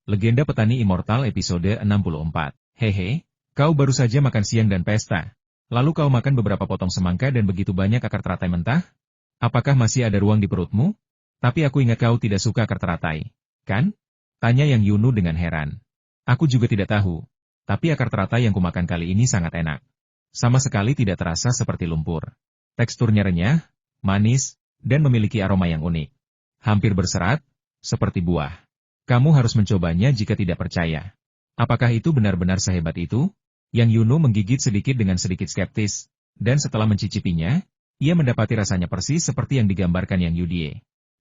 Legenda Petani Immortal episode 64. Hehe, kau baru saja makan siang dan pesta. Lalu kau makan beberapa potong semangka dan begitu banyak akar teratai mentah? Apakah masih ada ruang di perutmu? Tapi aku ingat kau tidak suka akar teratai, kan? Tanya Yang Yunu dengan heran. Aku juga tidak tahu. Tapi akar teratai yang kumakan kali ini sangat enak. Sama sekali tidak terasa seperti lumpur. Teksturnya renyah, manis, dan memiliki aroma yang unik. Hampir berserat, seperti buah. Kamu harus mencobanya jika tidak percaya. Apakah itu benar-benar sehebat itu? Yang Yunu menggigit sedikit dengan sedikit skeptis, dan setelah mencicipinya, ia mendapati rasanya persis seperti yang digambarkan Yang Yudie.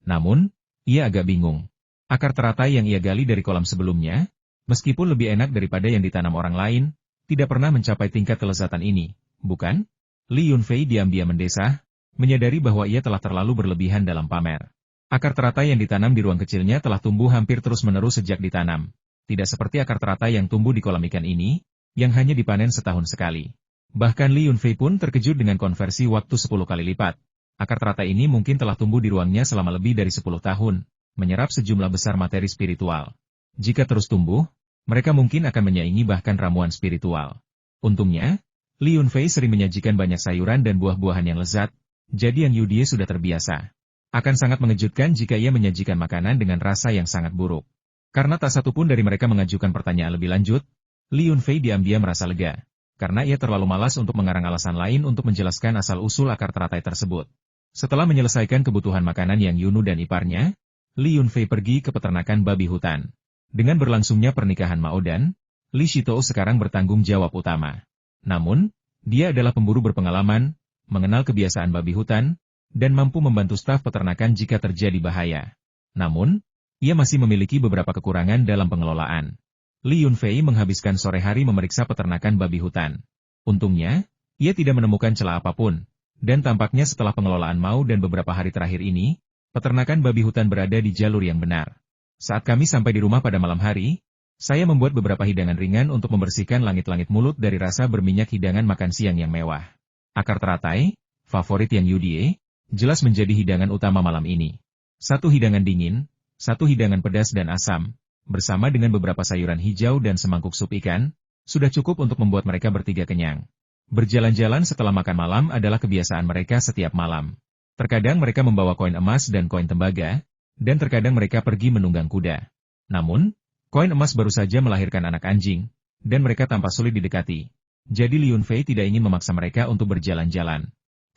Namun, ia agak bingung. Akar teratai yang ia gali dari kolam sebelumnya, meskipun lebih enak daripada yang ditanam orang lain, tidak pernah mencapai tingkat kelezatan ini, bukan? Li Yunfei diam-diam mendesah, menyadari bahwa ia telah terlalu berlebihan dalam pamer. Akar teratai yang ditanam di ruang kecilnya telah tumbuh hampir terus-menerus sejak ditanam. Tidak seperti akar teratai yang tumbuh di kolam ikan ini, yang hanya dipanen setahun sekali. Bahkan Li Yunfei pun terkejut dengan konversi waktu 10 kali lipat. Akar teratai ini mungkin telah tumbuh di ruangnya selama lebih dari 10 tahun, menyerap sejumlah besar materi spiritual. Jika terus tumbuh, mereka mungkin akan menyaingi bahkan ramuan spiritual. Untungnya, Li Yunfei sering menyajikan banyak sayuran dan buah-buahan yang lezat, jadi Yang Yudie sudah terbiasa. Akan sangat mengejutkan jika ia menyajikan makanan dengan rasa yang sangat buruk. Karena tak satu pun dari mereka mengajukan pertanyaan lebih lanjut, Li Yunfei diam-diam merasa lega. Karena ia terlalu malas untuk mengarang alasan lain untuk menjelaskan asal-usul akar teratai tersebut. Setelah menyelesaikan kebutuhan makanan Yang Yunu dan iparnya, Li Yunfei pergi ke peternakan babi hutan. Dengan berlangsungnya pernikahan Mao dan Li Shitou sekarang bertanggung jawab utama. Namun, dia adalah pemburu berpengalaman, mengenal kebiasaan babi hutan, dan mampu membantu staf peternakan jika terjadi bahaya. Namun, ia masih memiliki beberapa kekurangan dalam pengelolaan. Li Yunfei menghabiskan sore hari memeriksa peternakan babi hutan. Untungnya, ia tidak menemukan celah apapun, dan tampaknya setelah pengelolaan Mao dan beberapa hari terakhir ini, peternakan babi hutan berada di jalur yang benar. Saat kami sampai di rumah pada malam hari, saya membuat beberapa hidangan ringan untuk membersihkan langit-langit mulut dari rasa berminyak hidangan makan siang yang mewah. Akar teratai, favorit Yang Yudie, jelas menjadi hidangan utama malam ini. Satu hidangan dingin, satu hidangan pedas dan asam, bersama dengan beberapa sayuran hijau dan semangkuk sup ikan, sudah cukup untuk membuat mereka bertiga kenyang. Berjalan-jalan setelah makan malam adalah kebiasaan mereka setiap malam. Terkadang mereka membawa koin emas dan koin tembaga, dan terkadang mereka pergi menunggang kuda. Namun, koin emas baru saja melahirkan anak anjing, dan mereka tampak sulit didekati. Jadi Li Yunfei tidak ingin memaksa mereka untuk berjalan-jalan.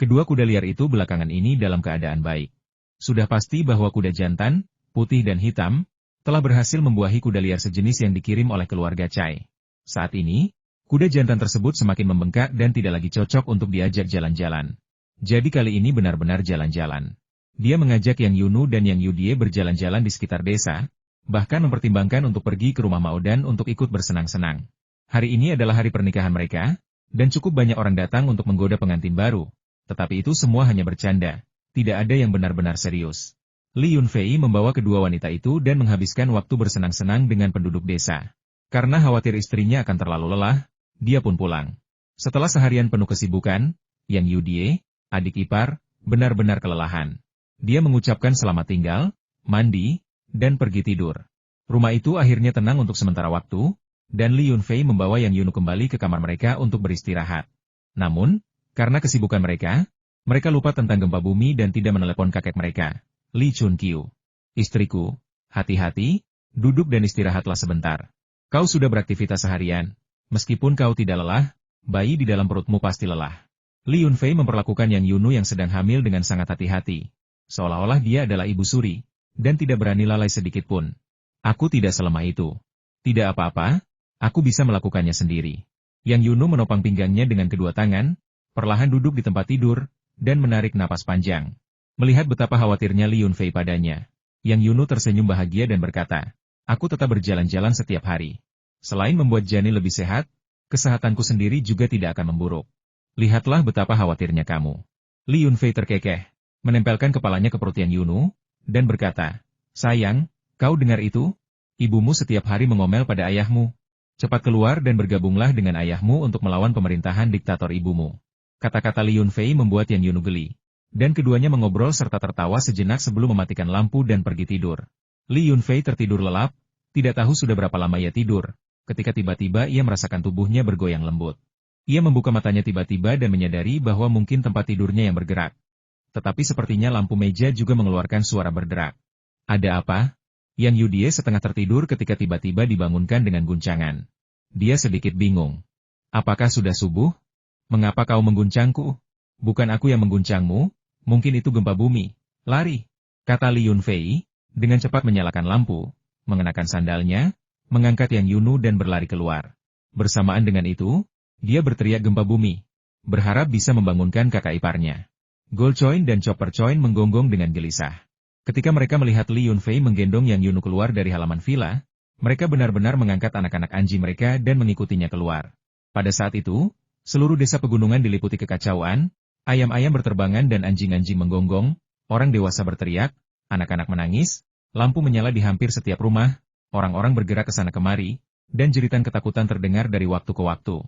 Kedua kuda liar itu belakangan ini dalam keadaan baik. Sudah pasti bahwa kuda jantan, putih dan hitam, telah berhasil membuahi kuda liar sejenis yang dikirim oleh keluarga Chai. Saat ini, kuda jantan tersebut semakin membengkak dan tidak lagi cocok untuk diajak jalan-jalan. Jadi kali ini benar-benar jalan-jalan. Dia mengajak Yang Yunu dan Yang Yudie berjalan-jalan di sekitar desa, bahkan mempertimbangkan untuk pergi ke rumah Mao dan untuk ikut bersenang-senang. Hari ini adalah hari pernikahan mereka, dan cukup banyak orang datang untuk menggoda pengantin baru. Tetapi itu semua hanya bercanda, tidak ada yang benar-benar serius. Li Yunfei membawa kedua wanita itu dan menghabiskan waktu bersenang-senang dengan penduduk desa. Karena khawatir istrinya akan terlalu lelah, dia pun pulang. Setelah seharian penuh kesibukan, Yang Yudie, adik ipar, benar-benar kelelahan. Dia mengucapkan selamat tinggal, mandi, dan pergi tidur. Rumah itu akhirnya tenang untuk sementara waktu, dan Li Yunfei membawa Yang Yunu kembali ke kamar mereka untuk beristirahat. Namun, karena kesibukan mereka lupa tentang gempa bumi dan tidak menelepon kakek mereka, Li Chunqiu. Istriku, hati-hati, duduk dan istirahatlah sebentar. Kau sudah beraktivitas seharian. Meskipun kau tidak lelah, bayi di dalam perutmu pasti lelah. Li Yunfei memperlakukan Yang Yunu yang sedang hamil dengan sangat hati-hati. Seolah-olah dia adalah ibu suri, dan tidak berani lalai sedikit pun. Aku tidak selemah itu. Tidak apa-apa, aku bisa melakukannya sendiri. Yang Yunu menopang pinggangnya dengan kedua tangan, perlahan duduk di tempat tidur, dan menarik napas panjang. Melihat betapa khawatirnya Li Yunfei padanya, Yang Yunu tersenyum bahagia dan berkata, aku tetap berjalan-jalan setiap hari. Selain membuat Jani lebih sehat, kesehatanku sendiri juga tidak akan memburuk. Lihatlah betapa khawatirnya kamu. Li Yunfei terkekeh, menempelkan kepalanya ke perut Yang Yunu, dan berkata, sayang, kau dengar itu? Ibumu setiap hari mengomel pada ayahmu. Cepat keluar dan bergabunglah dengan ayahmu untuk melawan pemerintahan diktator ibumu. Kata-kata Li Yunfei membuat Yang Yunu geli. Dan keduanya mengobrol serta tertawa sejenak sebelum mematikan lampu dan pergi tidur. Li Yunfei tertidur lelap, Tidak tahu sudah berapa lama ia tidur, ketika tiba-tiba ia merasakan tubuhnya bergoyang lembut. Ia membuka matanya tiba-tiba dan menyadari bahwa mungkin tempat tidurnya yang bergerak. Tetapi sepertinya lampu meja juga mengeluarkan suara berderak. Ada apa? Yang Yudie setengah tertidur ketika tiba-tiba dibangunkan dengan guncangan. Dia sedikit bingung. Apakah sudah subuh? Mengapa kau mengguncangku? Bukan aku yang mengguncangmu, mungkin itu gempa bumi. Lari, kata Li Yunfei, dengan cepat menyalakan lampu, mengenakan sandalnya, mengangkat Yang Yunu dan berlari keluar. Bersamaan dengan itu, dia berteriak gempa bumi, berharap bisa membangunkan kakak iparnya. Golcoin dan Chopper Coin menggonggong dengan gelisah. Ketika mereka melihat Li Yunfei menggendong Yang Yunu keluar dari halaman villa, mereka benar-benar mengangkat anak-anak Anji mereka dan mengikutinya keluar. Pada saat itu, seluruh desa pegunungan diliputi kekacauan, ayam-ayam berterbangan dan anjing-anjing menggonggong, orang dewasa berteriak, anak-anak menangis, lampu menyala di hampir setiap rumah, orang-orang bergerak ke sana kemari, dan jeritan ketakutan terdengar dari waktu ke waktu.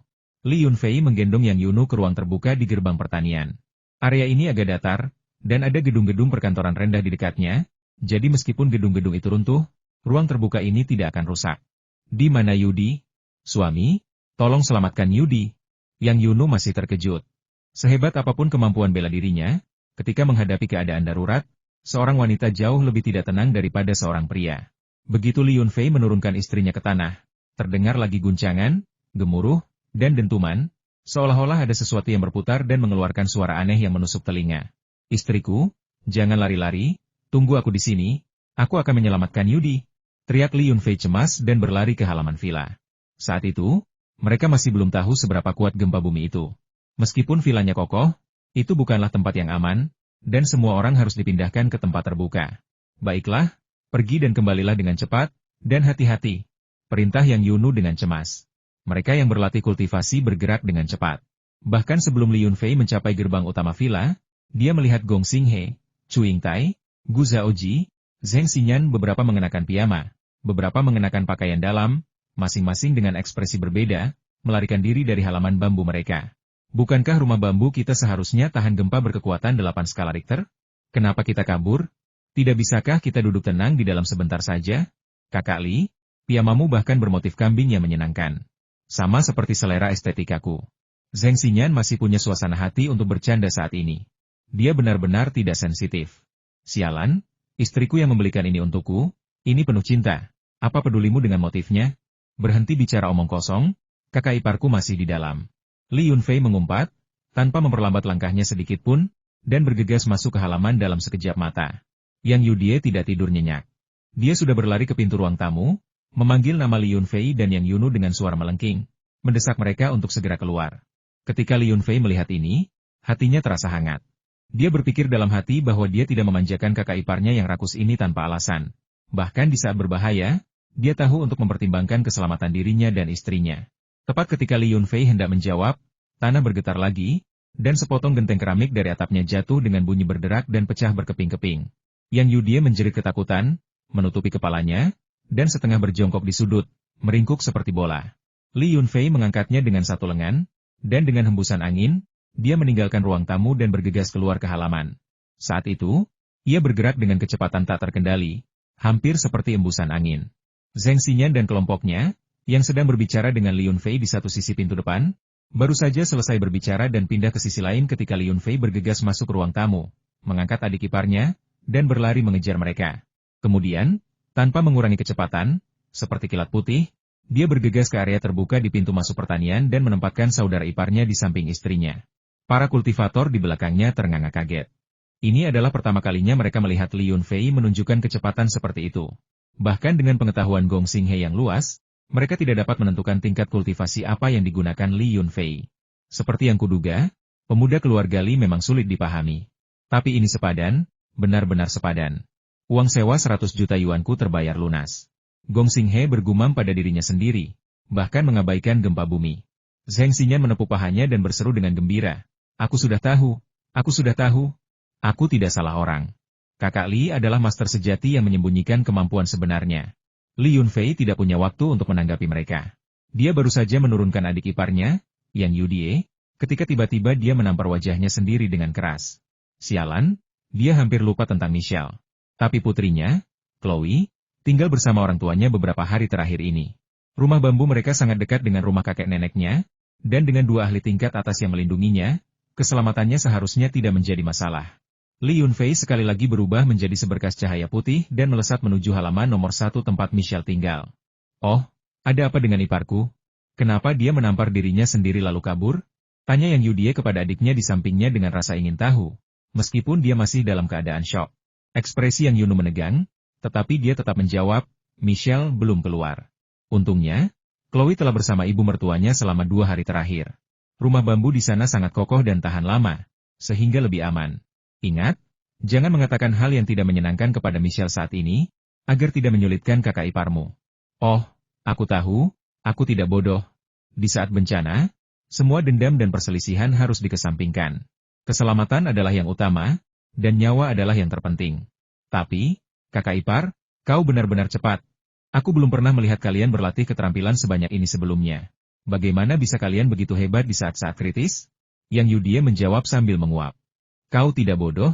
Li Yunfei menggendong Yang Yunu ke ruang terbuka di gerbang pertanian. Area ini agak datar, dan ada gedung-gedung perkantoran rendah di dekatnya, jadi meskipun gedung-gedung itu runtuh, ruang terbuka ini tidak akan rusak. Di mana Yudi? Suami, tolong selamatkan Yudi. Yang Yunu masih terkejut. Sehebat apapun kemampuan bela dirinya, ketika menghadapi keadaan darurat, seorang wanita jauh lebih tidak tenang daripada seorang pria. Begitu Li Yunfei menurunkan istrinya ke tanah, terdengar lagi guncangan, gemuruh, dan dentuman, seolah-olah ada sesuatu yang berputar dan mengeluarkan suara aneh yang menusuk telinga. Istriku, jangan lari-lari, tunggu aku di sini, aku akan menyelamatkan Yudi. Teriak Li Yunfei cemas dan berlari ke halaman villa. Saat itu, mereka masih belum tahu seberapa kuat gempa bumi itu. Meskipun vilanya kokoh, itu bukanlah tempat yang aman, dan semua orang harus dipindahkan ke tempat terbuka. Baiklah, pergi dan kembalilah dengan cepat, dan hati-hati. Perintah Yang Yunu dengan cemas. Mereka yang berlatih kultivasi bergerak dengan cepat. Bahkan sebelum Li Yunfei mencapai gerbang utama villa, dia melihat Gong Xinghe, Chu Yingtai, Gu Zaoji, Zheng Xinyan beberapa mengenakan piyama, beberapa mengenakan pakaian dalam, masing-masing dengan ekspresi berbeda, melarikan diri dari halaman bambu mereka. Bukankah rumah bambu kita seharusnya tahan gempa berkekuatan 8 skala Richter? Kenapa kita kabur? Tidak bisakah kita duduk tenang di dalam sebentar saja? Kakak Li, piyamamu bahkan bermotif kambing yang menyenangkan. Sama seperti selera estetikaku. Zheng Xinyan masih punya suasana hati untuk bercanda saat ini. Dia benar-benar tidak sensitif. Sialan, istriku yang membelikan ini untukku, ini penuh cinta. Apa pedulimu dengan motifnya? Berhenti bicara omong kosong, kakak iparku masih di dalam. Li Yunfei mengumpat, tanpa memperlambat langkahnya sedikit pun, dan bergegas masuk ke halaman dalam sekejap mata. Yang Yudie tidak tidur nyenyak. Dia sudah berlari ke pintu ruang tamu, memanggil nama Li Yunfei dan Yang Yunu dengan suara melengking, mendesak mereka untuk segera keluar. Ketika Li Yunfei melihat ini, hatinya terasa hangat. Dia berpikir dalam hati bahwa dia tidak memanjakan kakak iparnya yang rakus ini tanpa alasan. Bahkan di saat berbahaya, dia tahu untuk mempertimbangkan keselamatan dirinya dan istrinya. Tepat ketika Li Yunfei hendak menjawab, tanah bergetar lagi, dan sepotong genteng keramik dari atapnya jatuh dengan bunyi berderak dan pecah berkeping-keping. Yang Yudie menjerit ketakutan, menutupi kepalanya, dan setengah berjongkok di sudut, meringkuk seperti bola. Li Yunfei mengangkatnya dengan satu lengan, dan dengan hembusan angin, dia meninggalkan ruang tamu dan bergegas keluar ke halaman. Saat itu, ia bergerak dengan kecepatan tak terkendali, hampir seperti embusan angin. Zheng Xinyan dan kelompoknya, yang sedang berbicara dengan Li Yunfei di satu sisi pintu depan, baru saja selesai berbicara dan pindah ke sisi lain ketika Li Yunfei bergegas masuk ke ruang tamu, mengangkat adik iparnya, dan berlari mengejar mereka. Kemudian, tanpa mengurangi kecepatan, seperti kilat putih, dia bergegas ke area terbuka di pintu masuk pertanian dan menempatkan saudara iparnya di samping istrinya. Para kultivator di belakangnya ternganga kaget. Ini adalah pertama kalinya mereka melihat Li Yunfei menunjukkan kecepatan seperti itu. Bahkan dengan pengetahuan Gong Xinghe yang luas, mereka tidak dapat menentukan tingkat kultivasi apa yang digunakan Li Yunfei. Seperti yang kuduga, pemuda keluarga Li memang sulit dipahami. Tapi ini sepadan, benar-benar sepadan. Uang sewa 100 juta yuanku terbayar lunas. Gong Xinghe bergumam pada dirinya sendiri, bahkan mengabaikan gempa bumi. Zheng Xinyan menepuk pahanya dan berseru dengan gembira. Aku sudah tahu, aku tidak salah orang. Kakak Li adalah master sejati yang menyembunyikan kemampuan sebenarnya. Li Yunfei tidak punya waktu untuk menanggapi mereka. Dia baru saja menurunkan adik iparnya, Yang Yudie, ketika tiba-tiba dia menampar wajahnya sendiri dengan keras. Sialan, dia hampir lupa tentang Michelle. Tapi putrinya, Chloe, tinggal bersama orang tuanya beberapa hari terakhir ini. Rumah bambu mereka sangat dekat dengan rumah kakek neneknya, dan dengan 2 ahli tingkat atas yang melindunginya, keselamatannya seharusnya tidak menjadi masalah. Li Yunfei sekali lagi berubah menjadi seberkas cahaya putih dan melesat menuju halaman nomor 1 tempat Michelle tinggal. Oh, ada apa dengan iparku? Kenapa dia menampar dirinya sendiri lalu kabur? Tanya Yang Yudie kepada adiknya di sampingnya dengan rasa ingin tahu, meskipun dia masih dalam keadaan syok. Ekspresi Yang Yunu menegang, tetapi dia tetap menjawab, Michelle belum keluar. Untungnya, Chloe telah bersama ibu mertuanya selama 2 hari terakhir. Rumah bambu di sana sangat kokoh dan tahan lama, sehingga lebih aman. Ingat, jangan mengatakan hal yang tidak menyenangkan kepada Michelle saat ini, agar tidak menyulitkan kakak iparmu. Oh, aku tahu, aku tidak bodoh. Di saat bencana, semua dendam dan perselisihan harus dikesampingkan. Keselamatan adalah yang utama, dan nyawa adalah yang terpenting. Tapi, kakak ipar, kau benar-benar cepat. Aku belum pernah melihat kalian berlatih keterampilan sebanyak ini sebelumnya. Bagaimana bisa kalian begitu hebat di saat-saat kritis? Yang Yudie menjawab sambil menguap. Kau tidak bodoh?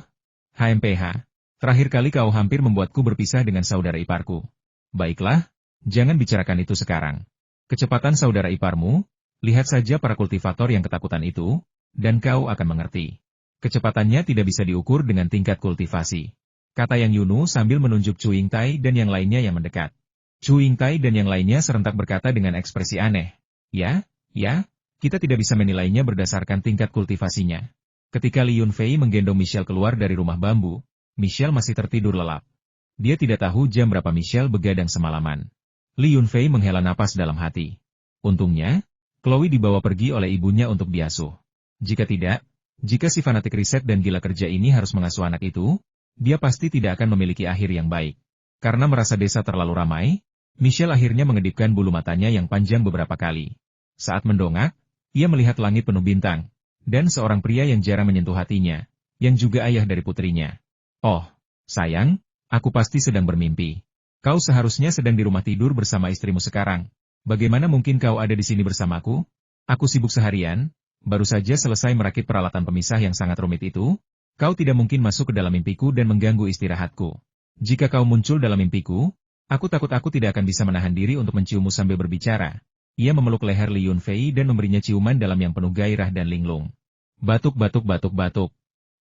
HMPH, terakhir kali kau hampir membuatku berpisah dengan saudara iparku. Baiklah, jangan bicarakan itu sekarang. Kecepatan saudara iparmu, lihat saja para kultivator yang ketakutan itu, dan kau akan mengerti. Kecepatannya tidak bisa diukur dengan tingkat kultivasi. Kata Yang Yunu sambil menunjuk Chu Yingtai dan yang lainnya yang mendekat. Chu Yingtai dan yang lainnya serentak berkata dengan ekspresi aneh. Ya, kita tidak bisa menilainya berdasarkan tingkat kultivasinya. Ketika Li Yunfei menggendong Michelle keluar dari rumah bambu, Michelle masih tertidur lelap. Dia tidak tahu jam berapa Michelle begadang semalaman. Li Yunfei menghela napas dalam hati. Untungnya, Chloe dibawa pergi oleh ibunya untuk diasuh. Jika si fanatik riset dan gila kerja ini harus mengasuh anak itu, dia pasti tidak akan memiliki akhir yang baik. Karena merasa desa terlalu ramai, Michelle akhirnya mengedipkan bulu matanya yang panjang beberapa kali. Saat mendongak, ia melihat langit penuh bintang, dan seorang pria yang jarang menyentuh hatinya, yang juga ayah dari putrinya. Oh, sayang, aku pasti sedang bermimpi. Kau seharusnya sedang di rumah tidur bersama istrimu sekarang. Bagaimana mungkin kau ada di sini bersamaku? Aku sibuk seharian, baru saja selesai merakit peralatan pemisah yang sangat rumit itu. Kau tidak mungkin masuk ke dalam mimpiku dan mengganggu istirahatku. Jika kau muncul dalam mimpiku, aku takut aku tidak akan bisa menahan diri untuk menciummu sambil berbicara. Ia memeluk leher Li Yunfei dan memberinya ciuman dalam yang penuh gairah dan linglung. Batuk.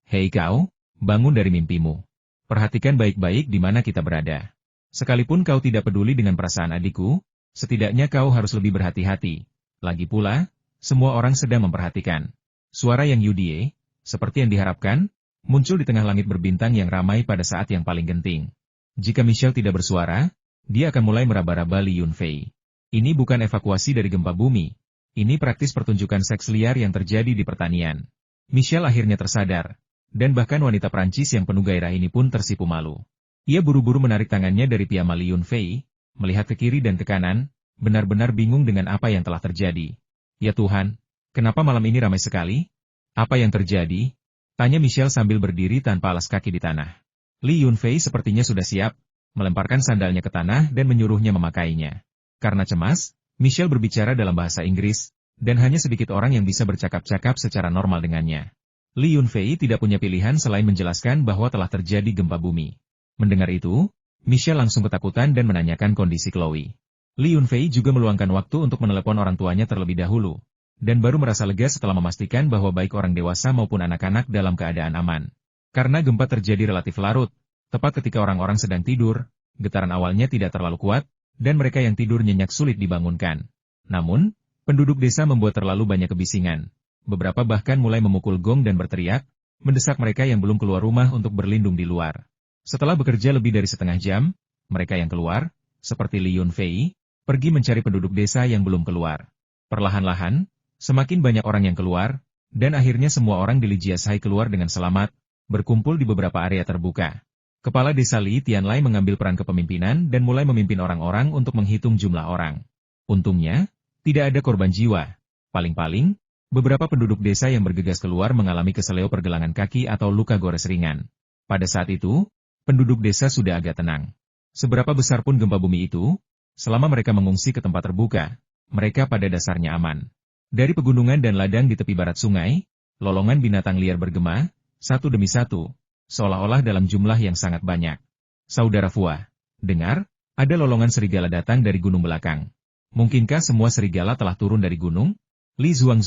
Hei kau, bangun dari mimpimu. Perhatikan baik-baik di mana kita berada. Sekalipun kau tidak peduli dengan perasaan adikku, setidaknya kau harus lebih berhati-hati. Lagi pula, semua orang sedang memperhatikan. Suara Yang Yudie, seperti yang diharapkan, muncul di tengah langit berbintang yang ramai pada saat yang paling genting. Jika Michelle tidak bersuara, dia akan mulai meraba-raba Li Yunfei. Ini bukan evakuasi dari gempa bumi. Ini praktis pertunjukan seks liar yang terjadi di pertanian. Michelle akhirnya tersadar, dan bahkan wanita Prancis yang penuh gairah ini pun tersipu malu. Ia buru-buru menarik tangannya dari piyama Li Yunfei, melihat ke kiri dan ke kanan, benar-benar bingung dengan apa yang telah terjadi. Ya Tuhan, kenapa malam ini ramai sekali? Apa yang terjadi? Tanya Michelle sambil berdiri tanpa alas kaki di tanah. Li Yunfei sepertinya sudah siap, melemparkan sandalnya ke tanah dan menyuruhnya memakainya. Karena cemas, Michelle berbicara dalam bahasa Inggris, dan hanya sedikit orang yang bisa bercakap-cakap secara normal dengannya. Li Yunfei tidak punya pilihan selain menjelaskan bahwa telah terjadi gempa bumi. Mendengar itu, Michelle langsung ketakutan dan menanyakan kondisi Chloe. Li Yunfei juga meluangkan waktu untuk menelepon orang tuanya terlebih dahulu, dan baru merasa lega setelah memastikan bahwa baik orang dewasa maupun anak-anak dalam keadaan aman. Karena gempa terjadi relatif larut, tepat ketika orang-orang sedang tidur, getaran awalnya tidak terlalu kuat, dan mereka yang tidur nyenyak sulit dibangunkan. Namun, penduduk desa membuat terlalu banyak kebisingan. Beberapa bahkan mulai memukul gong dan berteriak, mendesak mereka yang belum keluar rumah untuk berlindung di luar. Setelah bekerja lebih dari setengah jam, mereka yang keluar, seperti Li Yunfei, pergi mencari penduduk desa yang belum keluar. Perlahan-lahan, semakin banyak orang yang keluar, dan akhirnya semua orang di Li Jiashai keluar dengan selamat, berkumpul di beberapa area terbuka. Kepala desa Li Tianlai mengambil peran kepemimpinan dan mulai memimpin orang-orang untuk menghitung jumlah orang. Untungnya, tidak ada korban jiwa. Paling-paling, beberapa penduduk desa yang bergegas keluar mengalami keseleo pergelangan kaki atau luka gores ringan. Pada saat itu, penduduk desa sudah agak tenang. Seberapa besar pun gempa bumi itu, selama mereka mengungsi ke tempat terbuka, mereka pada dasarnya aman. Dari pegunungan dan ladang di tepi barat sungai, lolongan binatang liar bergema, satu demi satu, seolah-olah dalam jumlah yang sangat banyak. Saudara Fua, dengar, Ada lolongan serigala datang dari gunung belakang. Mungkinkah semua serigala telah turun dari gunung? Li Zuang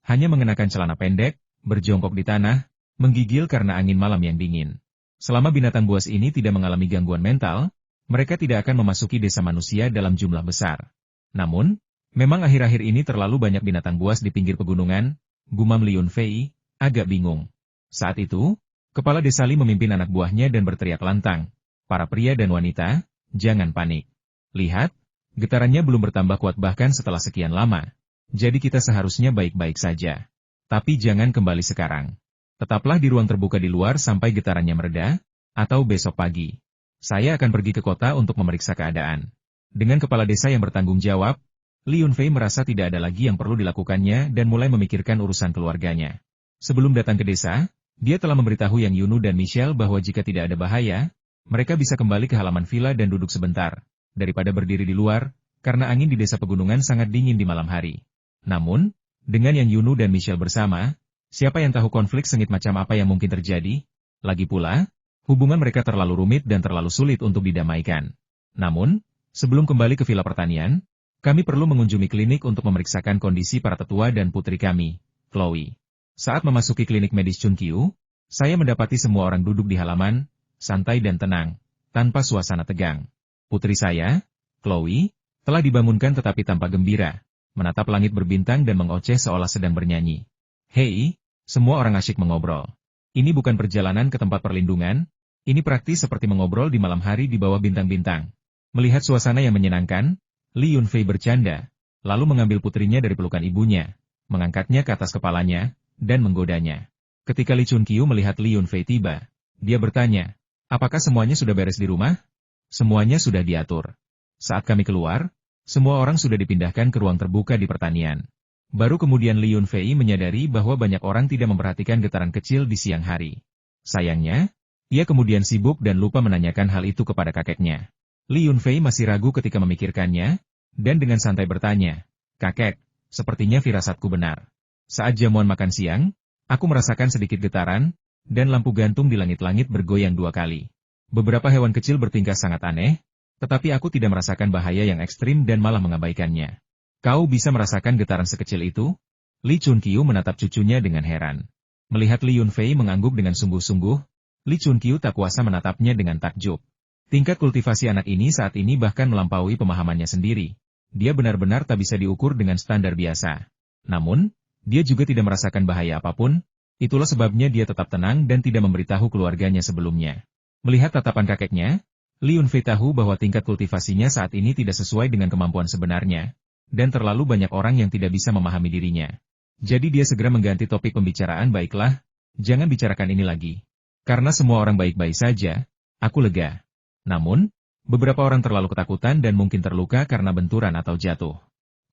hanya mengenakan celana pendek, berjongkok di tanah, menggigil karena angin malam yang dingin. Selama binatang buas ini tidak mengalami gangguan mental, mereka tidak akan memasuki desa manusia dalam jumlah besar. Namun, memang akhir-akhir ini terlalu banyak binatang buas di pinggir pegunungan, gumam Li Yunfei, agak bingung. Saat itu, kepala desa Li memimpin anak buahnya dan berteriak lantang, "Para pria dan wanita, jangan panik. Lihat, getarannya belum bertambah kuat bahkan setelah sekian lama. Jadi kita seharusnya baik-baik saja. Tapi jangan kembali sekarang. Tetaplah di ruang terbuka di luar sampai getarannya mereda, atau besok pagi. Saya akan pergi ke kota untuk memeriksa keadaan." Dengan kepala desa yang bertanggung jawab, Li Yunfei merasa tidak ada lagi yang perlu dilakukannya dan mulai memikirkan urusan keluarganya. Sebelum datang ke desa, dia telah memberitahu Yang Yunu dan Michelle bahwa jika tidak ada bahaya, mereka bisa kembali ke halaman villa dan duduk sebentar, daripada berdiri di luar, karena angin di desa pegunungan sangat dingin di malam hari. Namun, dengan Yang Yunu dan Michelle bersama, siapa yang tahu konflik sengit macam apa yang mungkin terjadi? Lagi pula, hubungan mereka terlalu rumit dan terlalu sulit untuk didamaikan. Namun, sebelum kembali ke villa pertanian, kami perlu mengunjungi klinik untuk memeriksakan kondisi para tetua dan putri kami, Chloe. Saat memasuki klinik medis Chunkyu, saya mendapati semua orang duduk di halaman, santai dan tenang, tanpa suasana tegang. Putri saya, Chloe, telah dibangunkan tetapi tanpa gembira, menatap langit berbintang dan mengoceh seolah sedang bernyanyi. "Hei, semua orang asyik mengobrol. Ini bukan perjalanan ke tempat perlindungan, ini praktis seperti mengobrol di malam hari di bawah bintang-bintang." Melihat suasana yang menyenangkan, Li Yunfei bercanda, lalu mengambil putrinya dari pelukan ibunya, mengangkatnya ke atas kepalanya, dan menggodanya. Ketika Li Chunkyu melihat Li Yunfei tiba, dia bertanya, "Apakah semuanya sudah beres di rumah?" "Semuanya sudah diatur. Saat kami keluar, semua orang sudah dipindahkan ke ruang terbuka di pertanian." Baru kemudian Li Yunfei menyadari bahwa banyak orang tidak memperhatikan getaran kecil di siang hari. Sayangnya, ia kemudian sibuk dan lupa menanyakan hal itu kepada kakeknya. Li Yunfei masih ragu ketika memikirkannya, dan dengan santai bertanya, "Kakek, sepertinya firasatku benar. Saat jamuan makan siang, aku merasakan sedikit getaran, dan lampu gantung di langit-langit bergoyang 2 kali. Beberapa hewan kecil bertingkah sangat aneh, tetapi aku tidak merasakan bahaya yang ekstrim dan malah mengabaikannya." "Kau bisa merasakan getaran sekecil itu?" Li Chunkyu menatap cucunya dengan heran. Melihat Li Yunfei mengangguk dengan sungguh-sungguh, Li Chunkyu tak kuasa menatapnya dengan takjub. Tingkat kultivasi anak ini saat ini bahkan melampaui pemahamannya sendiri. Dia benar-benar tak bisa diukur dengan standar biasa. Namun, dia juga tidak merasakan bahaya apapun, itulah sebabnya dia tetap tenang dan tidak memberitahu keluarganya sebelumnya. Melihat tatapan kakeknya, Li Yunfei tahu bahwa tingkat kultivasinya saat ini tidak sesuai dengan kemampuan sebenarnya, dan terlalu banyak orang yang tidak bisa memahami dirinya. Jadi dia segera mengganti topik pembicaraan. "Baiklah, jangan bicarakan ini lagi. Karena semua orang baik-baik saja, aku lega. Namun, beberapa orang terlalu ketakutan dan mungkin terluka karena benturan atau jatuh.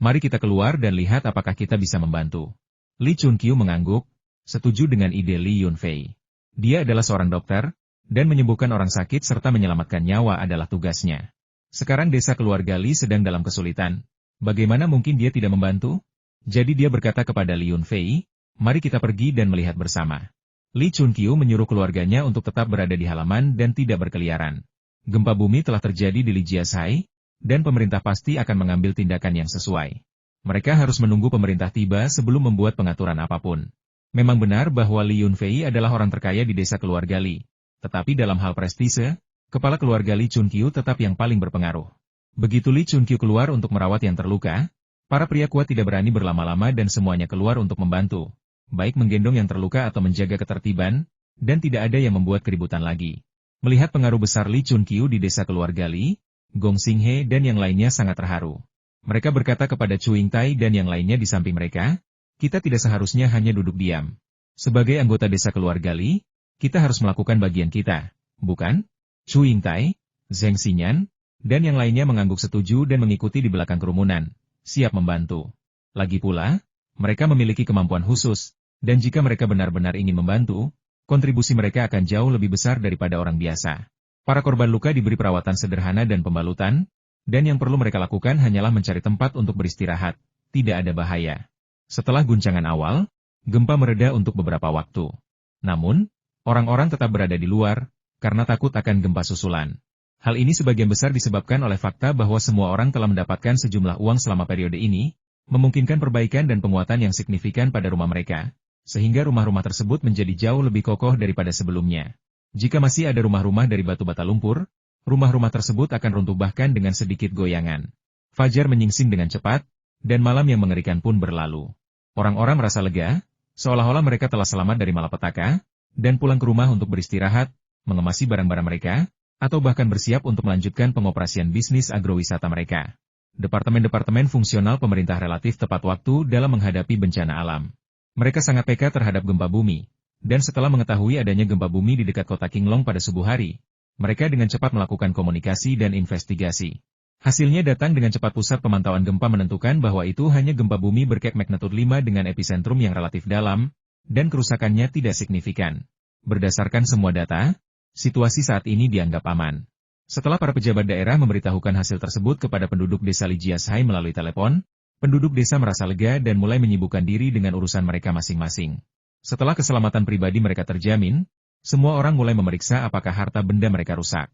Mari kita keluar dan lihat apakah kita bisa membantu." Li Chunkyu mengangguk, setuju dengan ide Li Yunfei. Dia adalah seorang dokter, dan menyembuhkan orang sakit serta menyelamatkan nyawa adalah tugasnya. Sekarang desa keluarga Li sedang dalam kesulitan. Bagaimana mungkin dia tidak membantu? Jadi dia berkata kepada Li Yunfei, "Mari kita pergi dan melihat bersama." Li Chunkyu menyuruh keluarganya untuk tetap berada di halaman dan tidak berkeliaran. Gempa bumi telah terjadi di Lijiasai, dan pemerintah pasti akan mengambil tindakan yang sesuai. Mereka harus menunggu pemerintah tiba sebelum membuat pengaturan apapun. Memang benar bahwa Li Yunfei adalah orang terkaya di desa keluarga Li. Tetapi dalam hal prestise, kepala keluarga Li Chunkyu tetap yang paling berpengaruh. Begitu Li Chunkyu keluar untuk merawat yang terluka, para pria kuat tidak berani berlama-lama dan semuanya keluar untuk membantu, baik menggendong yang terluka atau menjaga ketertiban, dan tidak ada yang membuat keributan lagi. Melihat pengaruh besar Li Chunkyu di desa keluarga Li, Gong Xinghe dan yang lainnya sangat terharu. Mereka berkata kepada Chu Yingtai dan yang lainnya di samping mereka, "Kita tidak seharusnya hanya duduk diam. Sebagai anggota desa keluarga Li, kita harus melakukan bagian kita, bukan?" Chu Yingtai, Zheng Xinyan, dan yang lainnya mengangguk setuju dan mengikuti di belakang kerumunan, siap membantu. Lagi pula, mereka memiliki kemampuan khusus, dan jika mereka benar-benar ingin membantu, kontribusi mereka akan jauh lebih besar daripada orang biasa. Para korban luka diberi perawatan sederhana dan pembalutan, dan yang perlu mereka lakukan hanyalah mencari tempat untuk beristirahat, tidak ada bahaya. Setelah guncangan awal, gempa mereda untuk beberapa waktu. Namun, orang-orang tetap berada di luar, karena takut akan gempa susulan. Hal ini sebagian besar disebabkan oleh fakta bahwa semua orang telah mendapatkan sejumlah uang selama periode ini, memungkinkan perbaikan dan penguatan yang signifikan pada rumah mereka, sehingga rumah-rumah tersebut menjadi jauh lebih kokoh daripada sebelumnya. Jika masih ada rumah-rumah dari batu bata lumpur, rumah-rumah tersebut akan runtuh bahkan dengan sedikit goyangan. Fajar menyingsing dengan cepat, dan malam yang mengerikan pun berlalu. Orang-orang merasa lega, seolah-olah mereka telah selamat dari malapetaka, dan pulang ke rumah untuk beristirahat, mengemasi barang-barang mereka, atau bahkan bersiap untuk melanjutkan pengoperasian bisnis agrowisata mereka. Departemen-departemen fungsional pemerintah relatif tepat waktu dalam menghadapi bencana alam. Mereka sangat peka terhadap gempa bumi, dan setelah mengetahui adanya gempa bumi di dekat kota Qinglong pada subuh hari, mereka dengan cepat melakukan komunikasi dan investigasi. Hasilnya datang dengan cepat. Pusat pemantauan gempa menentukan bahwa itu hanya gempa bumi berkek magnitudo 5 dengan epicentrum yang relatif dalam, dan kerusakannya tidak signifikan. Berdasarkan semua data, situasi saat ini dianggap aman. Setelah para pejabat daerah memberitahukan hasil tersebut kepada penduduk desa Lijiashai melalui telepon, penduduk desa merasa lega dan mulai menyibukkan diri dengan urusan mereka masing-masing. Setelah keselamatan pribadi mereka terjamin, semua orang mulai memeriksa apakah harta benda mereka rusak.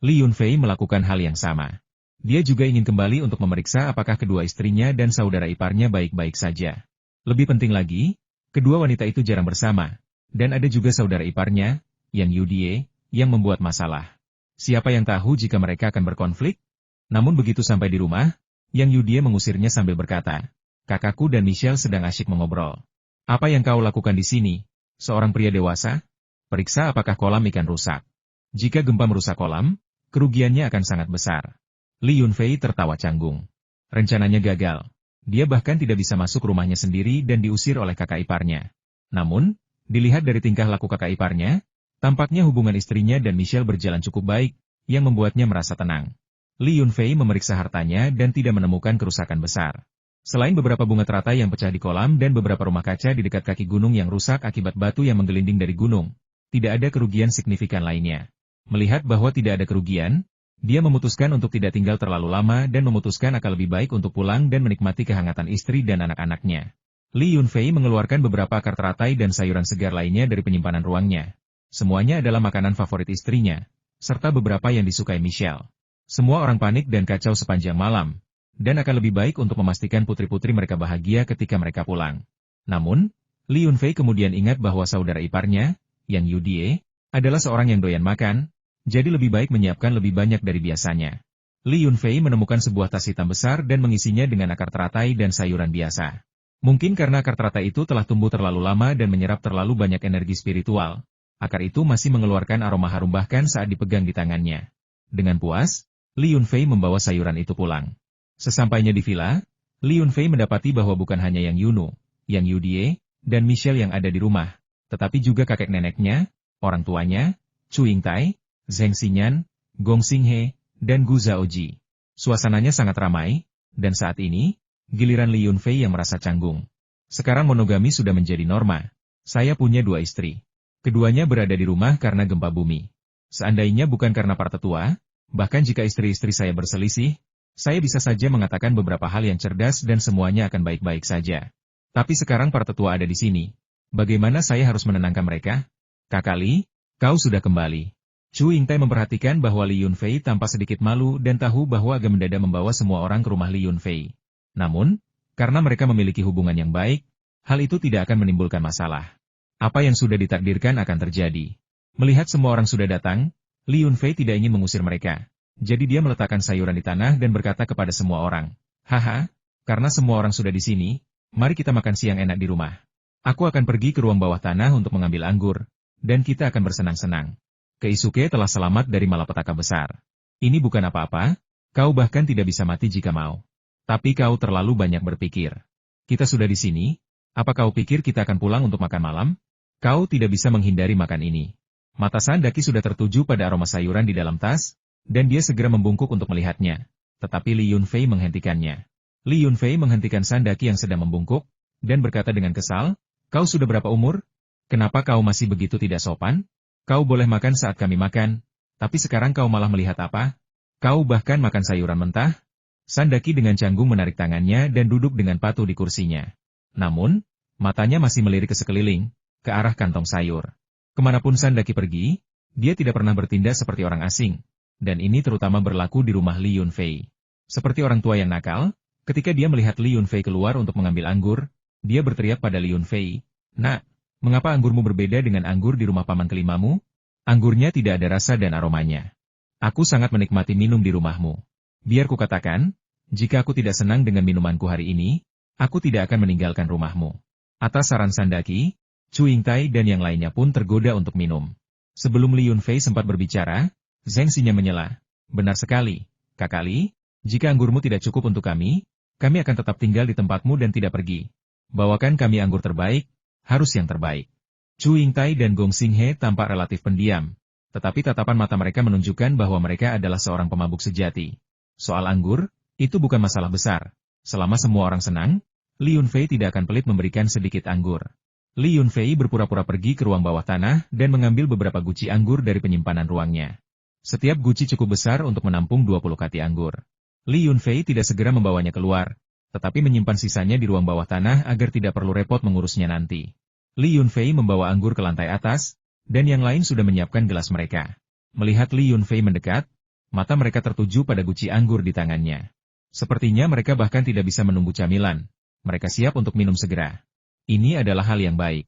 Li Yunfei melakukan hal yang sama. Dia juga ingin kembali untuk memeriksa apakah kedua istrinya dan saudara iparnya baik-baik saja. Lebih penting lagi, kedua wanita itu jarang bersama, dan ada juga saudara iparnya, Yang Yudie, yang membuat masalah. Siapa yang tahu jika mereka akan berkonflik? Namun begitu sampai di rumah, Yang Yudie mengusirnya sambil berkata, "Kakakku dan Michelle sedang asyik mengobrol. Apa yang kau lakukan di sini? Seorang pria dewasa? Periksa apakah kolam ikan rusak. Jika gempa merusak kolam, kerugiannya akan sangat besar." Li Yunfei tertawa canggung. Rencananya gagal. Dia bahkan tidak bisa masuk rumahnya sendiri dan diusir oleh kakak iparnya. Namun, dilihat dari tingkah laku kakak iparnya, tampaknya hubungan istrinya dan Michelle berjalan cukup baik, yang membuatnya merasa tenang. Li Yunfei memeriksa hartanya dan tidak menemukan kerusakan besar. Selain beberapa bunga teratai yang pecah di kolam dan beberapa rumah kaca di dekat kaki gunung yang rusak akibat batu yang menggelinding dari gunung, tidak ada kerugian signifikan lainnya. Melihat bahwa tidak ada kerugian, dia memutuskan untuk tidak tinggal terlalu lama dan memutuskan akan lebih baik untuk pulang dan menikmati kehangatan istri dan anak-anaknya. Li Yunfei mengeluarkan beberapa akar teratai dan sayuran segar lainnya dari penyimpanan ruangnya. Semuanya adalah makanan favorit istrinya, serta beberapa yang disukai Michelle. Semua orang panik dan kacau sepanjang malam, dan akan lebih baik untuk memastikan putri-putri mereka bahagia ketika mereka pulang. Namun, Li Yunfei kemudian ingat bahwa saudara iparnya, Yang Yudie, adalah seorang yang doyan makan, jadi lebih baik menyiapkan lebih banyak dari biasanya. Li Yunfei menemukan sebuah tas hitam besar dan mengisinya dengan akar teratai dan sayuran biasa. Mungkin karena akar teratai itu telah tumbuh terlalu lama dan menyerap terlalu banyak energi spiritual, akar itu masih mengeluarkan aroma harum bahkan saat dipegang di tangannya. Dengan puas, Li Yunfei membawa sayuran itu pulang. Sesampainya di villa, Li Yunfei mendapati bahwa bukan hanya Yang Yunu, Yang Yudie, dan Michelle yang ada di rumah, tetapi juga kakek neneknya, orang tuanya, Chu Yingtai, Zheng Xinyan, Gong Xinghe, dan Gu Zaoji. Suasananya sangat ramai, dan saat ini, giliran Li Yunfei yang merasa canggung. Sekarang monogami sudah menjadi norma. Saya punya 2 istri. Keduanya berada di rumah karena gempa bumi. Seandainya bukan karena para tetua, bahkan jika istri-istri saya berselisih, saya bisa saja mengatakan beberapa hal yang cerdas dan semuanya akan baik-baik saja. Tapi sekarang para tetua ada di sini. Bagaimana saya harus menenangkan mereka? Kakak Li, kau sudah kembali. Chu Yingtai memperhatikan bahwa Li Yunfei tampak sedikit malu dan tahu bahwa agak mendadak membawa semua orang ke rumah Li Yunfei. Namun, karena mereka memiliki hubungan yang baik, hal itu tidak akan menimbulkan masalah. Apa yang sudah ditakdirkan akan terjadi. Melihat semua orang sudah datang, Li Yunfei tidak ingin mengusir mereka. Jadi dia meletakkan sayuran di tanah dan berkata kepada semua orang, "Haha, karena semua orang sudah di sini, mari kita makan siang enak di rumah. Aku akan pergi ke ruang bawah tanah untuk mengambil anggur, dan kita akan bersenang-senang." Keisuke telah selamat dari malapetaka besar. Ini bukan apa-apa, kau bahkan tidak bisa mati jika mau. Tapi kau terlalu banyak berpikir. Kita sudah di sini, apa kau pikir kita akan pulang untuk makan malam? Kau tidak bisa menghindari makan ini. Mata Sandaki sudah tertuju pada aroma sayuran di dalam tas, dan dia segera membungkuk untuk melihatnya. Tetapi Li Yunfei menghentikannya. Li Yunfei menghentikan Sandaki yang sedang membungkuk, dan berkata dengan kesal, "Kau sudah berapa umur? Kenapa kau masih begitu tidak sopan? Kau boleh makan saat kami makan, tapi sekarang kau malah melihat apa? Kau bahkan makan sayuran mentah?" Sandaki dengan canggung menarik tangannya dan duduk dengan patuh di kursinya. Namun, matanya masih melirik ke sekeliling, ke arah kantong sayur. Kemanapun Sandaki pergi, dia tidak pernah bertindak seperti orang asing. dan ini terutama berlaku di rumah Li Yunfei. Seperti orang tua yang nakal, ketika dia melihat Li Yunfei keluar untuk mengambil anggur, dia berteriak pada Li Yunfei, "Nak, mengapa anggurmu berbeda dengan anggur di rumah paman kelimamu? Anggurnya tidak ada rasa dan aromanya. Aku sangat menikmati minum di rumahmu. Biar kukatakan, jika aku tidak senang dengan minumanku hari ini, aku tidak akan meninggalkan rumahmu." Atas saran Sandaki, Chu Yingtai dan yang lainnya pun tergoda untuk minum. Sebelum Li Yunfei sempat berbicara, Zheng Xinya menyela, "Benar sekali, Kakak Li, jika anggurmu tidak cukup untuk kami akan tetap tinggal di tempatmu dan tidak pergi. Bawakan kami anggur terbaik, harus yang terbaik." Chu Yingtai dan Gong Xinghe tampak relatif pendiam, tetapi tatapan mata mereka menunjukkan bahwa mereka adalah seorang pemabuk sejati. Soal anggur, itu bukan masalah besar. Selama semua orang senang, Li Yunfei tidak akan pelit memberikan sedikit anggur. Li Yunfei berpura-pura pergi ke ruang bawah tanah dan mengambil beberapa guci anggur dari penyimpanan ruangnya. Setiap guci cukup besar untuk menampung 20 kati anggur. Li Yunfei tidak segera membawanya keluar, tetapi menyimpan sisanya di ruang bawah tanah agar tidak perlu repot mengurusnya nanti. Li Yunfei membawa anggur ke lantai atas, dan yang lain sudah menyiapkan gelas mereka. Melihat Li Yunfei mendekat, mata mereka tertuju pada guci anggur di tangannya. Sepertinya mereka bahkan tidak bisa menunggu camilan. Mereka siap untuk minum segera. Ini adalah hal yang baik.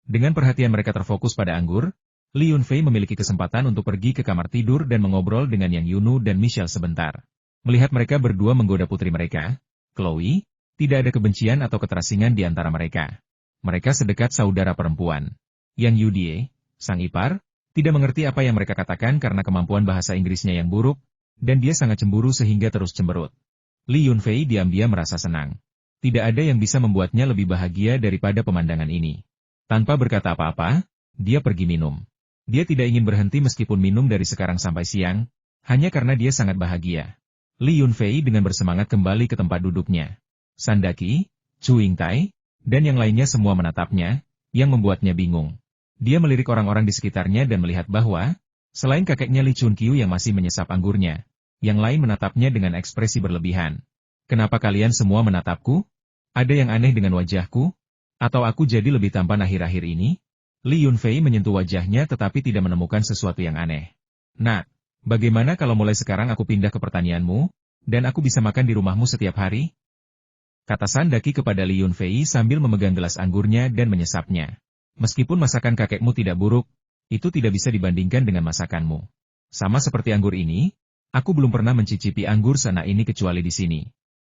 Dengan perhatian mereka terfokus pada anggur, Li Yunfei memiliki kesempatan untuk pergi ke kamar tidur dan mengobrol dengan Yang Yunu dan Michelle sebentar. Melihat mereka berdua menggoda putri mereka, Chloe, tidak ada kebencian atau keterasingan di antara mereka. Mereka sedekat saudara perempuan. Yang Yudie, sang ipar, tidak mengerti apa yang mereka katakan karena kemampuan bahasa Inggrisnya yang buruk, dan dia sangat cemburu sehingga terus cemberut. Li Yunfei diam-diam merasa senang. Tidak ada yang bisa membuatnya lebih bahagia daripada pemandangan ini. Tanpa berkata apa-apa, dia pergi minum. Dia tidak ingin berhenti meskipun minum dari sekarang sampai siang, hanya karena dia sangat bahagia. Li Yunfei dengan bersemangat kembali ke tempat duduknya. Sandaki, Chu Yingtai, dan yang lainnya semua menatapnya, yang membuatnya bingung. Dia melirik orang-orang di sekitarnya dan melihat bahwa, selain kakeknya Li Chunqiu yang masih menyesap anggurnya, yang lain menatapnya dengan ekspresi berlebihan. "Kenapa kalian semua menatapku? Ada yang aneh dengan wajahku? Atau aku jadi lebih tampan akhir-akhir ini?" Li Yunfei menyentuh wajahnya tetapi tidak menemukan sesuatu yang aneh. "Nak, bagaimana kalau mulai sekarang aku pindah ke pertanianmu, dan aku bisa makan di rumahmu setiap hari?" Kata Sandaki kepada Li Yunfei sambil memegang gelas anggurnya dan menyesapnya. "Meskipun masakan kakekmu tidak buruk, itu tidak bisa dibandingkan dengan masakanmu. Sama seperti anggur ini, aku belum pernah mencicipi anggur seenak ini kecuali di sini."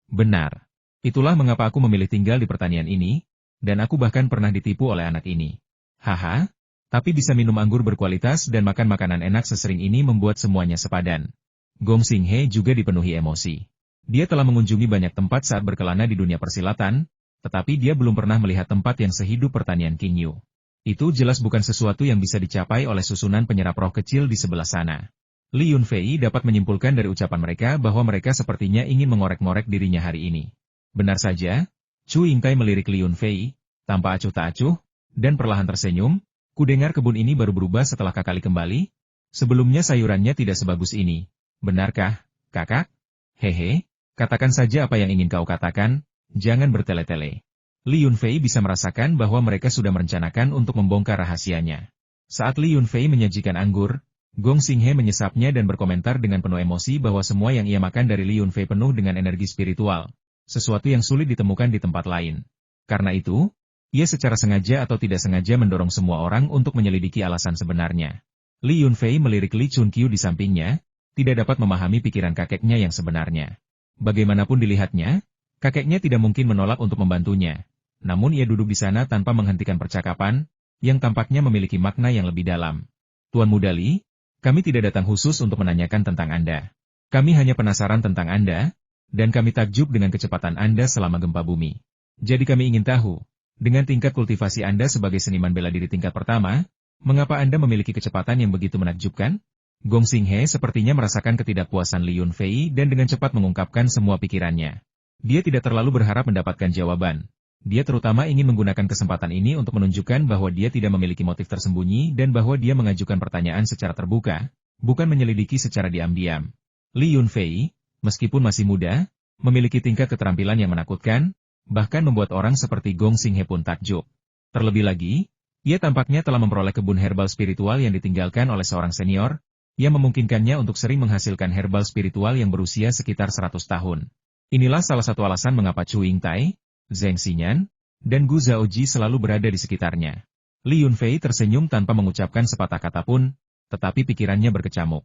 "Benar. Itulah mengapa aku memilih tinggal di pertanian ini, dan aku bahkan pernah ditipu oleh anak ini. Haha, tapi bisa minum anggur berkualitas dan makan makanan enak sesering ini membuat semuanya sepadan." Gong Xinghe juga dipenuhi emosi. Dia telah mengunjungi banyak tempat saat berkelana di dunia persilatan, tetapi dia belum pernah melihat tempat yang sehidup pertanian King Yu. Itu jelas bukan sesuatu yang bisa dicapai oleh susunan penyerap roh kecil di sebelah sana. Li Yunfei dapat menyimpulkan dari ucapan mereka bahwa mereka sepertinya ingin mengorek-ngorek dirinya hari ini. Benar saja, Chu Yingtai melirik Li Yunfei, tanpa acuh tak acuh, dan perlahan tersenyum. "Kudengar kebun ini baru berubah setelah kakak kembali? Sebelumnya sayurannya tidak sebagus ini. Benarkah, kakak?" "Hehe, katakan saja apa yang ingin kau katakan, jangan bertele-tele." Li Yunfei bisa merasakan bahwa mereka sudah merencanakan untuk membongkar rahasianya. Saat Li Yunfei menyajikan anggur, Gong Xinghe menyesapnya dan berkomentar dengan penuh emosi bahwa semua yang ia makan dari Li Yunfei penuh dengan energi spiritual, sesuatu yang sulit ditemukan di tempat lain. Karena itu, ia secara sengaja atau tidak sengaja mendorong semua orang untuk menyelidiki alasan sebenarnya. Li Yunfei melirik Li Chunqiu di sampingnya, tidak dapat memahami pikiran kakeknya yang sebenarnya. Bagaimanapun dilihatnya, kakeknya tidak mungkin menolak untuk membantunya. Namun ia duduk di sana tanpa menghentikan percakapan, yang tampaknya memiliki makna yang lebih dalam. "Tuan Muda Li, kami tidak datang khusus untuk menanyakan tentang Anda. Kami hanya penasaran tentang Anda, dan kami takjub dengan kecepatan Anda selama gempa bumi. Jadi kami ingin tahu, dengan tingkat kultivasi Anda sebagai seniman bela diri tingkat pertama, mengapa Anda memiliki kecepatan yang begitu menakjubkan?" Gong Xinghe sepertinya merasakan ketidakpuasan Li Yunfei dan dengan cepat mengungkapkan semua pikirannya. Dia tidak terlalu berharap mendapatkan jawaban. Dia terutama ingin menggunakan kesempatan ini untuk menunjukkan bahwa dia tidak memiliki motif tersembunyi dan bahwa dia mengajukan pertanyaan secara terbuka, bukan menyelidiki secara diam-diam. Li Yunfei, meskipun masih muda, memiliki tingkat keterampilan yang menakutkan, bahkan membuat orang seperti Gong Xinghe pun takjub. Terlebih lagi, ia tampaknya telah memperoleh kebun herbal spiritual yang ditinggalkan oleh seorang senior, Ia memungkinkannya untuk sering menghasilkan herbal spiritual yang berusia sekitar 100 tahun. Inilah salah satu alasan mengapa Chu Yingtai, Zheng Xinyan, dan Gu Zhaoji selalu berada di sekitarnya. Li Yunfei tersenyum tanpa mengucapkan sepatah kata pun, tetapi pikirannya berkecamuk.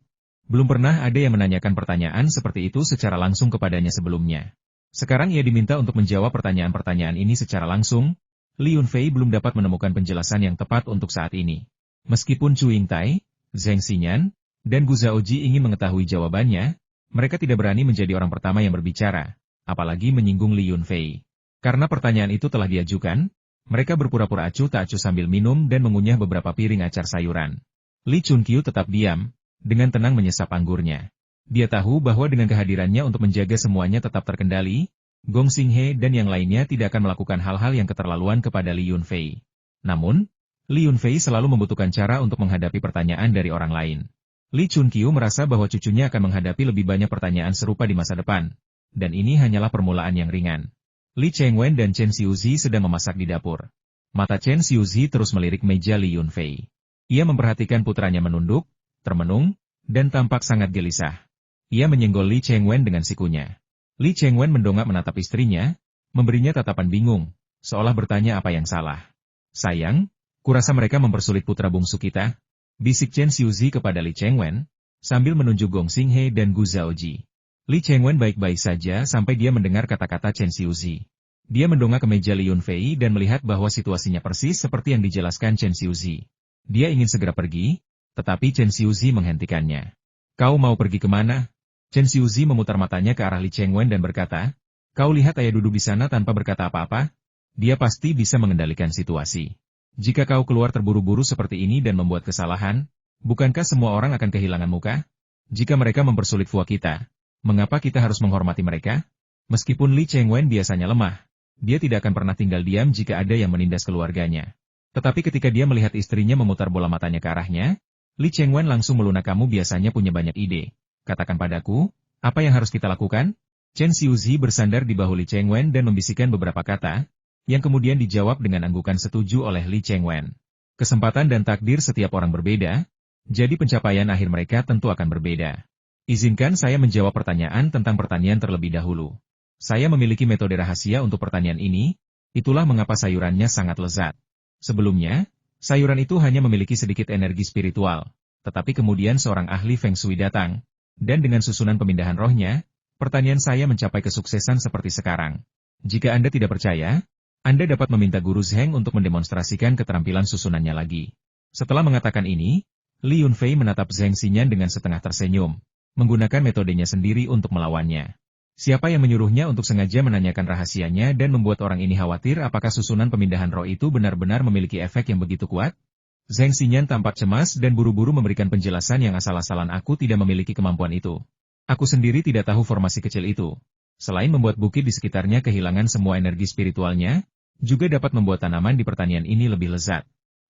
Belum pernah ada yang menanyakan pertanyaan seperti itu secara langsung kepadanya sebelumnya. Sekarang ia diminta untuk menjawab pertanyaan-pertanyaan ini secara langsung. Li Yunfei belum dapat menemukan penjelasan yang tepat untuk saat ini. Meskipun Chu Yingtai, Zheng Xinyan, dan Gu Zhaoji ingin mengetahui jawabannya, mereka tidak berani menjadi orang pertama yang berbicara, apalagi menyinggung Li Yunfei. Karena pertanyaan itu telah diajukan, mereka berpura-pura acuh tak acuh sambil minum dan mengunyah beberapa piring acar sayuran. Li Chunqiu tetap diam, dengan tenang menyesap anggurnya. Dia tahu bahwa dengan kehadirannya untuk menjaga semuanya tetap terkendali, Gong Xinghe dan yang lainnya tidak akan melakukan hal-hal yang keterlaluan kepada Li Yunfei. Namun, Li Yunfei selalu membutuhkan cara untuk menghadapi pertanyaan dari orang lain. Li Chunqiu merasa bahwa cucunya akan menghadapi lebih banyak pertanyaan serupa di masa depan, dan ini hanyalah permulaan yang ringan. Li Chengwen dan Chen Xiuzi sedang memasak di dapur. Mata Chen Xiuzi terus melirik meja Li Yunfei. Ia memperhatikan putranya menunduk, termenung, dan tampak sangat gelisah. Ia menyenggol Li Chengwen dengan sikunya. Li Chengwen mendongak menatap istrinya, memberinya tatapan bingung, seolah bertanya apa yang salah. Sayang, kurasa mereka mempersulit putra bungsu kita, bisik Chen Xiuzi kepada Li Chengwen, sambil menunjuk Gong Xinghe dan Gu Zhaoji. Li Chengwen baik-baik saja sampai dia mendengar kata-kata Chen Xiuzi. Dia mendongak ke meja Li Yunfei dan melihat bahwa situasinya persis seperti yang dijelaskan Chen Xiuzi. Dia ingin segera pergi, tetapi Chen Xiuzi menghentikannya. Kau mau pergi kemana? Chen Xiuzi memutar matanya ke arah Li Chengwen dan berkata, kau lihat ayah duduk di sana tanpa berkata apa-apa? Dia pasti bisa mengendalikan situasi. Jika kau keluar terburu-buru seperti ini dan membuat kesalahan, bukankah semua orang akan kehilangan muka? Jika mereka mempersulit Fua kita, mengapa kita harus menghormati mereka? Meskipun Li Chengwen biasanya lemah, dia tidak akan pernah tinggal diam jika ada yang menindas keluarganya. Tetapi ketika dia melihat istrinya memutar bola matanya ke arahnya, Li Chengwen langsung melunak. Kamu biasanya punya banyak ide. Katakan padaku, apa yang harus kita lakukan? Chen Xiuzi bersandar di bahu Li Chengwen dan membisikkan beberapa kata, yang kemudian dijawab dengan anggukan setuju oleh Li Chengwen. Kesempatan dan takdir setiap orang berbeda, jadi pencapaian akhir mereka tentu akan berbeda. Izinkan saya menjawab pertanyaan tentang pertanian terlebih dahulu. Saya memiliki metode rahasia untuk pertanian ini, itulah mengapa sayurannya sangat lezat. Sebelumnya, sayuran itu hanya memiliki sedikit energi spiritual, tetapi kemudian seorang ahli Feng Shui datang, dan dengan susunan pemindahan rohnya, pertanian saya mencapai kesuksesan seperti sekarang. Jika Anda tidak percaya, Anda dapat meminta Guru Zheng untuk mendemonstrasikan keterampilan susunannya lagi. Setelah mengatakan ini, Li Yunfei menatap Zheng Xinyan dengan setengah tersenyum, menggunakan metodenya sendiri untuk melawannya. Siapa yang menyuruhnya untuk sengaja menanyakan rahasianya dan membuat orang ini khawatir apakah susunan pemindahan roh itu benar-benar memiliki efek yang begitu kuat? Zheng Xinyan tampak cemas dan buru-buru memberikan penjelasan yang asal-asalan. Aku tidak memiliki kemampuan itu. Aku sendiri tidak tahu formasi kecil itu. Selain membuat bukit di sekitarnya kehilangan semua energi spiritualnya, juga dapat membuat tanaman di pertanian ini lebih lezat.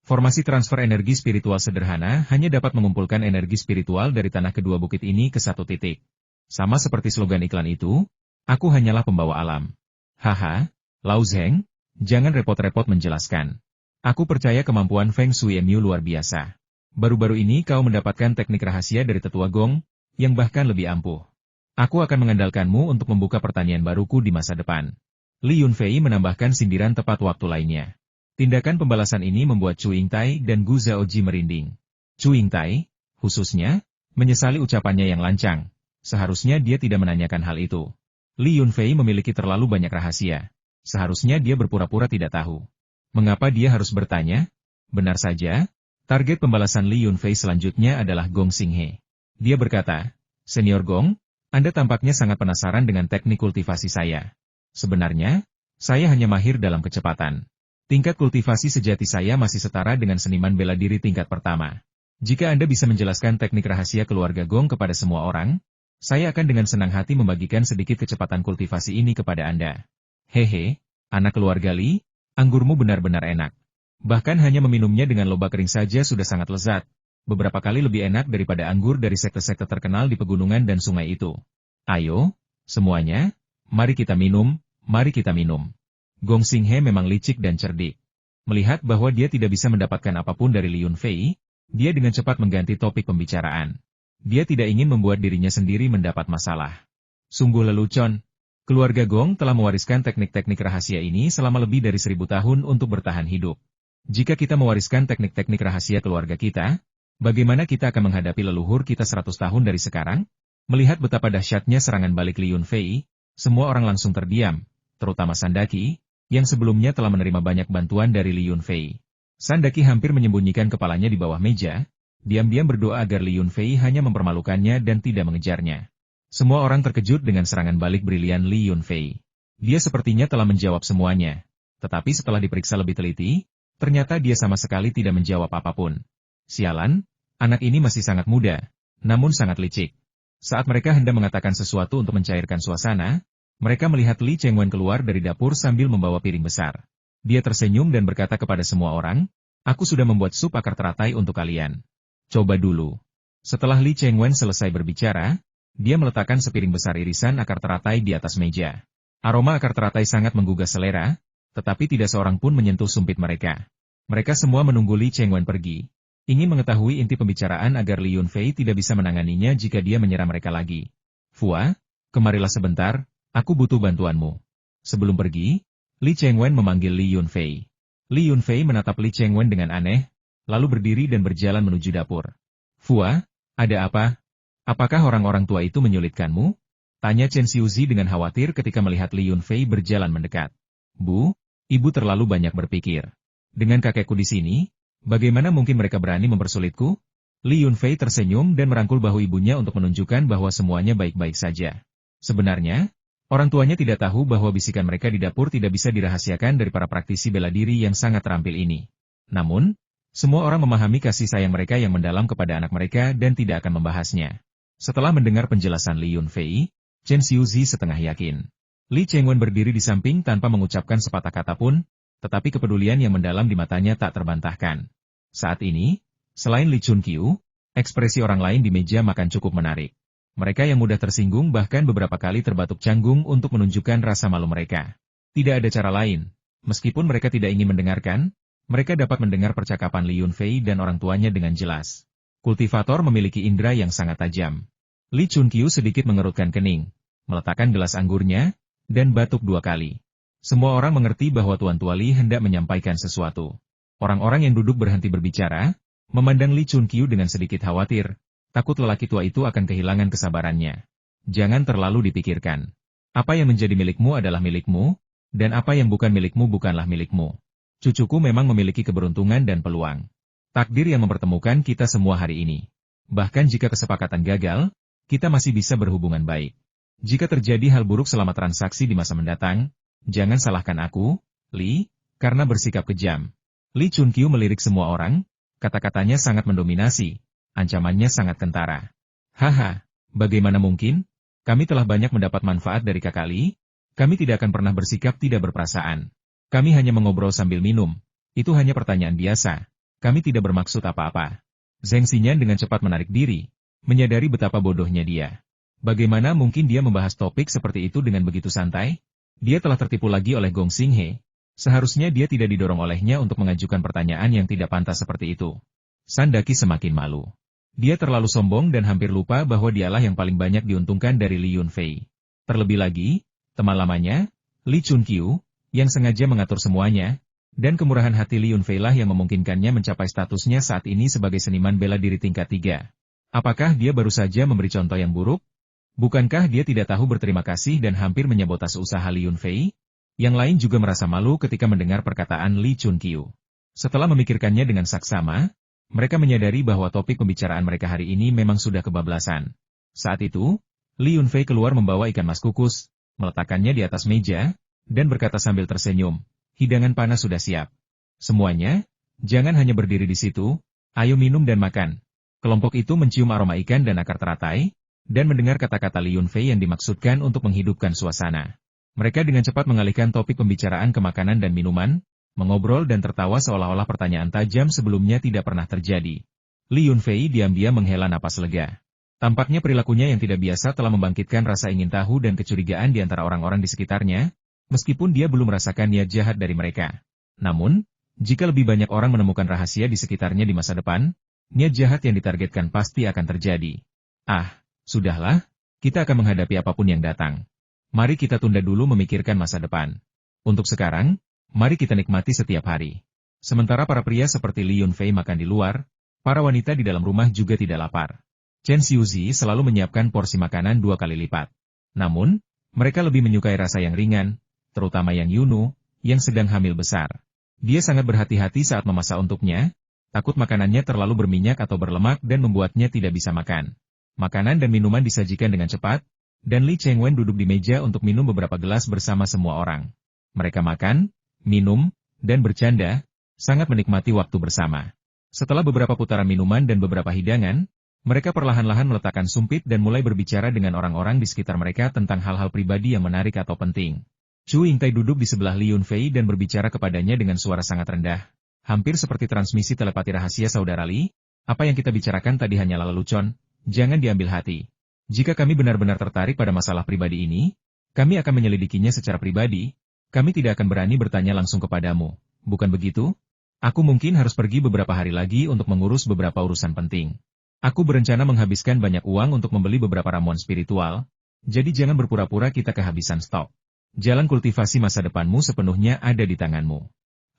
Formasi transfer energi spiritual sederhana hanya dapat mengumpulkan energi spiritual dari tanah kedua bukit ini ke satu titik. Sama seperti slogan iklan itu, aku hanyalah pembawa alam. Haha, Lao Zheng, jangan repot-repot menjelaskan. Aku percaya kemampuan Feng Shui MU luar biasa. Baru-baru ini kau mendapatkan teknik rahasia dari tetua Gong, yang bahkan lebih ampuh. Aku akan mengandalkanmu untuk membuka pertanian baruku di masa depan. Li Yunfei menambahkan sindiran tepat waktu lainnya. Tindakan pembalasan ini membuat Chu Yingtai dan Gu Zhaoji merinding. Chu Yingtai, khususnya, menyesali ucapannya yang lancang. Seharusnya dia tidak menanyakan hal itu. Li Yunfei memiliki terlalu banyak rahasia. Seharusnya dia berpura-pura tidak tahu. Mengapa dia harus bertanya? Benar saja, target pembalasan Li Yunfei selanjutnya adalah Gong Xinghe. Dia berkata, Senior Gong, Anda tampaknya sangat penasaran dengan teknik kultivasi saya. Sebenarnya, saya hanya mahir dalam kecepatan. Tingkat kultivasi sejati saya masih setara dengan seniman bela diri tingkat pertama. Jika Anda bisa menjelaskan teknik rahasia keluarga Gong kepada semua orang, saya akan dengan senang hati membagikan sedikit kecepatan kultivasi ini kepada Anda. Hehe, anak keluarga Li, anggurmu benar-benar enak. Bahkan hanya meminumnya dengan lobak kering saja sudah sangat lezat. Beberapa kali lebih enak daripada anggur dari sekte-sekte terkenal di pegunungan dan sungai itu. Ayo, semuanya, mari kita minum, mari kita minum. Gong Xinghe memang licik dan cerdik. Melihat bahwa dia tidak bisa mendapatkan apapun dari Li Yunfei, dia dengan cepat mengganti topik pembicaraan. Dia tidak ingin membuat dirinya sendiri mendapat masalah. Sungguh lelucon. Keluarga Gong telah mewariskan teknik-teknik rahasia ini selama lebih dari 1000 tahun untuk bertahan hidup. Jika kita mewariskan teknik-teknik rahasia keluarga kita, bagaimana kita akan menghadapi leluhur kita 100 tahun dari sekarang? Melihat betapa dahsyatnya serangan balik Li Yunfei, semua orang langsung terdiam, terutama Sandaki, yang sebelumnya telah menerima banyak bantuan dari Li Yunfei. Sandaki hampir menyembunyikan kepalanya di bawah meja, diam-diam berdoa agar Li Yunfei hanya mempermalukannya dan tidak mengejarnya. Semua orang terkejut dengan serangan balik brilian Li Yunfei. Dia sepertinya telah menjawab semuanya, tetapi setelah diperiksa lebih teliti, ternyata dia sama sekali tidak menjawab apapun. Sialan, anak ini masih sangat muda, namun sangat licik. Saat mereka hendak mengatakan sesuatu untuk mencairkan suasana, mereka melihat Li Chengwen keluar dari dapur sambil membawa piring besar. Dia tersenyum dan berkata kepada semua orang, "Aku sudah membuat sup akar teratai untuk kalian. Coba dulu." Setelah Li Chengwen selesai berbicara, dia meletakkan sepiring besar irisan akar teratai di atas meja. Aroma akar teratai sangat menggugah selera, tetapi tidak seorang pun menyentuh sumpit mereka. Mereka semua menunggu Li Chengwen pergi. Ingin mengetahui inti pembicaraan agar Li Yunfei tidak bisa menanganinya jika dia menyerang mereka lagi. "Fua, kemarilah sebentar, aku butuh bantuanmu." Sebelum pergi, Li Chengwen memanggil Li Yunfei. Li Yunfei menatap Li Chengwen dengan aneh, lalu berdiri dan berjalan menuju dapur. "Fua, ada apa? Apakah orang-orang tua itu menyulitkanmu?" Tanya Chen Xiuzi dengan khawatir ketika melihat Li Yunfei berjalan mendekat. "Bu, ibu terlalu banyak berpikir. Dengan kakekku di sini, bagaimana mungkin mereka berani mempersulitku?" Li Yunfei tersenyum dan merangkul bahu ibunya untuk menunjukkan bahwa semuanya baik-baik saja. Sebenarnya, orang tuanya tidak tahu bahwa bisikan mereka di dapur tidak bisa dirahasiakan dari para praktisi bela diri yang sangat terampil ini. Namun, semua orang memahami kasih sayang mereka yang mendalam kepada anak mereka dan tidak akan membahasnya. Setelah mendengar penjelasan Li Yunfei, Chen Xiuzi setengah yakin. Li Chengwen berdiri di samping tanpa mengucapkan sepatah kata pun, tetapi kepedulian yang mendalam di matanya tak terbantahkan. Saat ini, selain Li Chunqiu, ekspresi orang lain di meja makan cukup menarik. Mereka yang mudah tersinggung bahkan beberapa kali terbatuk canggung untuk menunjukkan rasa malu mereka. Tidak ada cara lain. Meskipun mereka tidak ingin mendengarkan, mereka dapat mendengar percakapan Li Yunfei dan orang tuanya dengan jelas. Kultivator memiliki indera yang sangat tajam. Li Chunqiu sedikit mengerutkan kening, meletakkan gelas anggurnya, dan batuk 2 kali. Semua orang mengerti bahwa Tuan Tua Li hendak menyampaikan sesuatu. Orang-orang yang duduk berhenti berbicara, memandang Li Chunqiu dengan sedikit khawatir, takut lelaki tua itu akan kehilangan kesabarannya. "Jangan terlalu dipikirkan. Apa yang menjadi milikmu adalah milikmu, dan apa yang bukan milikmu bukanlah milikmu. Cucuku memang memiliki keberuntungan dan peluang. Takdir yang mempertemukan kita semua hari ini. Bahkan jika kesepakatan gagal, kita masih bisa berhubungan baik. Jika terjadi hal buruk selama transaksi di masa mendatang, jangan salahkan aku, Li, karena bersikap kejam." Li Chunqiu melirik semua orang, kata-katanya sangat mendominasi, ancamannya sangat kentara. "Haha, bagaimana mungkin? Kami telah banyak mendapat manfaat dari kakak Li, kami tidak akan pernah bersikap tidak berperasaan. Kami hanya mengobrol sambil minum, itu hanya pertanyaan biasa. Kami tidak bermaksud apa-apa." Zheng Xinyan dengan cepat menarik diri, menyadari betapa bodohnya dia. Bagaimana mungkin dia membahas topik seperti itu dengan begitu santai? Dia telah tertipu lagi oleh Gong Xinghe. Seharusnya dia tidak didorong olehnya untuk mengajukan pertanyaan yang tidak pantas seperti itu. Sandaki semakin malu. Dia terlalu sombong dan hampir lupa bahwa dialah yang paling banyak diuntungkan dari Li Yunfei. Terlebih lagi, teman lamanya, Li Chunqiu, yang sengaja mengatur semuanya, dan kemurahan hati Li Yunfei lah yang memungkinkannya mencapai statusnya saat ini sebagai seniman bela diri tingkat 3. Apakah dia baru saja memberi contoh yang buruk? Bukankah dia tidak tahu berterima kasih dan hampir menyabotase usaha Li Yunfei? Yang lain juga merasa malu ketika mendengar perkataan Li Chunqiu. Setelah memikirkannya dengan saksama, mereka menyadari bahwa topik pembicaraan mereka hari ini memang sudah kebablasan. Saat itu, Li Yunfei keluar membawa ikan mas kukus, meletakkannya di atas meja, dan berkata sambil tersenyum, "Hidangan panas sudah siap. Semuanya, jangan hanya berdiri di situ, ayo minum dan makan." Kelompok itu mencium aroma ikan dan akar teratai, dan mendengar kata-kata Li Yunfei yang dimaksudkan untuk menghidupkan suasana. Mereka dengan cepat mengalihkan topik pembicaraan ke makanan dan minuman, mengobrol dan tertawa seolah-olah pertanyaan tajam sebelumnya tidak pernah terjadi. Li Yunfei diam-diam menghela napas lega. Tampaknya perilakunya yang tidak biasa telah membangkitkan rasa ingin tahu dan kecurigaan di antara orang-orang di sekitarnya, meskipun dia belum merasakan niat jahat dari mereka. Namun, jika lebih banyak orang menemukan rahasia di sekitarnya di masa depan, niat jahat yang ditargetkan pasti akan terjadi. Ah, sudahlah, kita akan menghadapi apapun yang datang. Mari kita tunda dulu memikirkan masa depan. Untuk sekarang, mari kita nikmati setiap hari. Sementara para pria seperti Li Yunfei makan di luar, para wanita di dalam rumah juga tidak lapar. Chen Xiuzi selalu menyiapkan porsi makanan 2 kali lipat. Namun, mereka lebih menyukai rasa yang ringan, terutama yang Yunu, yang sedang hamil besar. Dia sangat berhati-hati saat memasak untuknya, takut makanannya terlalu berminyak atau berlemak dan membuatnya tidak bisa makan. Makanan dan minuman disajikan dengan cepat, dan Li Chengwen duduk di meja untuk minum beberapa gelas bersama semua orang. Mereka makan, minum, dan bercanda, sangat menikmati waktu bersama. Setelah beberapa putaran minuman dan beberapa hidangan, mereka perlahan-lahan meletakkan sumpit dan mulai berbicara dengan orang-orang di sekitar mereka tentang hal-hal pribadi yang menarik atau penting. Chu Yingtai duduk di sebelah Li Yunfei dan berbicara kepadanya dengan suara sangat rendah. Hampir seperti transmisi telepati rahasia saudara Li, apa yang kita bicarakan tadi hanyalah lelucon, jangan diambil hati. Jika kami benar-benar tertarik pada masalah pribadi ini, kami akan menyelidikinya secara pribadi, kami tidak akan berani bertanya langsung kepadamu, bukan begitu? Aku mungkin harus pergi beberapa hari lagi untuk mengurus beberapa urusan penting. Aku berencana menghabiskan banyak uang untuk membeli beberapa ramuan spiritual, jadi jangan berpura-pura kita kehabisan stok. Jalan kultivasi masa depanmu sepenuhnya ada di tanganmu.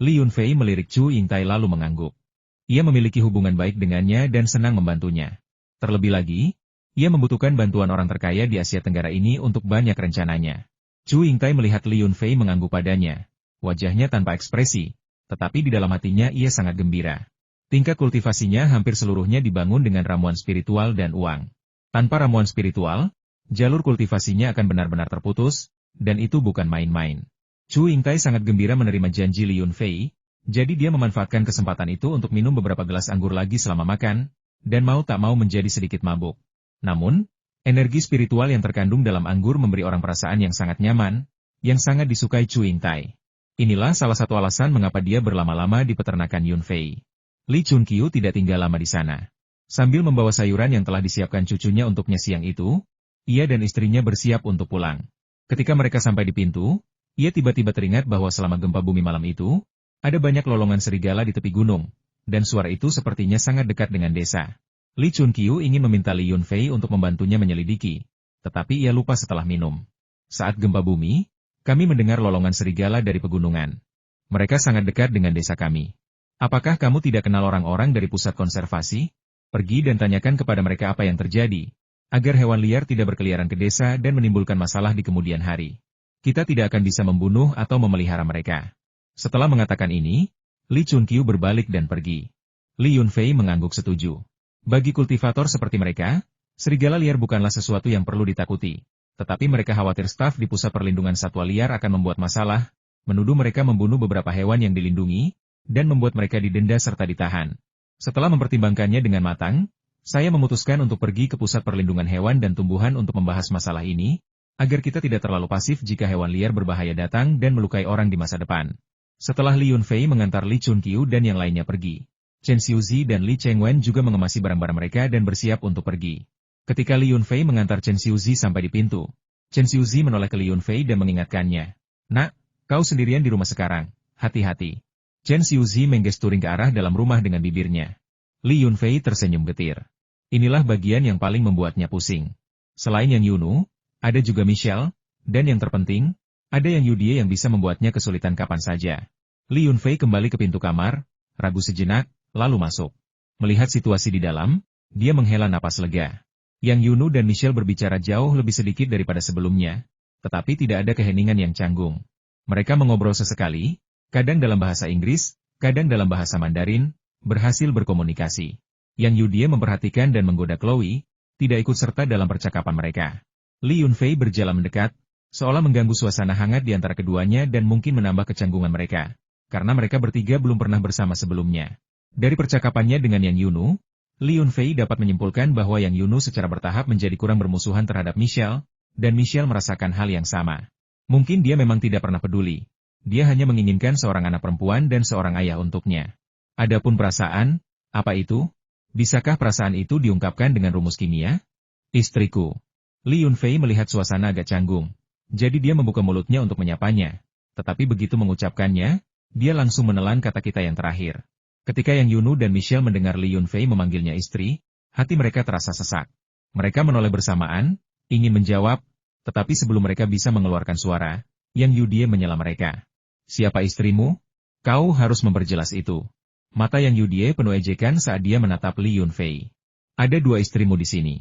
Li Yunfei melirik Chu Yingtai lalu mengangguk. Ia memiliki hubungan baik dengannya dan senang membantunya. Terlebih lagi, ia membutuhkan bantuan orang terkaya di Asia Tenggara ini untuk banyak rencananya. Chu Yingtai melihat Li Yunfei mengangguk padanya. Wajahnya tanpa ekspresi, tetapi di dalam hatinya ia sangat gembira. Tingkat kultivasinya hampir seluruhnya dibangun dengan ramuan spiritual dan uang. Tanpa ramuan spiritual, jalur kultivasinya akan benar-benar terputus, dan itu bukan main-main. Chu Yingtai sangat gembira menerima janji Li Yunfei, jadi dia memanfaatkan kesempatan itu untuk minum beberapa gelas anggur lagi selama makan, dan mau tak mau menjadi sedikit mabuk. Namun, energi spiritual yang terkandung dalam anggur memberi orang perasaan yang sangat nyaman, yang sangat disukai Chu Yingtai. Inilah salah satu alasan mengapa dia berlama-lama di peternakan Yunfei. Li Chunqiu tidak tinggal lama di sana. Sambil membawa sayuran yang telah disiapkan cucunya untuknya siang itu, ia dan istrinya bersiap untuk pulang. Ketika mereka sampai di pintu, ia tiba-tiba teringat bahwa selama gempa bumi malam itu, ada banyak lolongan serigala di tepi gunung, dan suara itu sepertinya sangat dekat dengan desa. Li Chunqiu ingin meminta Li Yunfei untuk membantunya menyelidiki, tetapi ia lupa setelah minum. Saat gempa bumi, kami mendengar lolongan serigala dari pegunungan. Mereka sangat dekat dengan desa kami. Apakah kamu tidak kenal orang-orang dari pusat konservasi? Pergi dan tanyakan kepada mereka apa yang terjadi, agar hewan liar tidak berkeliaran ke desa dan menimbulkan masalah di kemudian hari. Kita tidak akan bisa membunuh atau memelihara mereka. Setelah mengatakan ini, Li Chunqiu berbalik dan pergi. Li Yunfei mengangguk setuju. Bagi kultivator seperti mereka, serigala liar bukanlah sesuatu yang perlu ditakuti. Tetapi mereka khawatir staf di pusat perlindungan satwa liar akan membuat masalah, menuduh mereka membunuh beberapa hewan yang dilindungi, dan membuat mereka didenda serta ditahan. Setelah mempertimbangkannya dengan matang, saya memutuskan untuk pergi ke pusat perlindungan hewan dan tumbuhan untuk membahas masalah ini, agar kita tidak terlalu pasif jika hewan liar berbahaya datang dan melukai orang di masa depan. Setelah Li Yunfei mengantar Li Chunqiu dan yang lainnya pergi, Chen Xiuzi dan Li Chengwen juga mengemasi barang-barang mereka dan bersiap untuk pergi. Ketika Li Yunfei mengantar Chen Xiuzi sampai di pintu, Chen Xiuzi menoleh ke Li Yunfei dan mengingatkannya. Nak, kau sendirian di rumah sekarang, hati-hati. Chen Xiuzi menggesturing ke arah dalam rumah dengan bibirnya. Li Yunfei tersenyum getir. Inilah bagian yang paling membuatnya pusing. Selain yang Yunu, ada juga Michelle, dan yang terpenting, ada yang Yudie yang bisa membuatnya kesulitan kapan saja. Li Yunfei kembali ke pintu kamar, ragu sejenak, lalu masuk. Melihat situasi di dalam, dia menghela napas lega. Yang Yunu dan Michelle berbicara jauh lebih sedikit daripada sebelumnya, tetapi tidak ada keheningan yang canggung. Mereka mengobrol sesekali, kadang dalam bahasa Inggris, kadang dalam bahasa Mandarin, berhasil berkomunikasi. Yang Yudie memperhatikan dan menggoda Chloe, tidak ikut serta dalam percakapan mereka. Li Yunfei berjalan mendekat, seolah mengganggu suasana hangat di antara keduanya dan mungkin menambah kecanggungan mereka, karena mereka bertiga belum pernah bersama sebelumnya. Dari percakapannya dengan Yang Yunu, Li Yunfei dapat menyimpulkan bahwa Yang Yunu secara bertahap menjadi kurang bermusuhan terhadap Michelle, dan Michelle merasakan hal yang sama. Mungkin dia memang tidak pernah peduli. Dia hanya menginginkan seorang anak perempuan dan seorang ayah untuknya. Adapun perasaan, apa itu? Bisakah perasaan itu diungkapkan dengan rumus kimia? Istriku. Li Yunfei melihat suasana agak canggung. Jadi dia membuka mulutnya untuk menyapanya. Tetapi begitu mengucapkannya, dia langsung menelan kata kita yang terakhir. Ketika Yang Yunu dan Michelle mendengar Li Yunfei memanggilnya istri, hati mereka terasa sesak. Mereka menoleh bersamaan, ingin menjawab, tetapi sebelum mereka bisa mengeluarkan suara, Yang Yudie menyela mereka. Siapa istrimu? Kau harus memperjelas itu. Mata Yang Yudie penuh ejekan saat dia menatap Li Yunfei. Ada 2 istrimu di sini.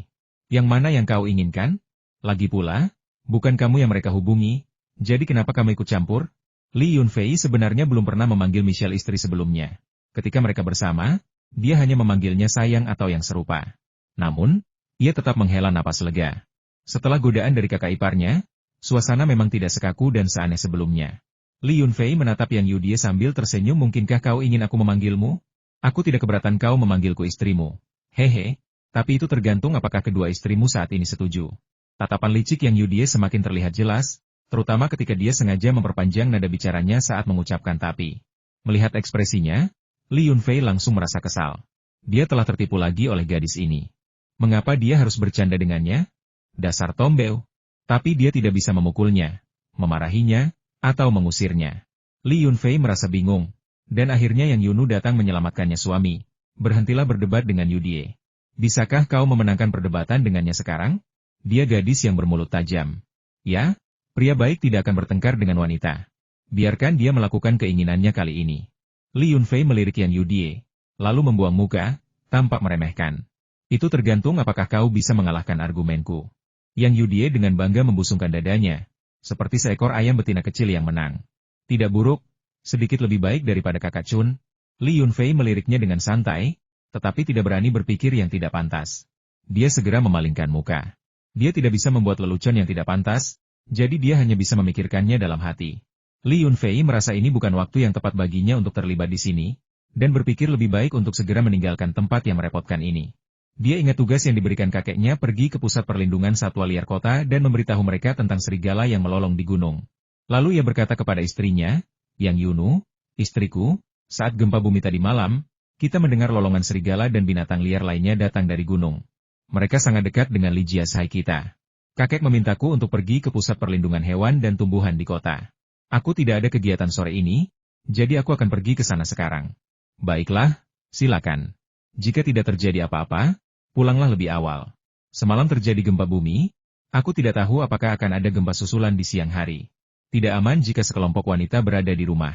Yang mana yang kau inginkan? Lagi pula, bukan kamu yang mereka hubungi, jadi kenapa kamu ikut campur? Li Yunfei sebenarnya belum pernah memanggil Michelle istri sebelumnya. Ketika mereka bersama, dia hanya memanggilnya sayang atau yang serupa. Namun, ia tetap menghela napas lega. Setelah godaan dari kakak iparnya, suasana memang tidak sekaku dan seaneh sebelumnya. Li Yunfei menatap Yang Yudie sambil tersenyum. Mungkinkah kau ingin aku memanggilmu? Aku tidak keberatan kau memanggilku istrimu. Hehe, tapi itu tergantung apakah kedua istrimu saat ini setuju. Tatapan licik Yang Yudie semakin terlihat jelas, terutama ketika dia sengaja memperpanjang nada bicaranya saat mengucapkan tapi. Melihat ekspresinya, Li Yunfei langsung merasa kesal. Dia telah tertipu lagi oleh gadis ini. Mengapa dia harus bercanda dengannya? Dasar tombeu. Tapi dia tidak bisa memukulnya, memarahinya, atau mengusirnya. Li Yunfei merasa bingung, dan akhirnya Yang Yunu datang menyelamatkannya. Suami, berhentilah berdebat dengan Yudie. Bisakah kau memenangkan perdebatan dengannya sekarang? Dia gadis yang bermulut tajam. Ya, pria baik tidak akan bertengkar dengan wanita. Biarkan dia melakukan keinginannya kali ini. Li Yunfei melirik Yang Yudie, lalu membuang muka, tampak meremehkan. Itu tergantung apakah kau bisa mengalahkan argumenku. Yang Yudie dengan bangga membusungkan dadanya, seperti seekor ayam betina kecil yang menang. Tidak buruk, sedikit lebih baik daripada kakak Chun. Li Yunfei meliriknya dengan santai, tetapi tidak berani berpikir yang tidak pantas. Dia segera memalingkan muka. Dia tidak bisa membuat lelucon yang tidak pantas, jadi dia hanya bisa memikirkannya dalam hati. Li Yunfei merasa ini bukan waktu yang tepat baginya untuk terlibat di sini, dan berpikir lebih baik untuk segera meninggalkan tempat yang merepotkan ini. Dia ingat tugas yang diberikan kakeknya pergi ke pusat perlindungan satwa liar kota dan memberitahu mereka tentang serigala yang melolong di gunung. Lalu ia berkata kepada istrinya, Yang Yunu, istriku, saat gempa bumi tadi malam, kita mendengar lolongan serigala dan binatang liar lainnya datang dari gunung. Mereka sangat dekat dengan Li Jiashai kita. Kakek memintaku untuk pergi ke pusat perlindungan hewan dan tumbuhan di kota. Aku tidak ada kegiatan sore ini, jadi aku akan pergi ke sana sekarang. Baiklah, silakan. Jika tidak terjadi apa-apa, pulanglah lebih awal. Semalam terjadi gempa bumi, aku tidak tahu apakah akan ada gempa susulan di siang hari. Tidak aman jika sekelompok wanita berada di rumah.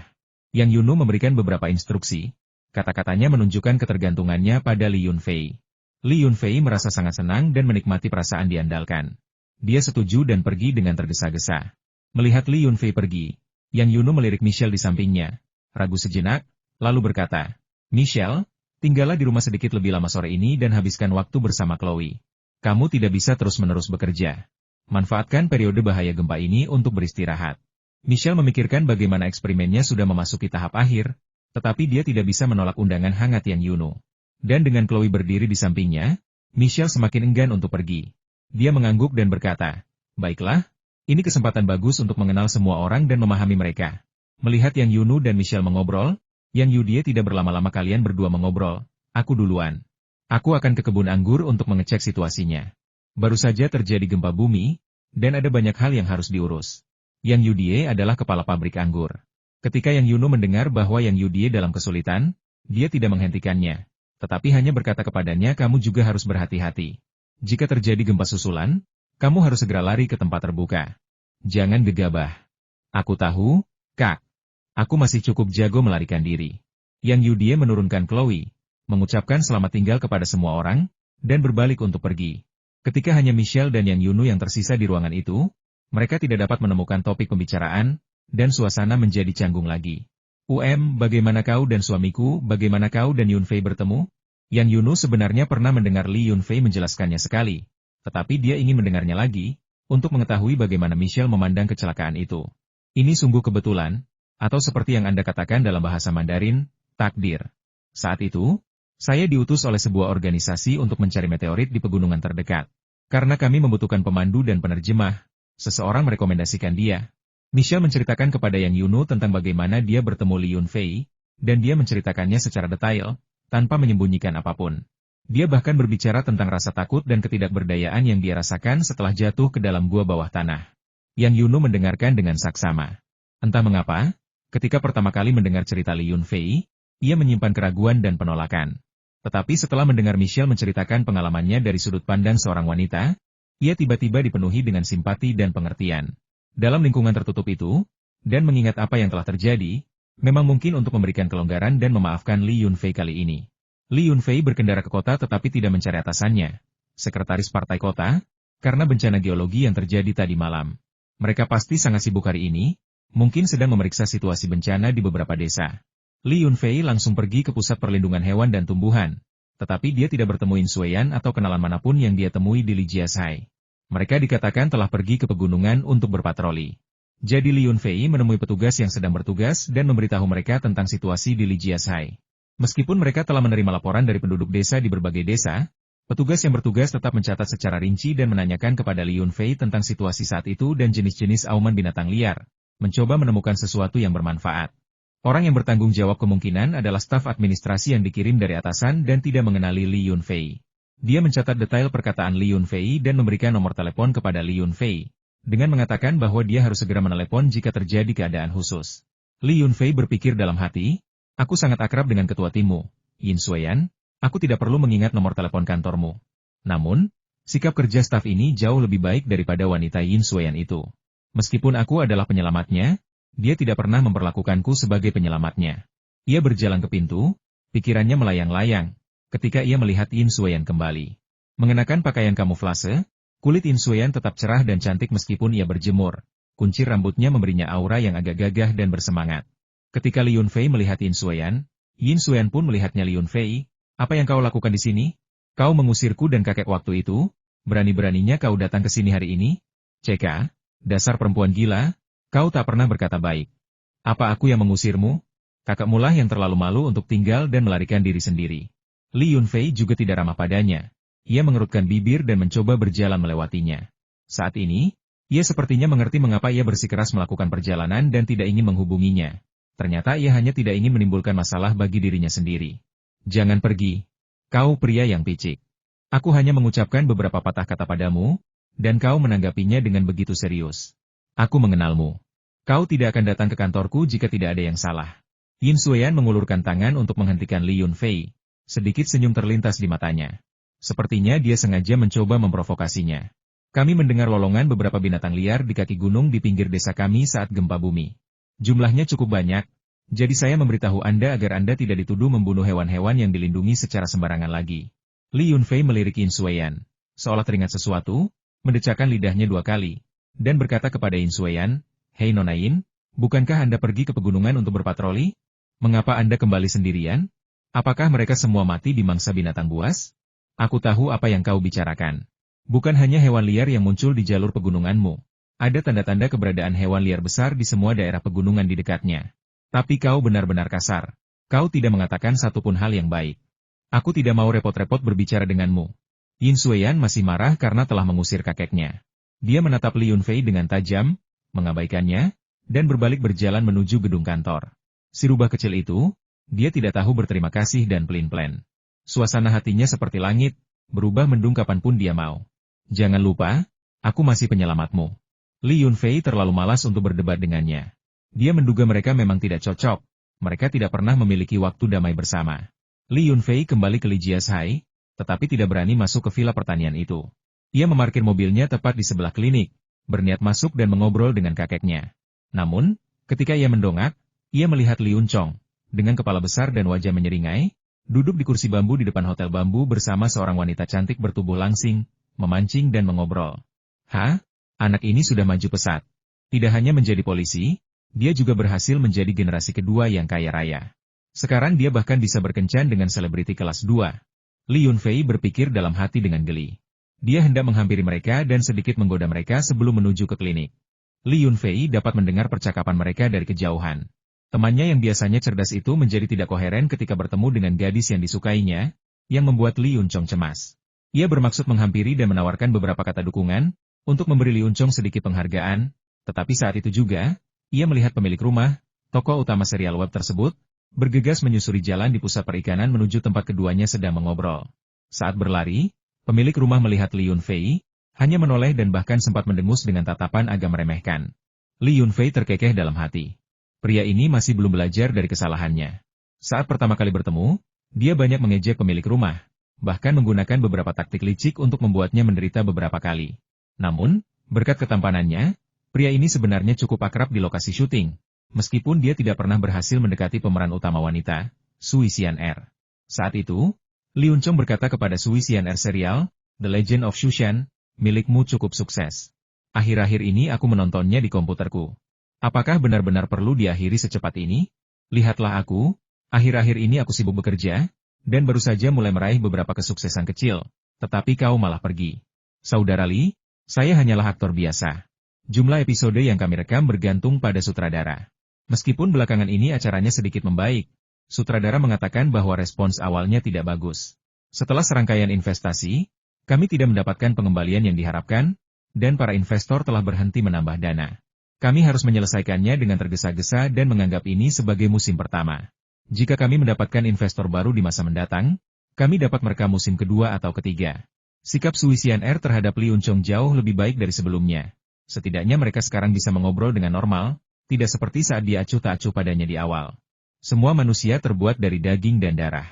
Yang Yunu memberikan beberapa instruksi. Kata-katanya menunjukkan ketergantungannya pada Li Yunfei. Li Yunfei merasa sangat senang dan menikmati perasaan diandalkan. Dia setuju dan pergi dengan tergesa-gesa. Melihat Li Yunfei pergi, Yang Yunu melirik Michelle di sampingnya. Ragu sejenak, lalu berkata, Michelle, tinggallah di rumah sedikit lebih lama sore ini dan habiskan waktu bersama Chloe. Kamu tidak bisa terus-menerus bekerja. Manfaatkan periode bahaya gempa ini untuk beristirahat. Michelle memikirkan bagaimana eksperimennya sudah memasuki tahap akhir, tetapi dia tidak bisa menolak undangan hangat Yang Yunu. Dan dengan Chloe berdiri di sampingnya, Michelle semakin enggan untuk pergi. Dia mengangguk dan berkata, baiklah, ini kesempatan bagus untuk mengenal semua orang dan memahami mereka. Melihat Yang Yunu dan Michelle mengobrol, Yang Yudie tidak berlama-lama. Kalian berdua mengobrol, aku duluan. Aku akan ke kebun anggur untuk mengecek situasinya. Baru saja terjadi gempa bumi, dan ada banyak hal yang harus diurus. Yang Yudie adalah kepala pabrik anggur. Ketika Yang Yunu mendengar bahwa Yang Yudie dalam kesulitan, dia tidak menghentikannya, tetapi hanya berkata kepadanya, kamu juga harus berhati-hati. Jika terjadi gempa susulan, kamu harus segera lari ke tempat terbuka. Jangan gegabah. Aku tahu, Kak. Aku masih cukup jago melarikan diri. Yang Yudie menurunkan Chloe, mengucapkan selamat tinggal kepada semua orang, dan berbalik untuk pergi. Ketika hanya Michelle dan Yang Yunu yang tersisa di ruangan itu, mereka tidak dapat menemukan topik pembicaraan, dan suasana menjadi canggung lagi. Bagaimana kau dan suamiku, bagaimana kau dan Yunfei bertemu? Yang Yunu sebenarnya pernah mendengar Li Yunfei menjelaskannya sekali, tetapi dia ingin mendengarnya lagi, untuk mengetahui bagaimana Michelle memandang kecelakaan itu. Ini sungguh kebetulan, atau seperti yang Anda katakan dalam bahasa Mandarin, takdir. Saat itu, saya diutus oleh sebuah organisasi untuk mencari meteorit di pegunungan terdekat. Karena kami membutuhkan pemandu dan penerjemah, seseorang merekomendasikan dia. Michelle menceritakan kepada Yang Yunu tentang bagaimana dia bertemu Li Yunfei, dan dia menceritakannya secara detail, tanpa menyembunyikan apapun. Dia bahkan berbicara tentang rasa takut dan ketidakberdayaan yang dia rasakan setelah jatuh ke dalam gua bawah tanah. Yang Yunu mendengarkan dengan saksama. Entah mengapa, ketika pertama kali mendengar cerita Li Yunfei, ia menyimpan keraguan dan penolakan. Tetapi setelah mendengar Michelle menceritakan pengalamannya dari sudut pandang seorang wanita, ia tiba-tiba dipenuhi dengan simpati dan pengertian. Dalam lingkungan tertutup itu, dan mengingat apa yang telah terjadi, memang mungkin untuk memberikan kelonggaran dan memaafkan Li Yunfei kali ini. Li Yunfei berkendara ke kota tetapi tidak mencari atasannya, sekretaris partai kota, karena bencana geologi yang terjadi tadi malam. Mereka pasti sangat sibuk hari ini, mungkin sedang memeriksa situasi bencana di beberapa desa. Li Yunfei langsung pergi ke pusat perlindungan hewan dan tumbuhan, tetapi dia tidak bertemu In Sueyan atau kenalan manapun yang dia temui di Lijiashai. Mereka dikatakan telah pergi ke pegunungan untuk berpatroli. Jadi Li Yunfei menemui petugas yang sedang bertugas dan memberitahu mereka tentang situasi di Lijiashai. Meskipun mereka telah menerima laporan dari penduduk desa di berbagai desa, petugas yang bertugas tetap mencatat secara rinci dan menanyakan kepada Li Yunfei tentang situasi saat itu dan jenis-jenis auman binatang liar, mencoba menemukan sesuatu yang bermanfaat. Orang yang bertanggung jawab kemungkinan adalah staf administrasi yang dikirim dari atasan dan tidak mengenali Li Yunfei. Dia mencatat detail perkataan Li Yunfei dan memberikan nomor telepon kepada Li Yunfei, dengan mengatakan bahwa dia harus segera menelepon jika terjadi keadaan khusus. Li Yunfei berpikir dalam hati, aku sangat akrab dengan ketua timmu, In Sueyan, aku tidak perlu mengingat nomor telepon kantormu. Namun, sikap kerja staf ini jauh lebih baik daripada wanita In Sueyan itu. Meskipun aku adalah penyelamatnya, dia tidak pernah memperlakukanku sebagai penyelamatnya. Ia berjalan ke pintu, pikirannya melayang-layang, ketika ia melihat In Sueyan kembali. Mengenakan pakaian kamuflase, kulit In Sueyan tetap cerah dan cantik meskipun ia berjemur. Kuncir rambutnya memberinya aura yang agak gagah dan bersemangat. Ketika Li Yunfei melihat In Sueyan pun melihatnya. Li Yunfei, apa yang kau lakukan di sini? Kau mengusirku dan kakek waktu itu? Berani-beraninya kau datang ke sini hari ini? Ceka, dasar perempuan gila. Kau tak pernah berkata baik. Apa aku yang mengusirmu? Kakakmu lah yang terlalu malu untuk tinggal dan melarikan diri sendiri. Li Yunfei juga tidak ramah padanya. Ia mengerutkan bibir dan mencoba berjalan melewatinya. Saat ini, ia sepertinya mengerti mengapa ia bersikeras melakukan perjalanan dan tidak ingin menghubunginya. Ternyata ia hanya tidak ingin menimbulkan masalah bagi dirinya sendiri. Jangan pergi. Kau pria yang picik. Aku hanya mengucapkan beberapa patah kata padamu, dan kau menanggapinya dengan begitu serius. Aku mengenalmu. Kau tidak akan datang ke kantorku jika tidak ada yang salah. In Sueyan mengulurkan tangan untuk menghentikan Li Yunfei. Sedikit senyum terlintas di matanya. Sepertinya dia sengaja mencoba memprovokasinya. Kami mendengar lolongan beberapa binatang liar di kaki gunung di pinggir desa kami saat gempa bumi. Jumlahnya cukup banyak, jadi saya memberitahu Anda agar Anda tidak dituduh membunuh hewan-hewan yang dilindungi secara sembarangan lagi. Li Yunfei melirik In Sueyan, seolah teringat sesuatu, mendecakkan lidahnya 2 kali. Dan berkata kepada In Sueyan, Hei Nona In, bukankah Anda pergi ke pegunungan untuk berpatroli? Mengapa Anda kembali sendirian? Apakah mereka semua mati di mangsa binatang buas? Aku tahu apa yang kau bicarakan. Bukan hanya hewan liar yang muncul di jalur pegununganmu. Ada tanda-tanda keberadaan hewan liar besar di semua daerah pegunungan di dekatnya. Tapi kau benar-benar kasar. Kau tidak mengatakan satupun hal yang baik. Aku tidak mau repot-repot berbicara denganmu. In Sueyan masih marah karena telah mengusir kakeknya. Dia menatap Li Yunfei dengan tajam, mengabaikannya, dan berbalik berjalan menuju gedung kantor. Si rubah kecil itu, dia tidak tahu berterima kasih dan pelin-pelan. Suasana hatinya seperti langit, berubah mendung kapanpun dia mau. Jangan lupa, aku masih penyelamatmu. Li Yunfei terlalu malas untuk berdebat dengannya. Dia menduga mereka memang tidak cocok, mereka tidak pernah memiliki waktu damai bersama. Li Yunfei kembali ke Lijiashai, tetapi tidak berani masuk ke villa pertanian itu. Ia memarkir mobilnya tepat di sebelah klinik, berniat masuk dan mengobrol dengan kakeknya. Namun, ketika ia mendongak, ia melihat Li Yunchong, dengan kepala besar dan wajah menyeringai, duduk di kursi bambu di depan hotel bambu bersama seorang wanita cantik bertubuh langsing, memancing dan mengobrol. Hah? Anak ini sudah maju pesat. Tidak hanya menjadi polisi, dia juga berhasil menjadi generasi kedua yang kaya raya. Sekarang dia bahkan bisa berkencan dengan selebriti kelas 2. Li Yunfei berpikir dalam hati dengan geli. Dia hendak menghampiri mereka dan sedikit menggoda mereka sebelum menuju ke klinik. Li Yunfei dapat mendengar percakapan mereka dari kejauhan. Temannya yang biasanya cerdas itu menjadi tidak koheren ketika bertemu dengan gadis yang disukainya, yang membuat Li Yunchong cemas. Ia bermaksud menghampiri dan menawarkan beberapa kata dukungan, untuk memberi Li Yunchong sedikit penghargaan, tetapi saat itu juga, ia melihat pemilik rumah, tokoh utama serial web tersebut, bergegas menyusuri jalan di pusat perikanan menuju tempat keduanya sedang mengobrol. Saat berlari, pemilik rumah melihat Li Yunfei, hanya menoleh dan bahkan sempat mendengus dengan tatapan agak meremehkan. Li Yunfei terkekeh dalam hati. Pria ini masih belum belajar dari kesalahannya. Saat pertama kali bertemu, Dia banyak mengejek pemilik rumah, bahkan menggunakan beberapa taktik licik untuk membuatnya menderita beberapa kali. Namun, berkat ketampanannya, pria ini sebenarnya cukup akrab di lokasi syuting, meskipun dia tidak pernah berhasil mendekati pemeran utama wanita, Sui Xian-er. Saat itu, Lee Eun-chong berkata kepada Sui Xian-er serial, The Legend of Shushan, milikmu cukup sukses. Akhir-akhir ini aku menontonnya di komputerku. Apakah benar-benar perlu diakhiri secepat ini? Lihatlah aku, akhir-akhir ini aku sibuk bekerja, dan baru saja mulai meraih beberapa kesuksesan kecil, tetapi kau malah pergi. Saudara Lee, saya hanyalah aktor biasa. Jumlah episode yang kami rekam bergantung pada sutradara. Meskipun belakangan ini acaranya sedikit membaik, sutradara mengatakan bahwa respons awalnya tidak bagus. Setelah serangkaian investasi, kami tidak mendapatkan pengembalian yang diharapkan, dan para investor telah berhenti menambah dana. Kami harus menyelesaikannya dengan tergesa-gesa dan menganggap ini sebagai musim pertama. Jika kami mendapatkan investor baru di masa mendatang, kami dapat merekam musim kedua atau ketiga. Sikap Sui Xian-er terhadap Lee Eun-chong jauh lebih baik dari sebelumnya. Setidaknya mereka sekarang bisa mengobrol dengan normal, tidak seperti saat dia acuh tak acuh padanya di awal. Semua manusia terbuat dari daging dan darah.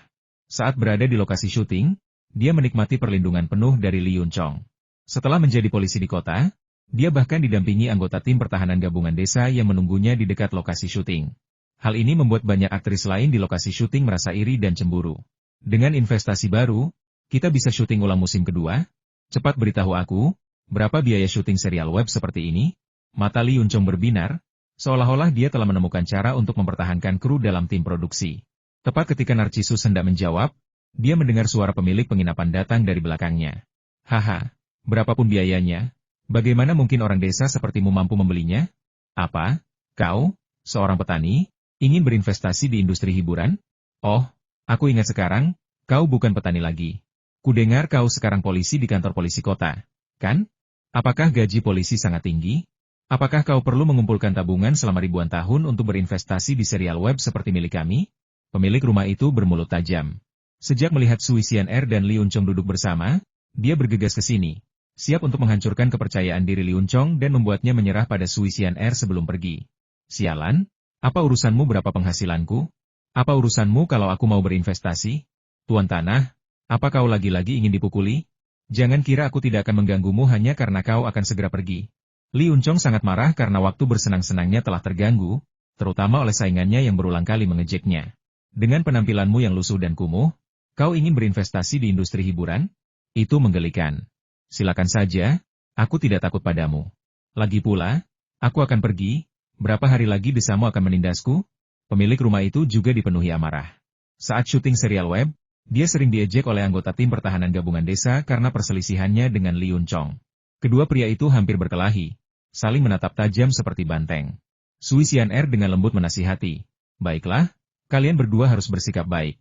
Saat berada di lokasi syuting, dia menikmati perlindungan penuh dari Lee Eun-chong. Setelah menjadi polisi di kota, dia bahkan didampingi anggota tim pertahanan gabungan desa yang menunggunya di dekat lokasi syuting. Hal ini membuat banyak aktris lain di lokasi syuting merasa iri dan cemburu. Dengan investasi baru, kita bisa syuting ulang musim kedua? Cepat beritahu aku, berapa biaya syuting serial web seperti ini? Mata Lee Eun-chong berbinar, seolah-olah dia telah menemukan cara untuk mempertahankan kru dalam tim produksi. Tepat ketika Narcissus hendak menjawab, dia mendengar suara pemilik penginapan datang dari belakangnya. Haha, berapapun biayanya, bagaimana mungkin orang desa sepertimu mampu membelinya? Apa? Kau, seorang petani, ingin berinvestasi di industri hiburan? Oh, aku ingat sekarang, kau bukan petani lagi. Kudengar kau sekarang polisi di kantor polisi kota, kan? Apakah gaji polisi sangat tinggi? Apakah kau perlu mengumpulkan tabungan selama ribuan tahun untuk berinvestasi di serial web seperti milik kami? Pemilik rumah itu bermulut tajam. Sejak melihat Sui Xian-er dan Lee Eun-chong duduk bersama, dia bergegas ke sini, siap untuk menghancurkan kepercayaan diri Lee Eun-chong dan membuatnya menyerah pada Sui Xian-er sebelum pergi. Sialan, apa urusanmu berapa penghasilanku? Apa urusanmu kalau aku mau berinvestasi? Tuan Tanah, apa kau lagi-lagi ingin dipukuli? Jangan kira aku tidak akan mengganggumu hanya karena kau akan segera pergi. Lee Eun-chong sangat marah karena waktu bersenang-senangnya telah terganggu, terutama oleh saingannya yang berulang kali mengejeknya. Dengan penampilanmu yang lusuh dan kumuh, kau ingin berinvestasi di industri hiburan? Itu menggelikan. Silakan saja, aku tidak takut padamu. Lagi pula, aku akan pergi. Berapa hari lagi desamu akan menindasku? Pemilik rumah itu juga dipenuhi amarah. Saat syuting serial web, dia sering diejek oleh anggota tim pertahanan gabungan desa karena perselisihannya dengan Lee Eun-chong. Kedua pria itu hampir berkelahi, saling menatap tajam seperti banteng. Sui Xian-er dengan lembut menasihati, baiklah, kalian berdua harus bersikap baik.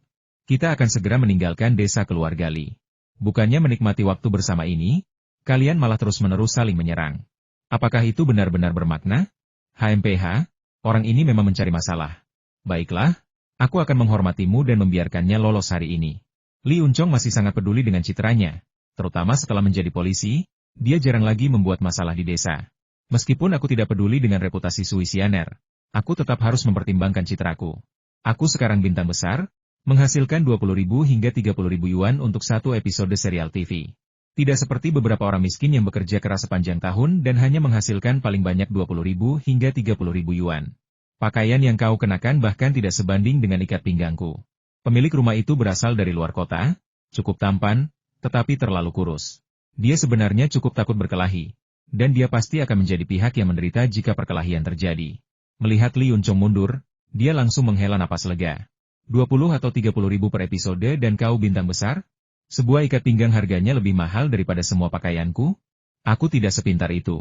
Kita akan segera meninggalkan desa keluarga Lee. Bukannya menikmati waktu bersama ini, kalian malah terus-menerus saling menyerang. Apakah itu benar-benar bermakna? HMPH, orang ini memang mencari masalah. Baiklah, aku akan menghormatimu dan membiarkannya lolos hari ini. Lee Eun-chong masih sangat peduli dengan citranya, terutama setelah menjadi polisi, dia jarang lagi membuat masalah di desa. Meskipun aku tidak peduli dengan reputasi Sui Xian-er, aku tetap harus mempertimbangkan citraku. Aku sekarang bintang besar, menghasilkan 20.000 hingga 30.000 yuan untuk satu episode serial TV. Tidak seperti beberapa orang miskin yang bekerja keras sepanjang tahun dan hanya menghasilkan paling banyak 20.000 hingga 30.000 yuan. Pakaian yang kau kenakan bahkan tidak sebanding dengan ikat pinggangku. Pemilik rumah itu berasal dari luar kota, cukup tampan, tetapi terlalu kurus. Dia sebenarnya cukup takut berkelahi, dan dia pasti akan menjadi pihak yang menderita jika perkelahian terjadi. Melihat Lee Eun-chong mundur, dia langsung menghela napas lega. 20 atau 30.000 per episode dan kau bintang besar? Sebuah ikat pinggang harganya lebih mahal daripada semua pakaianku? Aku tidak sepintar itu.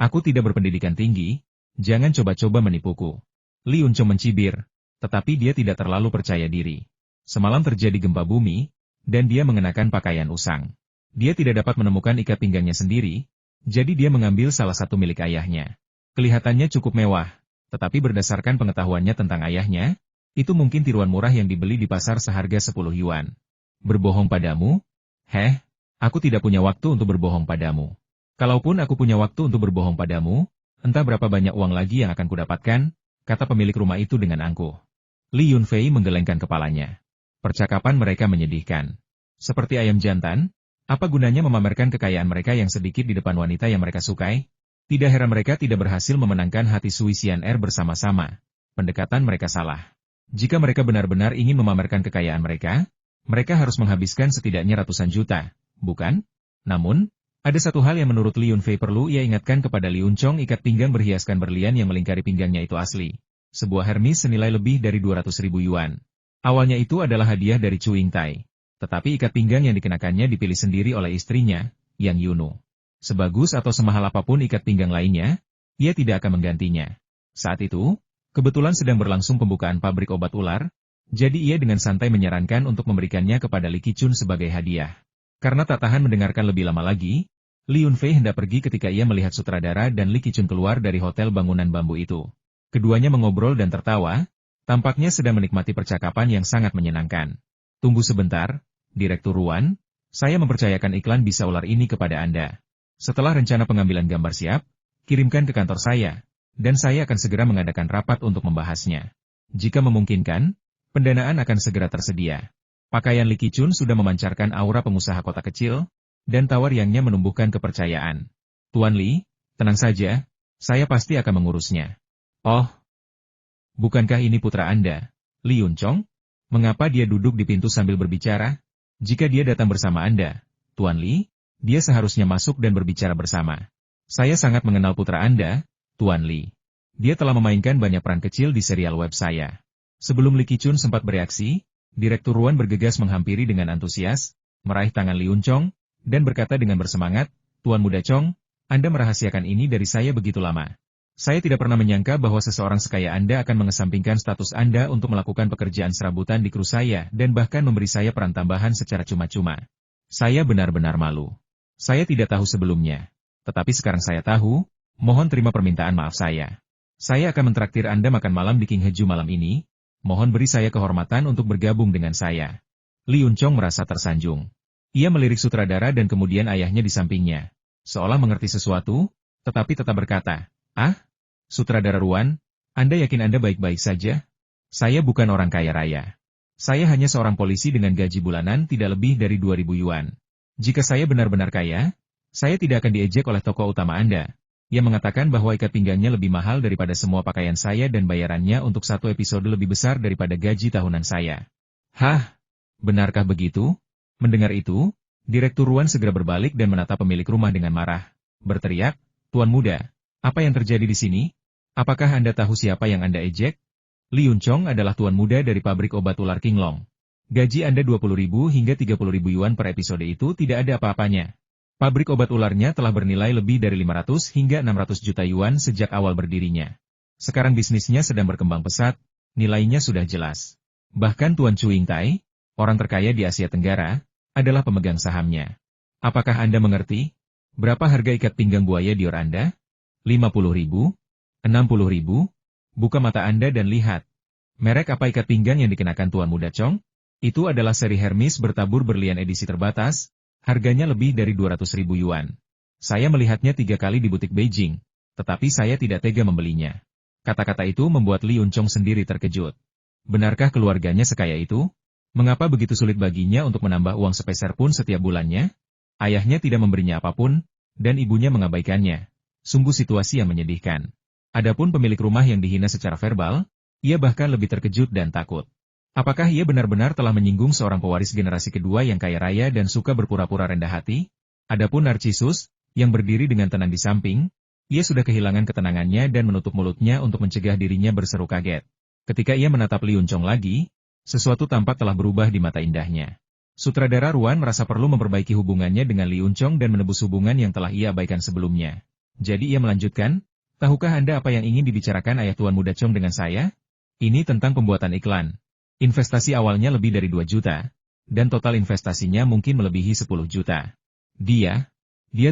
Aku tidak berpendidikan tinggi, jangan coba-coba menipuku. Lee Eun-chong mencibir, tetapi dia tidak terlalu percaya diri. Semalam terjadi gempa bumi, dan dia mengenakan pakaian usang. Dia tidak dapat menemukan ikat pinggangnya sendiri, jadi dia mengambil salah satu milik ayahnya. Kelihatannya cukup mewah, tetapi berdasarkan pengetahuannya tentang ayahnya, itu mungkin tiruan murah yang dibeli di pasar seharga 10 yuan. Berbohong padamu? Aku tidak punya waktu untuk berbohong padamu. Kalaupun aku punya waktu untuk berbohong padamu, entah berapa banyak uang lagi yang akan kudapatkan, kata pemilik rumah itu dengan angkuh. Lee Yunfei menggelengkan kepalanya. Percakapan mereka menyedihkan. Seperti ayam jantan, apa gunanya memamerkan kekayaan mereka yang sedikit di depan wanita yang mereka sukai? Tidak heran mereka tidak berhasil memenangkan hati Sui Xian'er bersama-sama. Pendekatan mereka salah. Jika mereka benar-benar ingin memamerkan kekayaan mereka harus menghabiskan setidaknya ratusan juta, bukan? Namun, ada satu hal yang menurut Li Yunfei perlu ia ingatkan kepada Li Yunchong, ikat pinggang berhiaskan berlian yang melingkari pinggangnya itu asli. Sebuah Hermes senilai lebih dari 200.000 yuan. Awalnya itu adalah hadiah dari Chu Yingtai. Tetapi ikat pinggang yang dikenakannya dipilih sendiri oleh istrinya, Yang Yunu. Sebagus atau semahal apapun ikat pinggang lainnya, ia tidak akan menggantinya. Saat itu, kebetulan sedang berlangsung pembukaan pabrik obat ular, jadi ia dengan santai menyarankan untuk memberikannya kepada Li Qichun sebagai hadiah. Karena tak tahan mendengarkan lebih lama lagi, Li Yunfei hendak pergi ketika ia melihat sutradara dan Li Qichun keluar dari hotel bangunan bambu itu. Keduanya mengobrol dan tertawa, tampaknya sedang menikmati percakapan yang sangat menyenangkan. Tunggu sebentar, Direktur Ruan, saya mempercayakan iklan bisa ular ini kepada Anda. Setelah rencana pengambilan gambar siap, kirimkan ke kantor saya, dan saya akan segera mengadakan rapat untuk membahasnya. Jika memungkinkan, pendanaan akan segera tersedia. Pakaian Li Qichun sudah memancarkan aura pengusaha kota kecil, dan tawar yangnya menumbuhkan kepercayaan. Tuan Li, tenang saja, saya pasti akan mengurusnya. Oh, bukankah ini putra Anda, Li Yunchong? Mengapa dia duduk di pintu sambil berbicara? Jika dia datang bersama Anda, Tuan Li, dia seharusnya masuk dan berbicara bersama. Saya sangat mengenal putra Anda, Tuan Li. Dia telah memainkan banyak peran kecil di serial web saya. Sebelum Li Qichun sempat bereaksi, Direktur Ruan bergegas menghampiri dengan antusias, meraih tangan Li Yunchong, dan berkata dengan bersemangat, Tuan Muda Chong, Anda merahasiakan ini dari saya begitu lama. Saya tidak pernah menyangka bahwa seseorang sekaya Anda akan mengesampingkan status Anda untuk melakukan pekerjaan serabutan di kru saya dan bahkan memberi saya peran tambahan secara cuma-cuma. Saya benar-benar malu. Saya tidak tahu sebelumnya. Tetapi sekarang saya tahu, mohon terima permintaan maaf saya. Saya akan mentraktir Anda makan malam di King Heju malam ini. Mohon beri saya kehormatan untuk bergabung dengan saya. Li Yunchong merasa tersanjung. Ia melirik sutradara dan kemudian ayahnya di sampingnya. Seolah mengerti sesuatu, tetapi tetap berkata, Ah, sutradara Ruan, Anda yakin Anda baik-baik saja? Saya bukan orang kaya raya. Saya hanya seorang polisi dengan gaji bulanan tidak lebih dari 2.000 yuan. Jika saya benar-benar kaya, saya tidak akan diejek oleh tokoh utama Anda. Ia mengatakan bahwa ikat pinggangnya lebih mahal daripada semua pakaian saya dan bayarannya untuk satu episode lebih besar daripada gaji tahunan saya. Hah? Benarkah begitu? Mendengar itu, Direktur Ruan segera berbalik dan menatap pemilik rumah dengan marah. Berteriak, Tuan Muda, apa yang terjadi di sini? Apakah Anda tahu siapa yang Anda ejek? Li Yunchong adalah tuan muda dari pabrik obat ular Qinglong. Gaji Anda 20.000 hingga 30.000 yuan per episode itu tidak ada apa-apanya. Pabrik obat ularnya telah bernilai lebih dari 500 hingga 600 juta yuan sejak awal berdirinya. Sekarang bisnisnya sedang berkembang pesat, nilainya sudah jelas. Bahkan Tuan Chu Yingtai, orang terkaya di Asia Tenggara, adalah pemegang sahamnya. Apakah Anda mengerti? Berapa harga ikat pinggang buaya Dior Anda? 50.000? 60.000? Buka mata Anda dan lihat. Merek apa ikat pinggang yang dikenakan Tuan Muda Chong? Itu adalah seri Hermes bertabur berlian edisi terbatas. Harganya lebih dari 200.000 yuan. Saya melihatnya 3 kali di butik Beijing, tetapi saya tidak tega membelinya. Kata-kata itu membuat Li Yunchong sendiri terkejut. Benarkah keluarganya sekaya itu? Mengapa begitu sulit baginya untuk menambah uang sepeser pun setiap bulannya? Ayahnya tidak memberinya apapun, dan ibunya mengabaikannya. Sungguh situasi yang menyedihkan. Adapun pemilik rumah yang dihina secara verbal, ia bahkan lebih terkejut dan takut. Apakah ia benar-benar telah menyinggung seorang pewaris generasi kedua yang kaya raya dan suka berpura-pura rendah hati? Adapun Narcissus, yang berdiri dengan tenang di samping, ia sudah kehilangan ketenangannya dan menutup mulutnya untuk mencegah dirinya berseru kaget. Ketika ia menatap Li Yunchong lagi, sesuatu tampak telah berubah di mata indahnya. Sutradara Ruan merasa perlu memperbaiki hubungannya dengan Li Yunchong dan menebus hubungan yang telah ia abaikan sebelumnya. Jadi ia melanjutkan, tahukah Anda apa yang ingin dibicarakan ayah Tuan Muda Chong dengan saya? Ini tentang pembuatan iklan. Investasi awalnya lebih dari 2 juta, dan total investasinya mungkin melebihi 10 juta. Dia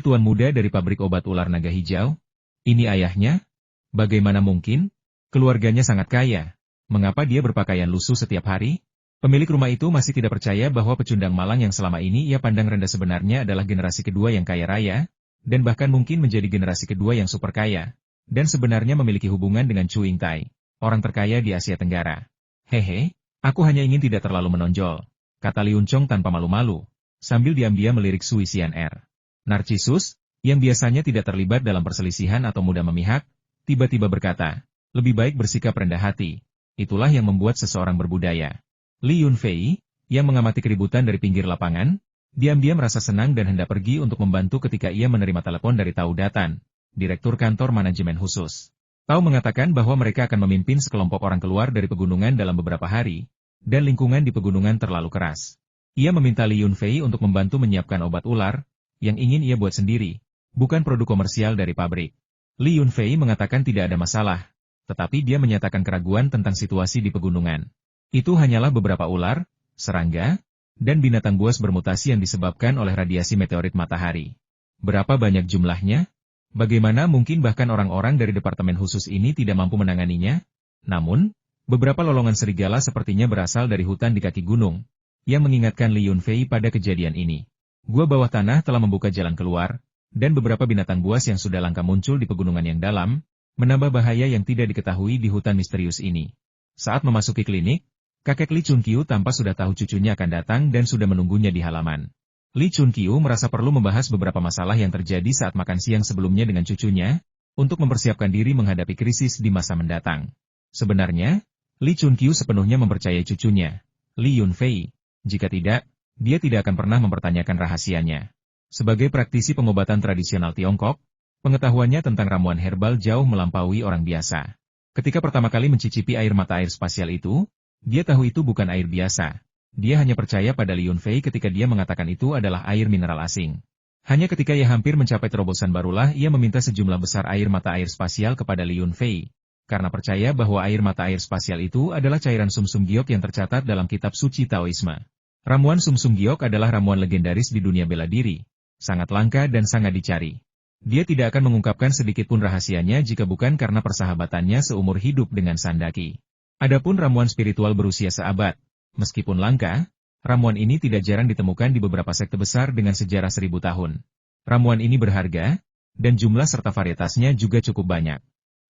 tuan muda dari pabrik obat ular naga hijau? Ini ayahnya? Bagaimana mungkin? Keluarganya sangat kaya. Mengapa dia berpakaian lusuh setiap hari? Pemilik rumah itu masih tidak percaya bahwa pecundang malang yang selama ini ia pandang rendah sebenarnya adalah generasi kedua yang kaya raya, dan bahkan mungkin menjadi generasi kedua yang super kaya, dan sebenarnya memiliki hubungan dengan Chu Yingtai, orang terkaya di Asia Tenggara. Hehe. Aku hanya ingin tidak terlalu menonjol, kata Liun Chong tanpa malu-malu, sambil diam-diam melirik Sui Xian'er. Narcissus, yang biasanya tidak terlibat dalam perselisihan atau mudah memihak, tiba-tiba berkata, lebih baik bersikap rendah hati. Itulah yang membuat seseorang berbudaya. Li Yunfei, yang mengamati keributan dari pinggir lapangan, diam-diam merasa senang dan hendak pergi untuk membantu ketika ia menerima telepon dari Tao Datan, Direktur Kantor Manajemen Khusus. Tao mengatakan bahwa mereka akan memimpin sekelompok orang keluar dari pegunungan dalam beberapa hari, dan lingkungan di pegunungan terlalu keras. Ia meminta Li Yunfei untuk membantu menyiapkan obat ular, yang ingin ia buat sendiri, bukan produk komersial dari pabrik. Li Yunfei mengatakan tidak ada masalah, tetapi dia menyatakan keraguan tentang situasi di pegunungan. Itu hanyalah beberapa ular, serangga, dan binatang buas bermutasi yang disebabkan oleh radiasi meteorit matahari. Berapa banyak jumlahnya? Bagaimana mungkin bahkan orang-orang dari departemen khusus ini tidak mampu menanganinya? Namun, beberapa lolongan serigala sepertinya berasal dari hutan di kaki gunung, yang mengingatkan Li Yunfei pada kejadian ini. Gua bawah tanah telah membuka jalan keluar, dan beberapa binatang buas yang sudah langka muncul di pegunungan yang dalam, menambah bahaya yang tidak diketahui di hutan misterius ini. Saat memasuki klinik, kakek Li Chunqiu tampak sudah tahu cucunya akan datang dan sudah menunggunya di halaman. Li Chunqiu merasa perlu membahas beberapa masalah yang terjadi saat makan siang sebelumnya dengan cucunya, untuk mempersiapkan diri menghadapi krisis di masa mendatang. Sebenarnya, Li Chunqiu sepenuhnya mempercayai cucunya, Li Yunfei. Jika tidak, dia tidak akan pernah mempertanyakan rahasianya. Sebagai praktisi pengobatan tradisional Tiongkok, pengetahuannya tentang ramuan herbal jauh melampaui orang biasa. Ketika pertama kali mencicipi air mata air spasial itu, dia tahu itu bukan air biasa. Dia hanya percaya pada Li Yunfei ketika dia mengatakan itu adalah air mineral asing. Hanya ketika ia hampir mencapai terobosan barulah ia meminta sejumlah besar air mata air spasial kepada Li Yunfei, karena percaya bahwa air mata air spasial itu adalah cairan sumsum giok yang tercatat dalam kitab suci Taoisme. Ramuan sumsum giok adalah ramuan legendaris di dunia bela diri, sangat langka dan sangat dicari. Dia tidak akan mengungkapkan sedikit pun rahasianya jika bukan karena persahabatannya seumur hidup dengan Sandaki. Adapun ramuan spiritual berusia seabad, meskipun langka, ramuan ini tidak jarang ditemukan di beberapa sekte besar dengan sejarah 1000 tahun. Ramuan ini berharga, dan jumlah serta varietasnya juga cukup banyak.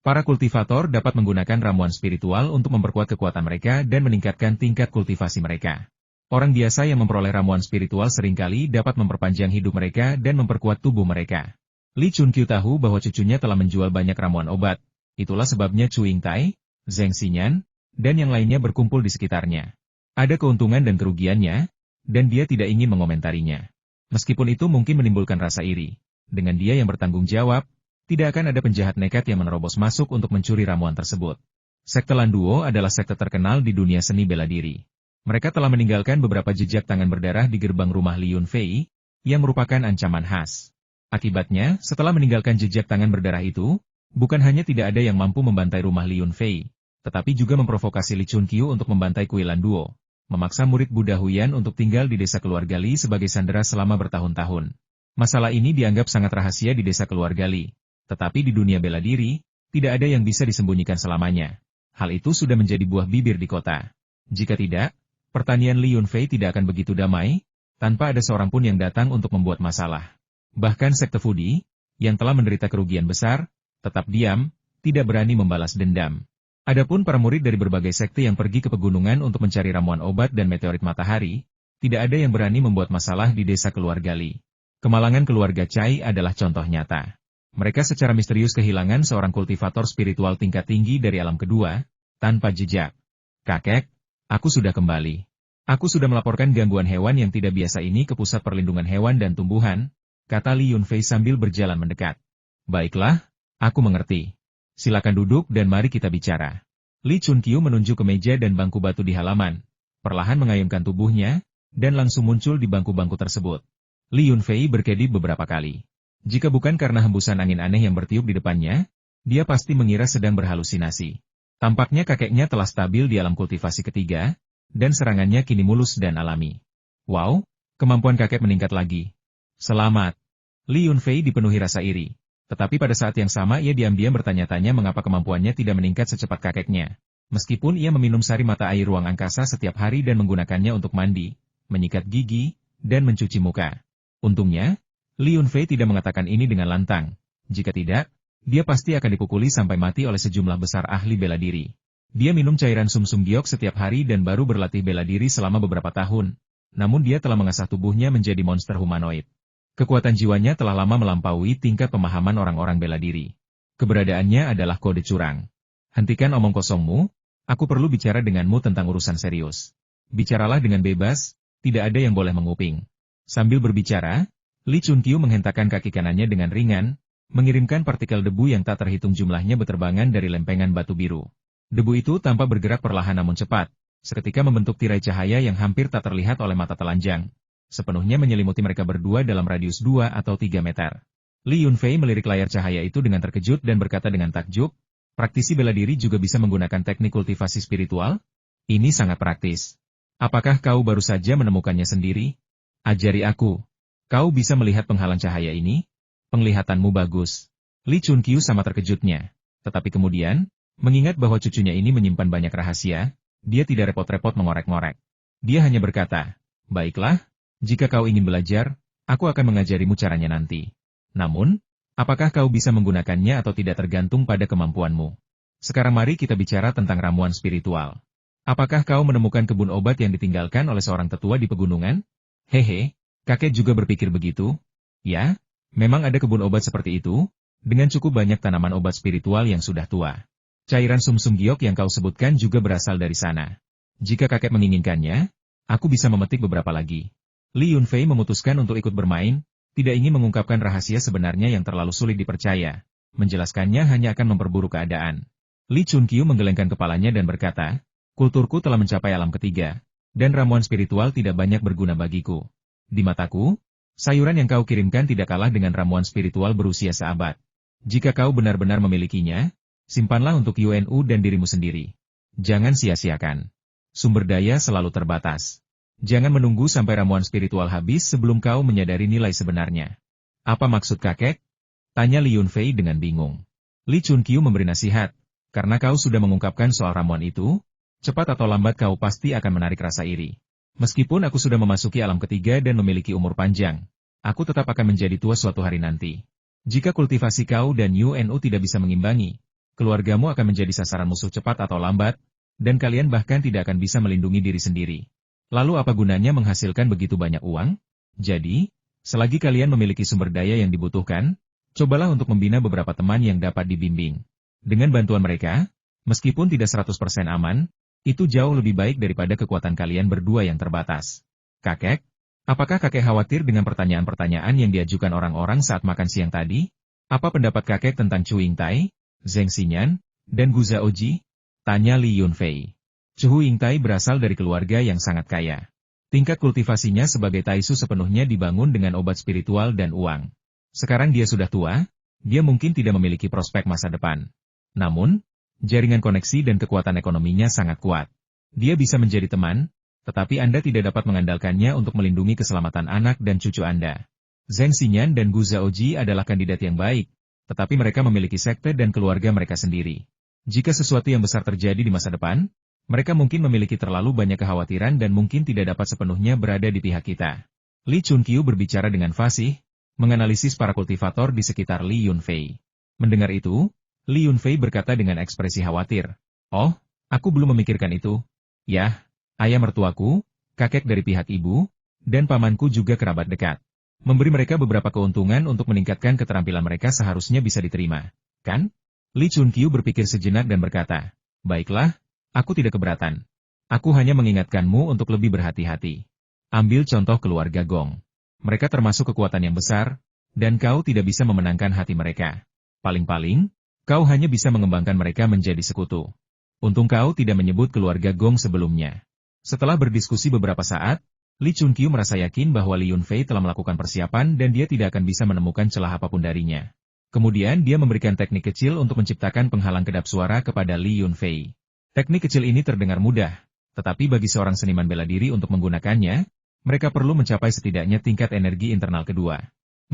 Para kultivator dapat menggunakan ramuan spiritual untuk memperkuat kekuatan mereka dan meningkatkan tingkat kultivasi mereka. Orang biasa yang memperoleh ramuan spiritual seringkali dapat memperpanjang hidup mereka dan memperkuat tubuh mereka. Li Chunqiu tahu bahwa cucunya telah menjual banyak ramuan obat, itulah sebabnya Chu Yingtai, Zheng Xinyan, dan yang lainnya berkumpul di sekitarnya. Ada keuntungan dan kerugiannya, dan dia tidak ingin mengomentarinya. Meskipun itu mungkin menimbulkan rasa iri, dengan dia yang bertanggung jawab, tidak akan ada penjahat nekat yang menerobos masuk untuk mencuri ramuan tersebut. Sekte Landuo adalah sekte terkenal di dunia seni bela diri. Mereka telah meninggalkan beberapa jejak tangan berdarah di gerbang rumah Li Yunfei, yang merupakan ancaman khas. Akibatnya, setelah meninggalkan jejak tangan berdarah itu, bukan hanya tidak ada yang mampu membantai rumah Li Yunfei, tetapi juga memprovokasi Li Chunqiu untuk membantai Kui Landuo, memaksa murid Buddha Huyan untuk tinggal di desa keluarga Li sebagai sandera selama bertahun-tahun. Masalah ini dianggap sangat rahasia di desa keluarga Li, tetapi di dunia bela diri, tidak ada yang bisa disembunyikan selamanya. Hal itu sudah menjadi buah bibir di kota. Jika tidak, pertanian Li Yunfei tidak akan begitu damai, tanpa ada seorang pun yang datang untuk membuat masalah. Bahkan sekte Fudi, yang telah menderita kerugian besar, tetap diam, tidak berani membalas dendam. Adapun para murid dari berbagai sekte yang pergi ke pegunungan untuk mencari ramuan obat dan meteorit matahari, tidak ada yang berani membuat masalah di desa keluarga Li. Kemalangan keluarga Cai adalah contoh nyata. Mereka secara misterius kehilangan seorang kultivator spiritual tingkat tinggi dari alam kedua, tanpa jejak. Kakek, aku sudah kembali. Aku sudah melaporkan gangguan hewan yang tidak biasa ini ke Pusat Perlindungan Hewan dan Tumbuhan, kata Li Yunfei sambil berjalan mendekat. Baiklah, aku mengerti. Silakan duduk dan mari kita bicara. Li Chunqiu menunjuk ke meja dan bangku batu di halaman, perlahan mengayunkan tubuhnya, dan langsung muncul di bangku-bangku tersebut. Li Yunfei berkedip beberapa kali. Jika bukan karena hembusan angin aneh yang bertiup di depannya, dia pasti mengira sedang berhalusinasi. Tampaknya kakeknya telah stabil di alam kultivasi ketiga, dan serangannya kini mulus dan alami. Wow, kemampuan kakek meningkat lagi. Selamat. Li Yunfei dipenuhi rasa iri. Tetapi pada saat yang sama ia diam-diam bertanya-tanya mengapa kemampuannya tidak meningkat secepat kakeknya. Meskipun ia meminum sari mata air ruang angkasa setiap hari dan menggunakannya untuk mandi, menyikat gigi, dan mencuci muka. Untungnya, Li Yunfei tidak mengatakan ini dengan lantang. Jika tidak, dia pasti akan dipukuli sampai mati oleh sejumlah besar ahli bela diri. Dia minum cairan sumsum giok setiap hari dan baru berlatih bela diri selama beberapa tahun. Namun dia telah mengasah tubuhnya menjadi monster humanoid. Kekuatan jiwanya telah lama melampaui tingkat pemahaman orang-orang bela diri. Keberadaannya adalah kode curang. Hentikan omong kosongmu, aku perlu bicara denganmu tentang urusan serius. Bicaralah dengan bebas, tidak ada yang boleh menguping. Sambil berbicara, Li Chunqiu menghentakkan kaki kanannya dengan ringan, mengirimkan partikel debu yang tak terhitung jumlahnya berterbangan dari lempengan batu biru. Debu itu tampak bergerak perlahan namun cepat, seketika membentuk tirai cahaya yang hampir tak terlihat oleh mata telanjang. Sepenuhnya menyelimuti mereka berdua dalam radius 2 atau 3 meter. Li Yunfei melirik layar cahaya itu dengan terkejut dan berkata dengan takjub, praktisi bela diri juga bisa menggunakan teknik kultivasi spiritual? Ini sangat praktis. Apakah kau baru saja menemukannya sendiri? Ajari aku. Kau bisa melihat penghalang cahaya ini? Penglihatanmu bagus. Li Chunqiu sama terkejutnya. Tetapi kemudian, mengingat bahwa cucunya ini menyimpan banyak rahasia, dia tidak repot-repot mengorek-ngorek. Dia hanya berkata, baiklah, jika kau ingin belajar, aku akan mengajarimu caranya nanti. Namun, apakah kau bisa menggunakannya atau tidak tergantung pada kemampuanmu. Sekarang mari kita bicara tentang ramuan spiritual. Apakah kau menemukan kebun obat yang ditinggalkan oleh seorang tetua di pegunungan? Hehe, kakek juga berpikir begitu. Ya, memang ada kebun obat seperti itu, dengan cukup banyak tanaman obat spiritual yang sudah tua. Cairan sumsum giok yang kau sebutkan juga berasal dari sana. Jika kakek menginginkannya, aku bisa memetik beberapa lagi. Li Yunfei memutuskan untuk ikut bermain, tidak ingin mengungkapkan rahasia sebenarnya yang terlalu sulit dipercaya. Menjelaskannya hanya akan memperburuk keadaan. Li Chunqiu menggelengkan kepalanya dan berkata, kulturku telah mencapai alam ketiga, dan ramuan spiritual tidak banyak berguna bagiku. Di mataku, sayuran yang kau kirimkan tidak kalah dengan ramuan spiritual berusia seabad. Jika kau benar-benar memilikinya, simpanlah untuk UNU dan dirimu sendiri. Jangan sia-siakan. Sumber daya selalu terbatas. Jangan menunggu sampai ramuan spiritual habis sebelum kau menyadari nilai sebenarnya. Apa maksud kakek? Tanya Li Yunfei dengan bingung. Li Chunqiu memberi nasihat, karena kau sudah mengungkapkan soal ramuan itu, cepat atau lambat kau pasti akan menarik rasa iri. Meskipun aku sudah memasuki alam ketiga dan memiliki umur panjang, aku tetap akan menjadi tua suatu hari nanti. Jika kultivasi kau dan UNU tidak bisa mengimbangi, keluargamu akan menjadi sasaran musuh cepat atau lambat, dan kalian bahkan tidak akan bisa melindungi diri sendiri. Lalu apa gunanya menghasilkan begitu banyak uang? Jadi, selagi kalian memiliki sumber daya yang dibutuhkan, cobalah untuk membina beberapa teman yang dapat dibimbing. Dengan bantuan mereka, meskipun tidak 100% aman, itu jauh lebih baik daripada kekuatan kalian berdua yang terbatas. Kakek, apakah kakek khawatir dengan pertanyaan-pertanyaan yang diajukan orang-orang saat makan siang tadi? Apa pendapat kakek tentang Chu Yingtai, Zheng Xinyan, dan Gu Zaoji? Tanya Li Yunfei. Chu Yingtai berasal dari keluarga yang sangat kaya. Tingkat kultivasinya sebagai taisu sepenuhnya dibangun dengan obat spiritual dan uang. Sekarang dia sudah tua, dia mungkin tidak memiliki prospek masa depan. Namun, jaringan koneksi dan kekuatan ekonominya sangat kuat. Dia bisa menjadi teman, tetapi Anda tidak dapat mengandalkannya untuk melindungi keselamatan anak dan cucu Anda. Zheng Xinyan dan Gu Zaoji adalah kandidat yang baik, tetapi mereka memiliki sekte dan keluarga mereka sendiri. Jika sesuatu yang besar terjadi di masa depan, mereka mungkin memiliki terlalu banyak kekhawatiran dan mungkin tidak dapat sepenuhnya berada di pihak kita. Li Chunqiu berbicara dengan fasih, menganalisis para kultivator di sekitar Li Yunfei. Mendengar itu, Li Yunfei berkata dengan ekspresi khawatir, "Oh, aku belum memikirkan itu. Yah, ayah mertuaku, kakek dari pihak ibu, dan pamanku juga kerabat dekat. Memberi mereka beberapa keuntungan untuk meningkatkan keterampilan mereka seharusnya bisa diterima, kan?" Li Chunqiu berpikir sejenak dan berkata, "Baiklah, aku tidak keberatan. Aku hanya mengingatkanmu untuk lebih berhati-hati. Ambil contoh keluarga Gong. Mereka termasuk kekuatan yang besar, dan kau tidak bisa memenangkan hati mereka. Paling-paling, kau hanya bisa mengembangkan mereka menjadi sekutu. Untung kau tidak menyebut keluarga Gong sebelumnya." Setelah berdiskusi beberapa saat, Li Chunqiu merasa yakin bahwa Li Yunfei telah melakukan persiapan dan dia tidak akan bisa menemukan celah apapun darinya. Kemudian dia memberikan teknik kecil untuk menciptakan penghalang kedap suara kepada Li Yunfei. Teknik kecil ini terdengar mudah, tetapi bagi seorang seniman bela diri untuk menggunakannya, mereka perlu mencapai setidaknya tingkat energi internal kedua.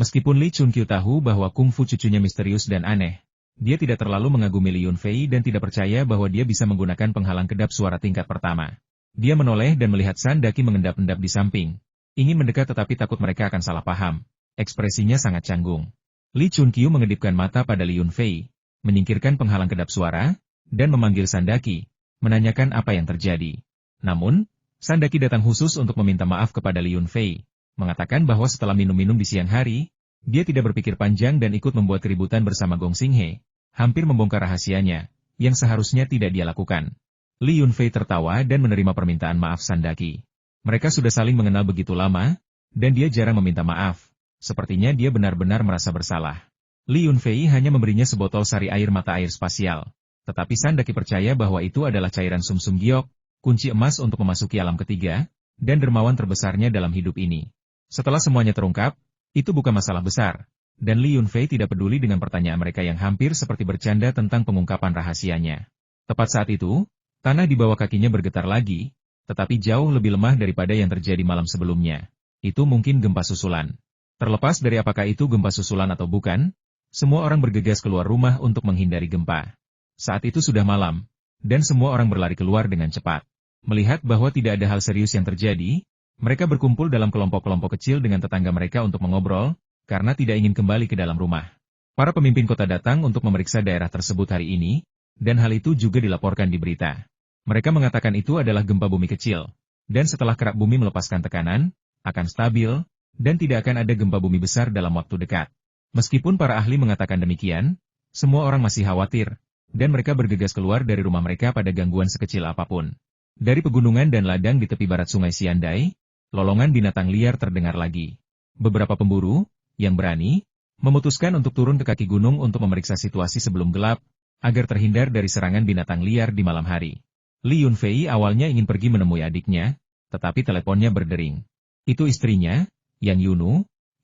Meskipun Li Chunqiu tahu bahwa kungfu cucunya misterius dan aneh, dia tidak terlalu mengagumi Li Yunfei dan tidak percaya bahwa dia bisa menggunakan penghalang kedap suara tingkat pertama. Dia menoleh dan melihat Sandaki mengendap-endap di samping. Ingin mendekat tetapi takut mereka akan salah paham. Ekspresinya sangat canggung. Li Chunqiu mengedipkan mata pada Li Yunfei, menyingkirkan penghalang kedap suara, dan memanggil Sandaki. menanyakan apa yang terjadi. Namun, Sandaki datang khusus untuk meminta maaf kepada Li Yunfei, mengatakan bahwa setelah minum-minum di siang hari, dia tidak berpikir panjang dan ikut membuat keributan bersama Gong Xinghe, hampir membongkar rahasianya, yang seharusnya tidak dia lakukan. Li Yunfei tertawa dan menerima permintaan maaf Sandaki. Mereka sudah saling mengenal begitu lama, dan dia jarang meminta maaf. Sepertinya dia benar-benar merasa bersalah. Li Yunfei hanya memberinya sebotol sari air mata air spasial. Tetapi Sandaki percaya bahwa itu adalah cairan sumsum giok, kunci emas untuk memasuki alam ketiga, dan dermawan terbesarnya dalam hidup ini. Setelah semuanya terungkap, itu bukan masalah besar, dan Li Yunfei tidak peduli dengan pertanyaan mereka yang hampir seperti bercanda tentang pengungkapan rahasianya. Tepat saat itu, tanah di bawah kakinya bergetar lagi, tetapi jauh lebih lemah daripada yang terjadi malam sebelumnya. Itu mungkin gempa susulan. Terlepas dari apakah itu gempa susulan atau bukan, semua orang bergegas keluar rumah untuk menghindari gempa. Saat itu sudah malam, dan semua orang berlari keluar dengan cepat. Melihat bahwa tidak ada hal serius yang terjadi, mereka berkumpul dalam kelompok-kelompok kecil dengan tetangga mereka untuk mengobrol, karena tidak ingin kembali ke dalam rumah. Para pemimpin kota datang untuk memeriksa daerah tersebut hari ini, dan hal itu juga dilaporkan di berita. Mereka mengatakan itu adalah gempa bumi kecil, dan setelah kerak bumi melepaskan tekanan, akan stabil, dan tidak akan ada gempa bumi besar dalam waktu dekat. Meskipun para ahli mengatakan demikian, semua orang masih khawatir, dan mereka bergegas keluar dari rumah mereka pada gangguan sekecil apapun. Dari pegunungan dan ladang di tepi barat sungai Siandai, lolongan binatang liar terdengar lagi. Beberapa pemburu, yang berani, memutuskan untuk turun ke kaki gunung untuk memeriksa situasi sebelum gelap, agar terhindar dari serangan binatang liar di malam hari. Li Yunfei awalnya ingin pergi menemui adiknya, tetapi teleponnya berdering. Itu istrinya, Yang Yunu,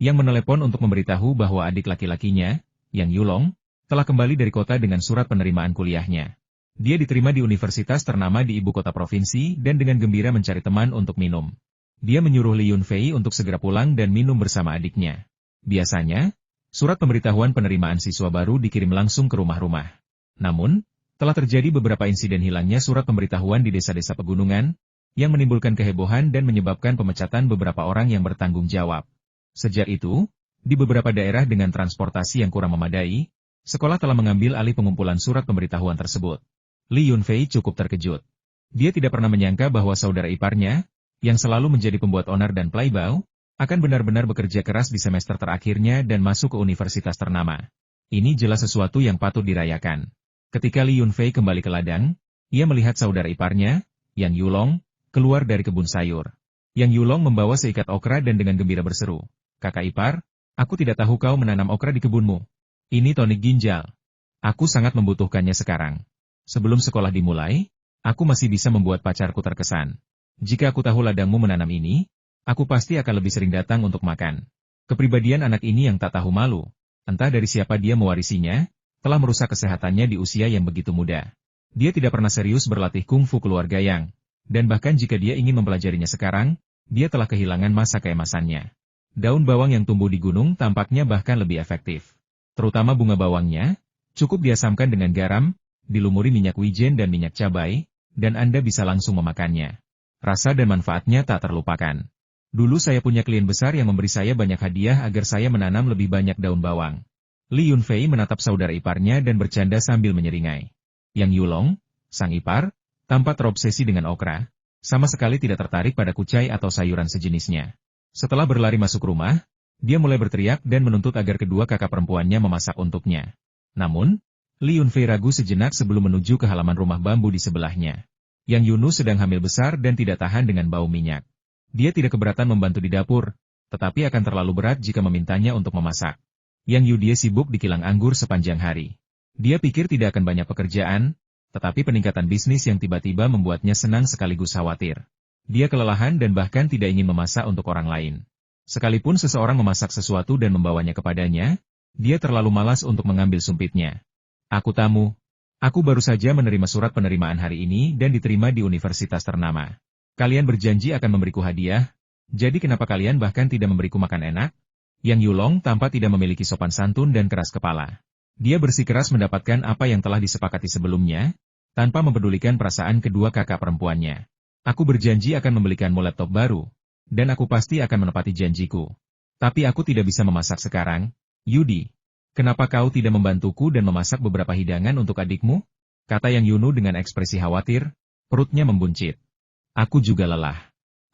yang menelepon untuk memberitahu bahwa adik laki-lakinya, Yang Yulong, telah kembali dari kota dengan surat penerimaan kuliahnya. Dia diterima di universitas ternama di ibu kota provinsi dan dengan gembira mencari teman untuk minum. Dia menyuruh Li Yunfei untuk segera pulang dan minum bersama adiknya. Biasanya, surat pemberitahuan penerimaan siswa baru dikirim langsung ke rumah-rumah. Namun, telah terjadi beberapa insiden hilangnya surat pemberitahuan di desa-desa pegunungan, yang menimbulkan kehebohan dan menyebabkan pemecatan beberapa orang yang bertanggung jawab. Sejak itu, di beberapa daerah dengan transportasi yang kurang memadai, sekolah telah mengambil alih pengumpulan surat pemberitahuan tersebut. Li Yunfei cukup terkejut. Dia tidak pernah menyangka bahwa saudara iparnya, yang selalu menjadi pembuat onar dan playboy, akan benar-benar bekerja keras di semester terakhirnya dan masuk ke universitas ternama. Ini jelas sesuatu yang patut dirayakan. Ketika Li Yunfei kembali ke ladang, ia melihat saudara iparnya, Yang Yulong, keluar dari kebun sayur. Yang Yulong membawa seikat okra dan dengan gembira berseru, "Kakak ipar, aku tidak tahu kau menanam okra di kebunmu. Ini tonik ginjal. Aku sangat membutuhkannya sekarang. Sebelum sekolah dimulai, aku masih bisa membuat pacarku terkesan. Jika aku tahu ladangmu menanam ini, aku pasti akan lebih sering datang untuk makan." Kepribadian anak ini yang tak tahu malu, entah dari siapa dia mewarisinya, telah merusak kesehatannya di usia yang begitu muda. Dia tidak pernah serius berlatih kungfu keluarga yang, dan bahkan jika dia ingin mempelajarinya sekarang, dia telah kehilangan masa keemasannya. Daun bawang yang tumbuh di gunung tampaknya bahkan lebih efektif. Terutama bunga bawangnya, cukup diasamkan dengan garam, dilumuri minyak wijen dan minyak cabai, dan Anda bisa langsung memakannya. Rasa dan manfaatnya tak terlupakan. Dulu saya punya klien besar yang memberi saya banyak hadiah agar saya menanam lebih banyak daun bawang. Li Yunfei menatap saudara iparnya dan bercanda sambil menyeringai. Yang Yulong, sang ipar, tampak terobsesi dengan okra, sama sekali tidak tertarik pada kucai atau sayuran sejenisnya. Setelah berlari masuk rumah, dia mulai berteriak dan menuntut agar kedua kakak perempuannya memasak untuknya. Namun, Li Yunfei ragu sejenak sebelum menuju ke halaman rumah bambu di sebelahnya. Yang Yunu sedang hamil besar dan tidak tahan dengan bau minyak. Dia tidak keberatan membantu di dapur, tetapi akan terlalu berat jika memintanya untuk memasak. Yang Yu dia sibuk di kilang anggur sepanjang hari. Dia pikir tidak akan banyak pekerjaan, tetapi peningkatan bisnis yang tiba-tiba membuatnya senang sekaligus khawatir. Dia kelelahan dan bahkan tidak ingin memasak untuk orang lain. Sekalipun seseorang memasak sesuatu dan membawanya kepadanya, dia terlalu malas untuk mengambil sumpitnya. "Aku tamu. Aku baru saja menerima surat penerimaan hari ini dan diterima di universitas ternama. Kalian berjanji akan memberiku hadiah, jadi kenapa kalian bahkan tidak memberiku makan enak?" Yang Yulong tampak tidak memiliki sopan santun dan keras kepala. Dia bersikeras mendapatkan apa yang telah disepakati sebelumnya, tanpa mempedulikan perasaan kedua kakak perempuannya. "Aku berjanji akan membelikanmu laptop baru, dan aku pasti akan menepati janjiku. Tapi aku tidak bisa memasak sekarang, Yudi. Kenapa kau tidak membantuku dan memasak beberapa hidangan untuk adikmu?" kata Yang Yunu dengan ekspresi khawatir, Perutnya membuncit. Aku juga lelah.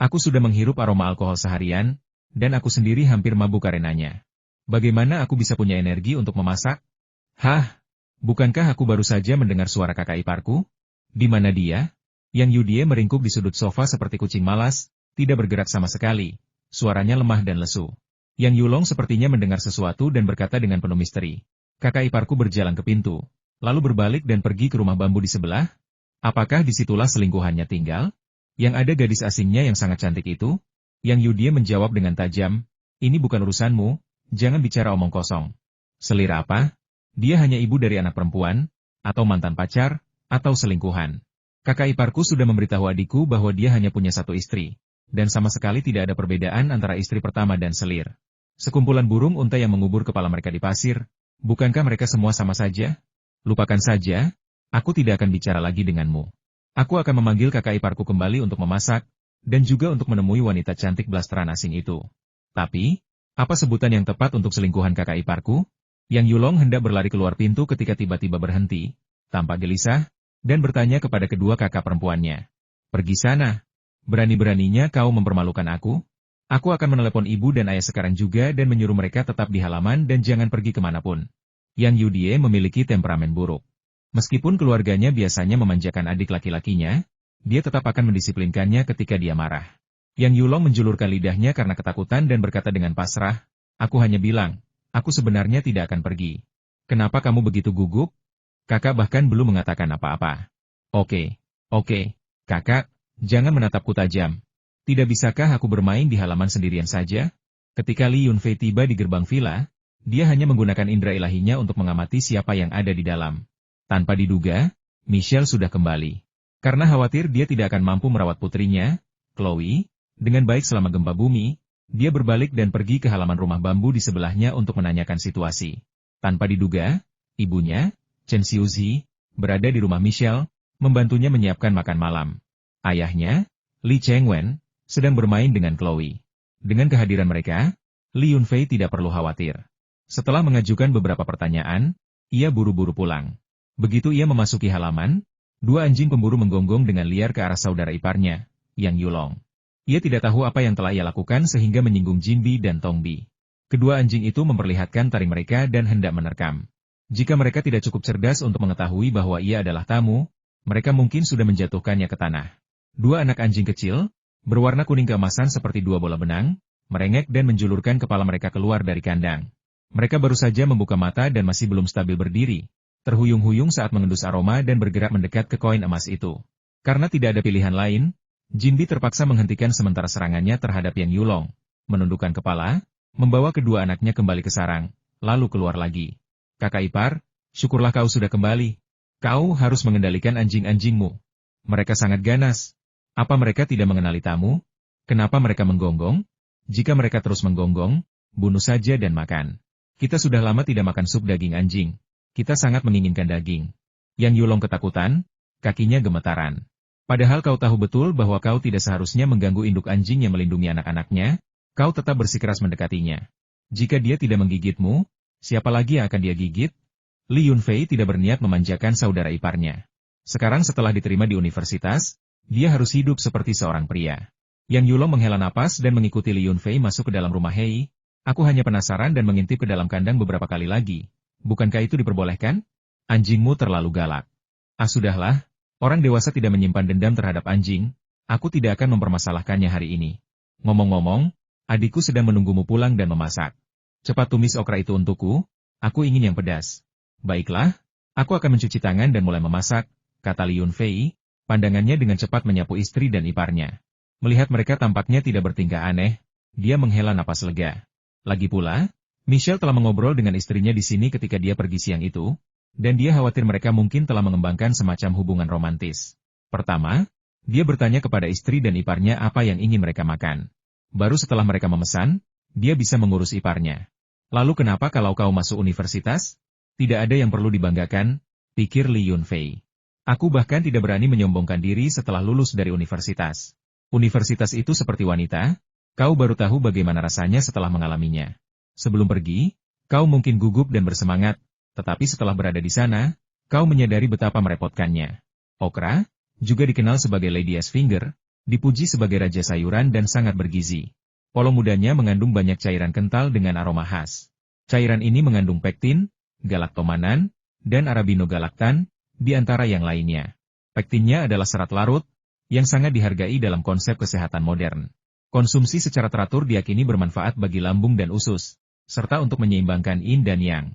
Aku sudah menghirup aroma alkohol seharian, dan aku sendiri hampir mabuk karenanya. Bagaimana aku bisa punya energi untuk memasak? Hah? Bukankah aku baru saja mendengar suara kakak iparku? Di mana dia? Yang Yudie meringkuk di sudut sofa seperti kucing malas, tidak bergerak sama sekali. Suaranya lemah dan lesu. Yang Yulong sepertinya mendengar sesuatu dan berkata dengan penuh misteri. Kakak iparku berjalan ke pintu, lalu berbalik dan pergi ke rumah bambu di sebelah. Apakah disitulah selingkuhannya tinggal? Yang ada gadis asingnya yang sangat cantik itu? Yang Yudie menjawab dengan tajam, ini bukan urusanmu, jangan bicara omong kosong. Selir apa? Dia hanya ibu dari anak perempuan, atau mantan pacar, atau selingkuhan. Kakak iparku sudah memberitahu adikku bahwa dia hanya punya satu istri, dan sama sekali tidak ada perbedaan antara istri pertama dan selir. Sekumpulan burung unta yang mengubur kepala mereka di pasir, bukankah mereka semua sama saja? Lupakan saja, aku tidak akan bicara lagi denganmu. Aku akan memanggil kakak iparku kembali untuk memasak, dan juga untuk menemui wanita cantik blasteran asing itu. Tapi, apa sebutan yang tepat untuk selingkuhan kakak iparku? Yang Yulong hendak berlari keluar pintu ketika tiba-tiba berhenti, tampak gelisah, dan bertanya kepada kedua kakak perempuannya. Pergi sana. Berani-beraninya kau mempermalukan aku? Aku akan menelepon ibu dan ayah sekarang juga dan menyuruh mereka tetap di halaman dan jangan pergi kemanapun. Yang Yudie memiliki temperamen buruk. Meskipun keluarganya biasanya memanjakan adik laki-lakinya, dia tetap akan mendisiplinkannya ketika dia marah. Yang Yulong menjulurkan lidahnya karena ketakutan dan berkata dengan pasrah, aku hanya bilang, aku sebenarnya tidak akan pergi. Kenapa kamu begitu gugup? Kakak bahkan belum mengatakan apa-apa. Oke, kakak, jangan menatapku tajam. Tidak bisakah aku bermain di halaman sendirian saja? Ketika Li Yunfei tiba di gerbang villa, dia hanya menggunakan indera ilahinya untuk mengamati siapa yang ada di dalam. Tanpa diduga, Michelle sudah kembali. Karena khawatir dia tidak akan mampu merawat putrinya, Chloe, dengan baik selama gempa bumi, dia berbalik dan pergi ke halaman rumah bambu di sebelahnya untuk menanyakan situasi. Tanpa diduga, ibunya, Chen Xiuzi, berada di rumah Michelle, membantunya menyiapkan makan malam. Ayahnya, Li Chengwen, sedang bermain dengan Chloe. Dengan kehadiran mereka, Li Yunfei tidak perlu khawatir. Setelah mengajukan beberapa pertanyaan, ia buru-buru pulang. Begitu ia memasuki halaman, dua anjing pemburu menggonggong dengan liar ke arah saudara iparnya, Yang Yulong. Ia tidak tahu apa yang telah ia lakukan sehingga menyinggung Jinbi dan Tongbi. Kedua anjing itu memperlihatkan taring mereka dan hendak menerkam. Jika mereka tidak cukup cerdas untuk mengetahui bahwa ia adalah tamu, mereka mungkin sudah menjatuhkannya ke tanah. Dua anak anjing kecil, berwarna kuning keemasan seperti dua bola benang, merengek dan menjulurkan kepala mereka keluar dari kandang. Mereka baru saja membuka mata dan masih belum stabil berdiri, terhuyung-huyung saat mengendus aroma dan bergerak mendekat ke koin emas itu. Karena tidak ada pilihan lain, Jinbi terpaksa menghentikan sementara serangannya terhadap Yang Yulong, menundukkan kepala, membawa kedua anaknya kembali ke sarang, lalu keluar lagi. Kakak ipar, syukurlah kau sudah kembali. Kau harus mengendalikan anjing-anjingmu. Mereka sangat ganas. Apa mereka tidak mengenali tamu? Kenapa mereka menggonggong? Jika mereka terus menggonggong, bunuh saja dan makan. Kita sudah lama tidak makan sup daging anjing. Kita sangat menginginkan daging. Yang Yulong ketakutan, kakinya gemetaran. Padahal kau tahu betul bahwa kau tidak seharusnya mengganggu induk anjing yang melindungi anak-anaknya, kau tetap bersikeras mendekatinya. Jika dia tidak menggigitmu, siapa lagi yang akan dia gigit? Li Yunfei tidak berniat memanjakan saudara iparnya. Sekarang setelah diterima di universitas, dia harus hidup seperti seorang pria. Yang Yulong menghela napas dan mengikuti Li Yunfei masuk ke dalam rumah Hei. Aku hanya penasaran dan mengintip ke dalam kandang beberapa kali lagi. Bukankah itu diperbolehkan? Anjingmu terlalu galak. Ah sudahlah, orang dewasa tidak menyimpan dendam terhadap anjing. Aku tidak akan mempermasalahkannya hari ini. Ngomong-ngomong, adikku sedang menunggumu pulang dan memasak. Cepat tumis okra itu untukku, aku ingin yang pedas. Baiklah, aku akan mencuci tangan dan mulai memasak, kata Li Yunfei, pandangannya dengan cepat menyapu istri dan iparnya. Melihat mereka tampaknya tidak bertingkah aneh, dia menghela napas lega. Lagi pula, Michelle telah mengobrol dengan istrinya di sini ketika dia pergi siang itu, dan dia khawatir mereka mungkin telah mengembangkan semacam hubungan romantis. Pertama, dia bertanya kepada istri dan iparnya apa yang ingin mereka makan. Baru setelah mereka memesan, dia bisa mengurus iparnya. Lalu kenapa kalau kau masuk universitas? Tidak ada yang perlu dibanggakan, pikir Li Yunfei. Aku bahkan tidak berani menyombongkan diri setelah lulus dari universitas. Universitas itu seperti wanita, kau baru tahu bagaimana rasanya setelah mengalaminya. Sebelum pergi, kau mungkin gugup dan bersemangat, tetapi setelah berada di sana, kau menyadari betapa merepotkannya. Okra, juga dikenal sebagai Lady S. Finger, dipuji sebagai raja sayuran dan sangat bergizi. Polo mudanya mengandung banyak cairan kental dengan aroma khas. Cairan ini mengandung pektin, galaktomanan, dan arabinogalaktan, di antara yang lainnya. Pektinnya adalah serat larut, yang sangat dihargai dalam konsep kesehatan modern. Konsumsi secara teratur diyakini bermanfaat bagi lambung dan usus, serta untuk menyeimbangkan yin dan yang.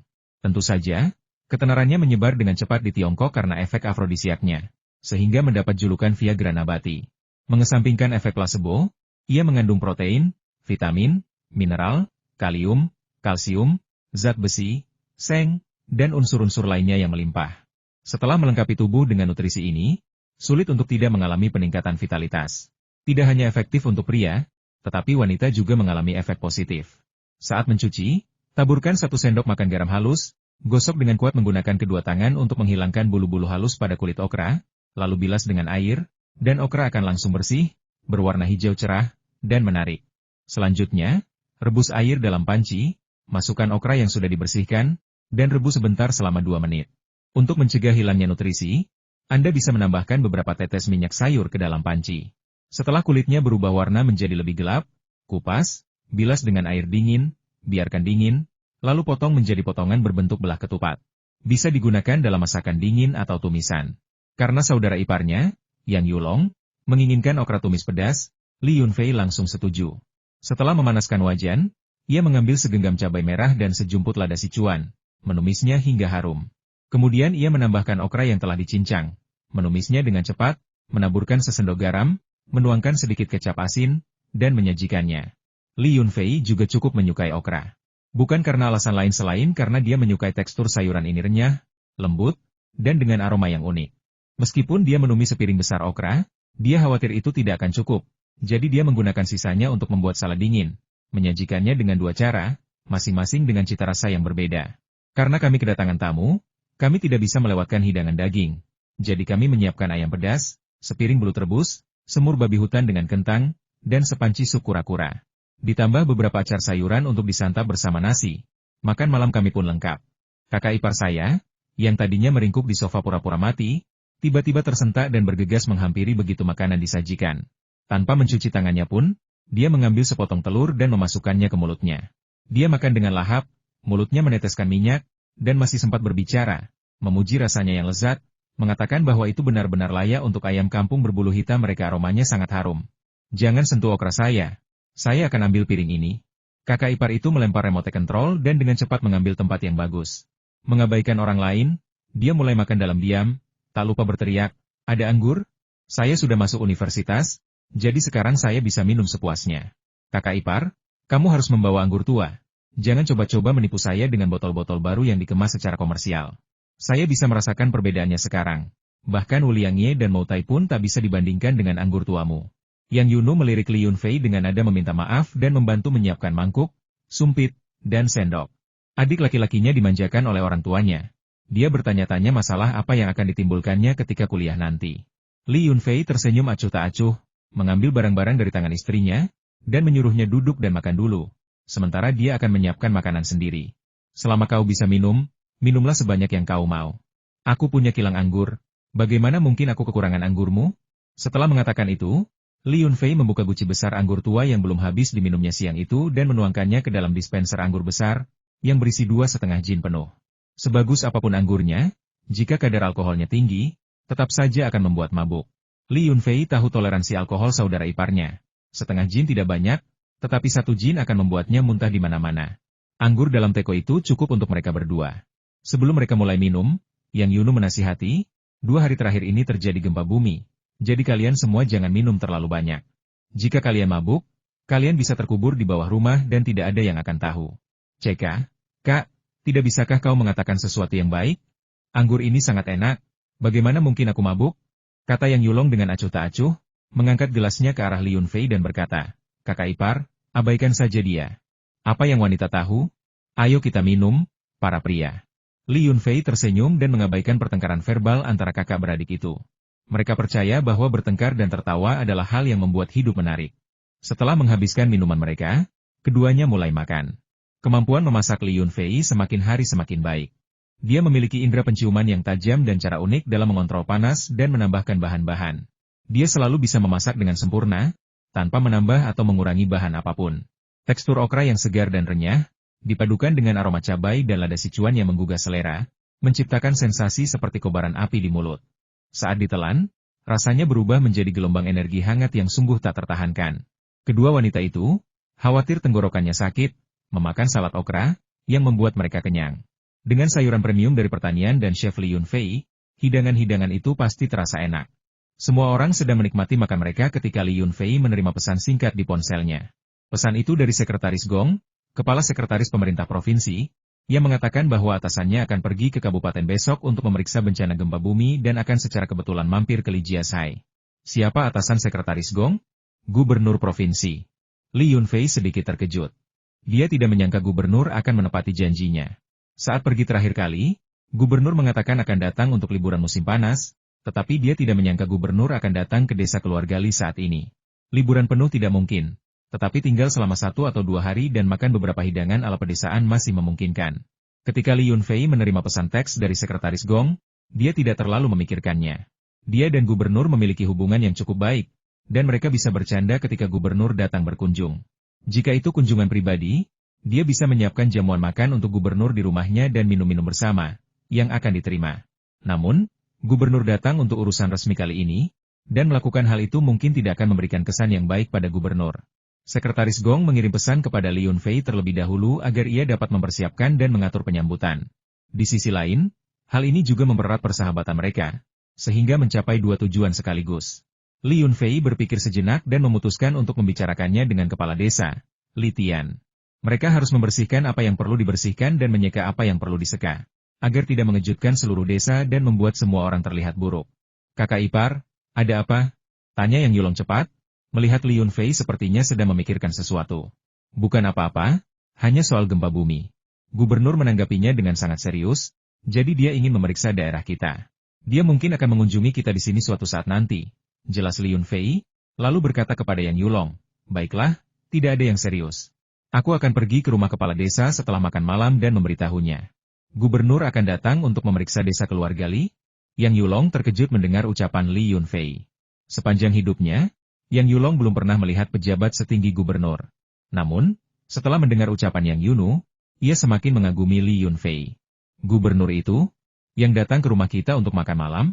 Tentu saja, ketenarannya menyebar dengan cepat di Tiongkok karena efek afrodisiaknya, sehingga mendapat julukan Viagra nabati. Mengesampingkan efek plasebo, ia mengandung protein, vitamin, mineral, kalium, kalsium, zat besi, seng, dan unsur-unsur lainnya yang melimpah. Setelah melengkapi tubuh dengan nutrisi ini, sulit untuk tidak mengalami peningkatan vitalitas. Tidak hanya efektif untuk pria, tetapi wanita juga mengalami efek positif. Saat mencuci, taburkan 1 sendok makan garam halus, gosok dengan kuat menggunakan kedua tangan untuk menghilangkan bulu-bulu halus pada kulit okra, lalu bilas dengan air, dan okra akan langsung bersih, berwarna hijau cerah, dan menarik. Selanjutnya, rebus air dalam panci, masukkan okra yang sudah dibersihkan, dan rebus sebentar selama 2 menit. Untuk mencegah hilangnya nutrisi, Anda bisa menambahkan beberapa tetes minyak sayur ke dalam panci. Setelah kulitnya berubah warna menjadi lebih gelap, kupas, bilas dengan air dingin, biarkan dingin, lalu potong menjadi potongan berbentuk belah ketupat. Bisa digunakan dalam masakan dingin atau tumisan. Karena saudara iparnya, Yang Yulong, menginginkan okra tumis pedas, Li Yunfei langsung setuju. Setelah memanaskan wajan, ia mengambil segenggam cabai merah dan sejumput lada sichuan, menumisnya hingga harum. Kemudian ia menambahkan okra yang telah dicincang, menumisnya dengan cepat, menaburkan sesendok garam, menuangkan sedikit kecap asin, dan menyajikannya. Li Yunfei juga cukup menyukai okra. Bukan karena alasan lain selain karena dia menyukai tekstur sayuran ini renyah, lembut, dan dengan aroma yang unik. Meskipun dia menumis sepiring besar okra, dia khawatir itu tidak akan cukup. Jadi dia menggunakan sisanya untuk membuat salad dingin. Menyajikannya dengan 2 cara, masing-masing dengan cita rasa yang berbeda. Karena kami kedatangan tamu, kami tidak bisa melewatkan hidangan daging. Jadi kami menyiapkan ayam pedas, sepiring belut rebus, semur babi hutan dengan kentang, dan sepanci sup kura-kura. Ditambah beberapa acar sayuran untuk disantap bersama nasi. Makan malam kami pun lengkap. Kakak ipar saya, yang tadinya meringkuk di sofa pura-pura mati, tiba-tiba tersentak dan bergegas menghampiri begitu makanan disajikan. Tanpa mencuci tangannya pun, dia mengambil sepotong telur dan memasukkannya ke mulutnya. Dia makan dengan lahap, mulutnya meneteskan minyak, dan masih sempat berbicara, memuji rasanya yang lezat, mengatakan bahwa itu benar-benar layak untuk ayam kampung berbulu hitam mereka aromanya sangat harum. Jangan sentuh okra saya akan ambil piring ini. Kakak ipar itu melempar remote control dan dengan cepat mengambil tempat yang bagus. Mengabaikan orang lain, dia mulai makan dalam diam, tak lupa berteriak, ada anggur? Saya sudah masuk universitas, jadi sekarang saya bisa minum sepuasnya. Kakak ipar, kamu harus membawa anggur tua. Jangan coba-coba menipu saya dengan botol-botol baru yang dikemas secara komersial. Saya bisa merasakan perbedaannya sekarang. Bahkan Wu Liangye dan Mou Tai pun tak bisa dibandingkan dengan anggur tuamu. Yang Yunu melirik Li Yunfei dengan nada meminta maaf dan membantu menyiapkan mangkuk, sumpit, dan sendok. Adik laki-lakinya dimanjakan oleh orang tuanya. Dia bertanya-tanya masalah apa yang akan ditimbulkannya ketika kuliah nanti. Li Yunfei tersenyum acuh tak acuh, mengambil barang-barang dari tangan istrinya, dan menyuruhnya duduk dan makan dulu. Sementara dia akan menyiapkan makanan sendiri. Selama kau bisa minum, minumlah sebanyak yang kau mau. Aku punya kilang anggur, bagaimana mungkin aku kekurangan anggurmu? Setelah mengatakan itu, Li Yunfei membuka guci besar anggur tua yang belum habis diminumnya siang itu dan menuangkannya ke dalam dispenser anggur besar, yang berisi 2,5 jin penuh. Sebagus apapun anggurnya, jika kadar alkoholnya tinggi, tetap saja akan membuat mabuk. Li Yunfei tahu toleransi alkohol saudara iparnya. 1/2 jin tidak banyak, tetapi 1 jin akan membuatnya muntah di mana-mana. Anggur dalam teko itu cukup untuk mereka berdua. Sebelum mereka mulai minum, Yang Yunu menasihati, 2 hari terakhir ini terjadi gempa bumi. Jadi kalian semua jangan minum terlalu banyak. Jika kalian mabuk, kalian bisa terkubur di bawah rumah dan tidak ada yang akan tahu. Ceka, Kak, tidak bisakah kau mengatakan sesuatu yang baik? Anggur ini sangat enak, bagaimana mungkin aku mabuk? Kata Yang Yulong dengan acuh tak acuh, mengangkat gelasnya ke arah Li Yunfei dan berkata, Kakak ipar, abaikan saja dia. Apa yang wanita tahu? Ayo kita minum, para pria. Li Yunfei tersenyum dan mengabaikan pertengkaran verbal antara kakak beradik itu. Mereka percaya bahwa bertengkar dan tertawa adalah hal yang membuat hidup menarik. Setelah menghabiskan minuman mereka, keduanya mulai makan. Kemampuan memasak Li Yunfei semakin hari semakin baik. Dia memiliki indera penciuman yang tajam dan cara unik dalam mengontrol panas dan menambahkan bahan-bahan. Dia selalu bisa memasak dengan sempurna, tanpa menambah atau mengurangi bahan apapun. Tekstur okra yang segar dan renyah, dipadukan dengan aroma cabai dan lada Sichuan yang menggugah selera, menciptakan sensasi seperti kobaran api di mulut. Saat ditelan, rasanya berubah menjadi gelombang energi hangat yang sungguh tak tertahankan. Kedua wanita itu, khawatir tenggorokannya sakit, memakan salad okra, yang membuat mereka kenyang. Dengan sayuran premium dari pertanian dan Chef Li Yunfei, hidangan-hidangan itu pasti terasa enak. Semua orang sedang menikmati makan mereka ketika Li Yunfei menerima pesan singkat di ponselnya. Pesan itu dari Sekretaris Gong, Kepala Sekretaris Pemerintah Provinsi, yang mengatakan bahwa atasannya akan pergi ke kabupaten besok untuk memeriksa bencana gempa bumi dan akan secara kebetulan mampir ke Li Jiasai. Siapa atasan Sekretaris Gong? Gubernur Provinsi. Li Yunfei sedikit terkejut. Dia tidak menyangka gubernur akan menepati janjinya. Saat pergi terakhir kali, gubernur mengatakan akan datang untuk liburan musim panas, tetapi dia tidak menyangka gubernur akan datang ke desa keluarga Li saat ini. Liburan penuh tidak mungkin, tetapi tinggal selama 1 atau 2 hari dan makan beberapa hidangan ala pedesaan masih memungkinkan. Ketika Li Yunfei menerima pesan teks dari Sekretaris Gong, dia tidak terlalu memikirkannya. Dia dan gubernur memiliki hubungan yang cukup baik, dan mereka bisa bercanda ketika gubernur datang berkunjung. Jika itu kunjungan pribadi, dia bisa menyiapkan jamuan makan untuk gubernur di rumahnya dan minum-minum bersama, yang akan diterima. Namun, gubernur datang untuk urusan resmi kali ini, dan melakukan hal itu mungkin tidak akan memberikan kesan yang baik pada gubernur. Sekretaris Gong mengirim pesan kepada Li Yunfei terlebih dahulu agar ia dapat mempersiapkan dan mengatur penyambutan. Di sisi lain, hal ini juga mempererat persahabatan mereka, sehingga mencapai 2 tujuan sekaligus. Li Yunfei berpikir sejenak dan memutuskan untuk membicarakannya dengan kepala desa, Li Tian. Mereka harus membersihkan apa yang perlu dibersihkan dan menyeka apa yang perlu diseka, agar tidak mengejutkan seluruh desa dan membuat semua orang terlihat buruk. Kakak ipar, ada apa? Tanya Yang Yulong cepat, melihat Li Yunfei sepertinya sedang memikirkan sesuatu. Bukan apa-apa, hanya soal gempa bumi. Gubernur menanggapinya dengan sangat serius, jadi dia ingin memeriksa daerah kita. Dia mungkin akan mengunjungi kita di sini suatu saat nanti. Jelas Li Yunfei, lalu berkata kepada Yang Yulong, baiklah, tidak ada yang serius. Aku akan pergi ke rumah kepala desa setelah makan malam dan memberitahunya. Gubernur akan datang untuk memeriksa desa keluarga Li? Yang Yulong terkejut mendengar ucapan Li Yunfei. Sepanjang hidupnya, Yang Yulong belum pernah melihat pejabat setinggi gubernur. Namun, setelah mendengar ucapan Yang Yunu, ia semakin mengagumi Li Yunfei. Gubernur itu, yang datang ke rumah kita untuk makan malam?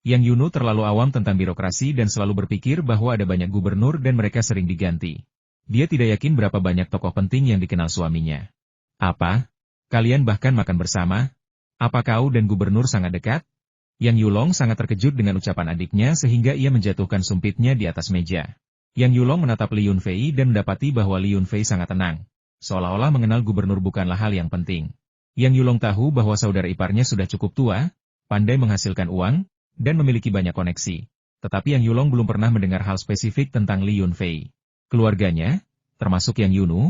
Yang Yunu terlalu awam tentang birokrasi dan selalu berpikir bahwa ada banyak gubernur dan mereka sering diganti. Dia tidak yakin berapa banyak tokoh penting yang dikenal suaminya. Apa? Kalian bahkan makan bersama? Apa kau dan gubernur sangat dekat? Yang Yulong sangat terkejut dengan ucapan adiknya sehingga ia menjatuhkan sumpitnya di atas meja. Yang Yulong menatap Li Yunfei dan mendapati bahwa Li Yunfei sangat tenang, seolah-olah mengenal gubernur bukanlah hal yang penting. Yang Yulong tahu bahwa saudara iparnya sudah cukup tua, pandai menghasilkan uang, dan memiliki banyak koneksi. Tetapi Yang Yulong belum pernah mendengar hal spesifik tentang Li Yunfei. Keluarganya, termasuk Yang Yunu,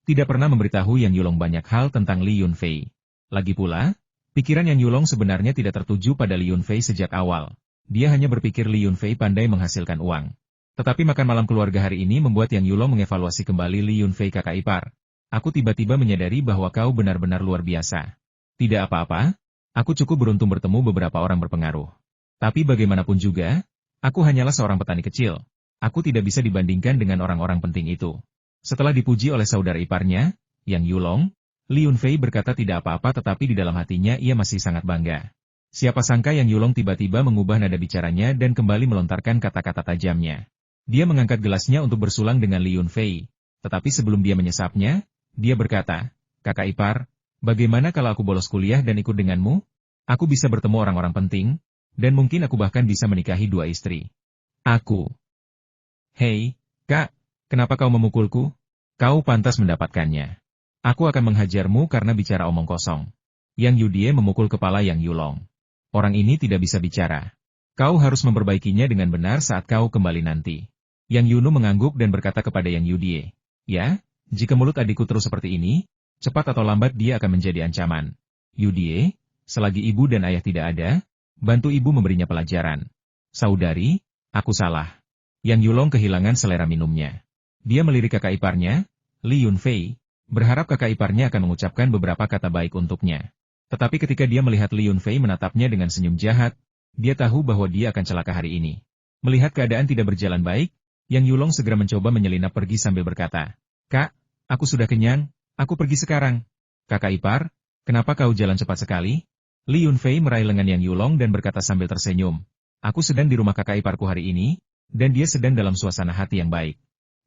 tidak pernah memberitahu Yang Yulong banyak hal tentang Li Yunfei. Lagi pula, pikiran Yang Yulong sebenarnya tidak tertuju pada Li Yunfei sejak awal. Dia hanya berpikir Li Yunfei pandai menghasilkan uang. Tetapi makan malam keluarga hari ini membuat Yang Yulong mengevaluasi kembali Li Yunfei kakak ipar. Aku tiba-tiba menyadari bahwa kau benar-benar luar biasa. Tidak apa-apa, aku cukup beruntung bertemu beberapa orang berpengaruh. Tapi bagaimanapun juga, aku hanyalah seorang petani kecil. Aku tidak bisa dibandingkan dengan orang-orang penting itu. Setelah dipuji oleh saudara iparnya, Yang Yulong, Li Yunfei berkata tidak apa-apa tetapi di dalam hatinya ia masih sangat bangga. Siapa sangka Yang Yulong tiba-tiba mengubah nada bicaranya dan kembali melontarkan kata-kata tajamnya. Dia mengangkat gelasnya untuk bersulang dengan Li Yunfei, tetapi sebelum dia menyesapnya, dia berkata, kakak ipar, bagaimana kalau aku bolos kuliah dan ikut denganmu? Aku bisa bertemu orang-orang penting, dan mungkin aku bahkan bisa menikahi 2 istri. Aku. Hei, kak, kenapa kau memukulku? Kau pantas mendapatkannya. Aku akan menghajarmu karena bicara omong kosong. Yang Yudie memukul kepala Yang Yulong. Orang ini tidak bisa bicara. Kau harus memperbaikinya dengan benar saat kau kembali nanti. Yang Yunu mengangguk dan berkata kepada Yang Yudie, ya, jika mulut adikku terus seperti ini, cepat atau lambat dia akan menjadi ancaman. Yudie, selagi ibu dan ayah tidak ada, bantu ibu memberinya pelajaran. Saudari, aku salah. Yang Yulong kehilangan selera minumnya. Dia melirik kakak iparnya, Li Yunfei, berharap kakak iparnya akan mengucapkan beberapa kata baik untuknya. Tetapi ketika dia melihat Li Yunfei menatapnya dengan senyum jahat, dia tahu bahwa dia akan celaka hari ini. Melihat keadaan tidak berjalan baik, Yang Yulong segera mencoba menyelinap pergi sambil berkata, "Kak, aku sudah kenyang, aku pergi sekarang." "Kakak ipar, kenapa kau jalan cepat sekali?" Li Yunfei meraih lengan Yang Yulong dan berkata sambil tersenyum, "Aku sedang di rumah kakak iparku hari ini, dan dia sedang dalam suasana hati yang baik.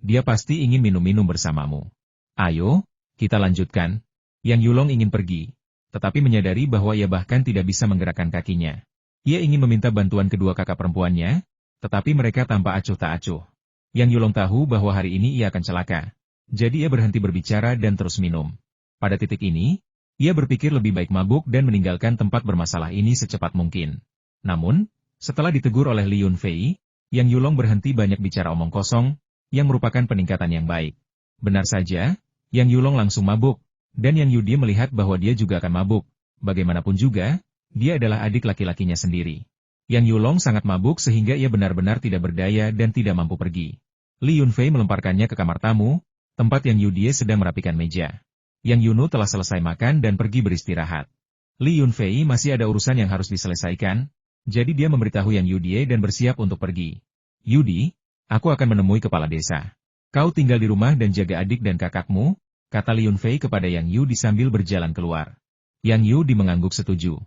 Dia pasti ingin minum-minum bersamamu. Ayo, kita lanjutkan." Yang Yulong ingin pergi, tetapi menyadari bahwa ia bahkan tidak bisa menggerakkan kakinya. Ia ingin meminta bantuan kedua kakak perempuannya, tetapi mereka tanpa acuh tak acuh. Yang Yulong tahu bahwa hari ini ia akan celaka. Jadi ia berhenti berbicara dan terus minum. Pada titik ini, ia berpikir lebih baik mabuk dan meninggalkan tempat bermasalah ini secepat mungkin. Namun, setelah ditegur oleh Li Yunfei, Yang Yulong berhenti banyak bicara omong kosong, yang merupakan peningkatan yang baik. Benar saja, Yang Yulong langsung mabuk, dan Yang Yudi melihat bahwa dia juga akan mabuk. Bagaimanapun juga, dia adalah adik laki-lakinya sendiri. Yang Yulong sangat mabuk sehingga ia benar-benar tidak berdaya dan tidak mampu pergi. Li Yunfei melemparkannya ke kamar tamu, tempat Yang Yudie sedang merapikan meja. Yang Yunu telah selesai makan dan pergi beristirahat. Li Yunfei masih ada urusan yang harus diselesaikan, jadi dia memberitahu Yang Yudie dan bersiap untuk pergi. "Yudi, aku akan menemui kepala desa. Kau tinggal di rumah dan jaga adik dan kakakmu," kata Li Yunfei kepada Yang Yudi sambil berjalan keluar. Yang Yudi mengangguk setuju.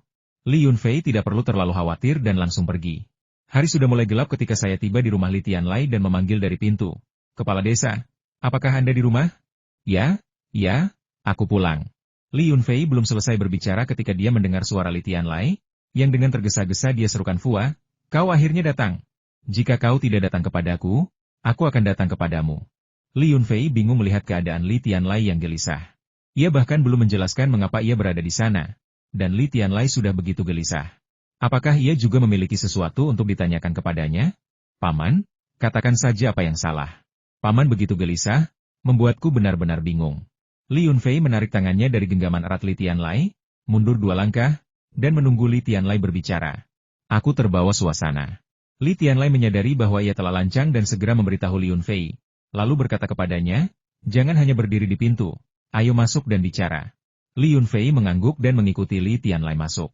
Li Yunfei tidak perlu terlalu khawatir dan langsung pergi. Hari sudah mulai gelap ketika saya tiba di rumah Li Tianlai dan memanggil dari pintu. "Kepala desa, apakah Anda di rumah?" "Ya, aku pulang." Li Yunfei belum selesai berbicara ketika dia mendengar suara Li Tianlai, yang dengan tergesa-gesa dia serukan, "Fua, kau akhirnya datang. Jika kau tidak datang kepadaku, aku akan datang kepadamu." Li Yunfei bingung melihat keadaan Li Tianlai yang gelisah. Ia bahkan belum menjelaskan mengapa ia berada di sana. Dan Li Tianlai sudah begitu gelisah. Apakah ia juga memiliki sesuatu untuk ditanyakan kepadanya? "Paman, katakan saja apa yang salah." "Paman begitu gelisah, membuatku benar-benar bingung." Li Yunfei menarik tangannya dari genggaman erat Li Tianlai, mundur 2 langkah, dan menunggu Li Tianlai berbicara. "Aku terbawa suasana." Li Tianlai menyadari bahwa ia telah lancang dan segera memberitahu Li Yunfei, lalu berkata kepadanya, "Jangan hanya berdiri di pintu, ayo masuk dan bicara." Li Yunfei mengangguk dan mengikuti Li Tianlai masuk.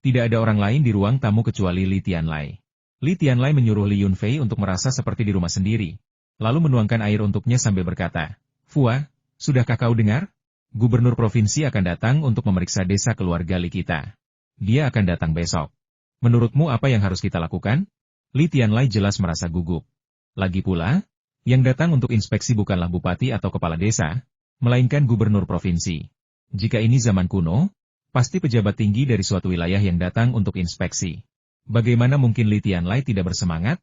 Tidak ada orang lain di ruang tamu kecuali Li Tianlai. Li Tianlai menyuruh Li Yunfei untuk merasa seperti di rumah sendiri, lalu menuangkan air untuknya sambil berkata, "Fua, sudahkah kau dengar? Gubernur provinsi akan datang untuk memeriksa desa keluarga Li kita. Dia akan datang besok. Menurutmu apa yang harus kita lakukan?" Li Tianlai jelas merasa gugup. Lagi pula, yang datang untuk inspeksi bukanlah bupati atau kepala desa, melainkan gubernur provinsi. Jika ini zaman kuno, pasti pejabat tinggi dari suatu wilayah yang datang untuk inspeksi. Bagaimana mungkin Li Tianlai tidak bersemangat?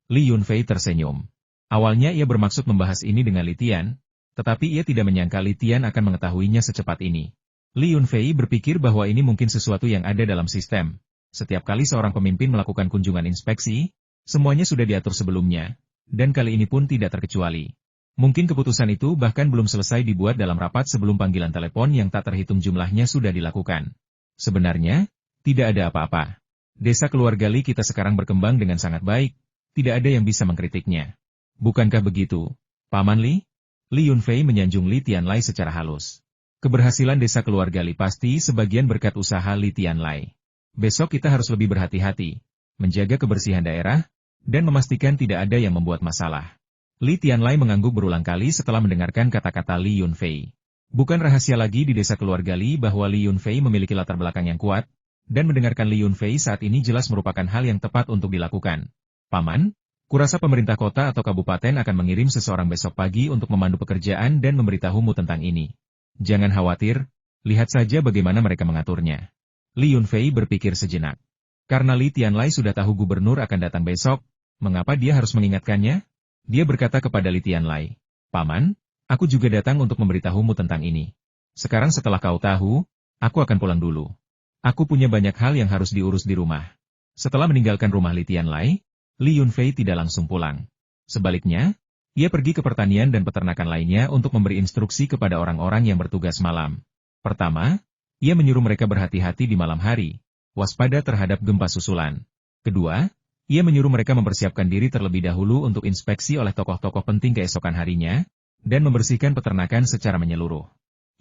Li Yunfei tersenyum. Awalnya ia bermaksud membahas ini dengan Li Tian, tetapi ia tidak menyangka Li Tian akan mengetahuinya secepat ini. Li Yunfei berpikir bahwa ini mungkin sesuatu yang ada dalam sistem. Setiap kali seorang pemimpin melakukan kunjungan inspeksi, semuanya sudah diatur sebelumnya, dan kali ini pun tidak terkecuali. Mungkin keputusan itu bahkan belum selesai dibuat dalam rapat sebelum panggilan telepon yang tak terhitung jumlahnya sudah dilakukan. Sebenarnya, tidak ada apa-apa. Desa keluarga Li kita sekarang berkembang dengan sangat baik, tidak ada yang bisa mengkritiknya. Bukankah begitu, Paman Li? Li Yunfei menyanjung Li Tianlai secara halus. Keberhasilan desa keluarga Li pasti sebagian berkat usaha Li Tianlai. Besok kita harus lebih berhati-hati, menjaga kebersihan daerah, dan memastikan tidak ada yang membuat masalah. Li Tianlai mengangguk berulang kali setelah mendengarkan kata-kata Li Yunfei. Bukan rahasia lagi di desa keluarga Li bahwa Li Yunfei memiliki latar belakang yang kuat, dan mendengarkan Li Yunfei saat ini jelas merupakan hal yang tepat untuk dilakukan. "Paman, kurasa pemerintah kota atau kabupaten akan mengirim seseorang besok pagi untuk memandu pekerjaan dan memberitahumu tentang ini. Jangan khawatir, lihat saja bagaimana mereka mengaturnya." Li Yunfei berpikir sejenak. Karena Li Tianlai sudah tahu gubernur akan datang besok, mengapa dia harus mengingatkannya? Dia berkata kepada Li Tianlai, "Paman, aku juga datang untuk memberitahumu tentang ini. Sekarang setelah kau tahu, aku akan pulang dulu. Aku punya banyak hal yang harus diurus di rumah." Setelah meninggalkan rumah Li Tianlai, Li Yunfei tidak langsung pulang. Sebaliknya, ia pergi ke pertanian dan peternakan lainnya untuk memberi instruksi kepada orang-orang yang bertugas malam. Pertama, ia menyuruh mereka berhati-hati di malam hari, waspada terhadap gempa susulan. Kedua, ia menyuruh mereka mempersiapkan diri terlebih dahulu untuk inspeksi oleh tokoh-tokoh penting keesokan harinya, dan membersihkan peternakan secara menyeluruh.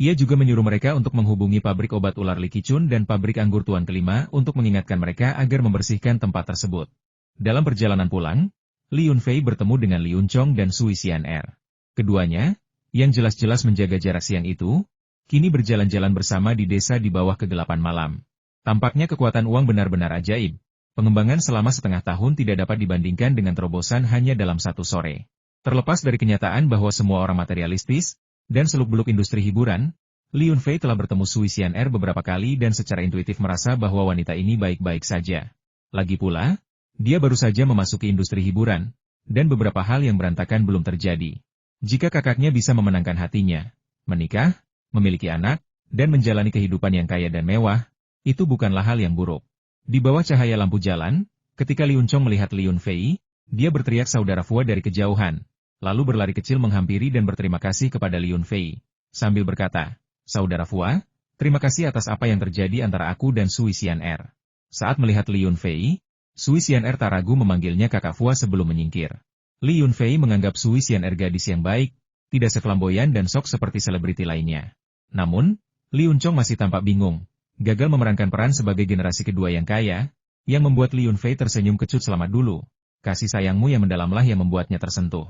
Ia juga menyuruh mereka untuk menghubungi pabrik obat ular Likicun dan pabrik anggur Tuan Kelima untuk mengingatkan mereka agar membersihkan tempat tersebut. Dalam perjalanan pulang, Li Yunfei bertemu dengan Li Yunchong dan Sui Xian'er. Keduanya, yang jelas-jelas menjaga jarak siang itu, kini berjalan-jalan bersama di desa di bawah kegelapan malam. Tampaknya kekuatan uang benar-benar ajaib. Pengembangan selama setengah tahun tidak dapat dibandingkan dengan terobosan hanya dalam satu sore. Terlepas dari kenyataan bahwa semua orang materialistis, dan seluk-beluk industri hiburan, Li Yunfei telah bertemu Sui Xian'er beberapa kali dan secara intuitif merasa bahwa wanita ini baik-baik saja. Lagi pula, dia baru saja memasuki industri hiburan, dan beberapa hal yang berantakan belum terjadi. Jika kakaknya bisa memenangkan hatinya, menikah, memiliki anak, dan menjalani kehidupan yang kaya dan mewah, itu bukanlah hal yang buruk. Di bawah cahaya lampu jalan, ketika Li Yunchong melihat Li Yunfei, dia berteriak saudara Fua dari kejauhan, lalu berlari kecil menghampiri dan berterima kasih kepada Li Yunfei, sambil berkata, "Saudara Fua, terima kasih atas apa yang terjadi antara aku dan Sui Xian'er." Saat melihat Li Yunfei, Sui Xian'er tak ragu memanggilnya kakak Fua sebelum menyingkir. Li Yunfei menganggap Sui Xian'er gadis yang baik, tidak seflamboyan dan sok seperti selebriti lainnya. Namun, Li Yunchong masih tampak bingung, gagal memerankan peran sebagai generasi kedua yang kaya, yang membuat Li Yunfei tersenyum kecut selamat dulu. Kasih sayangmu yang mendalamlah yang membuatnya tersentuh.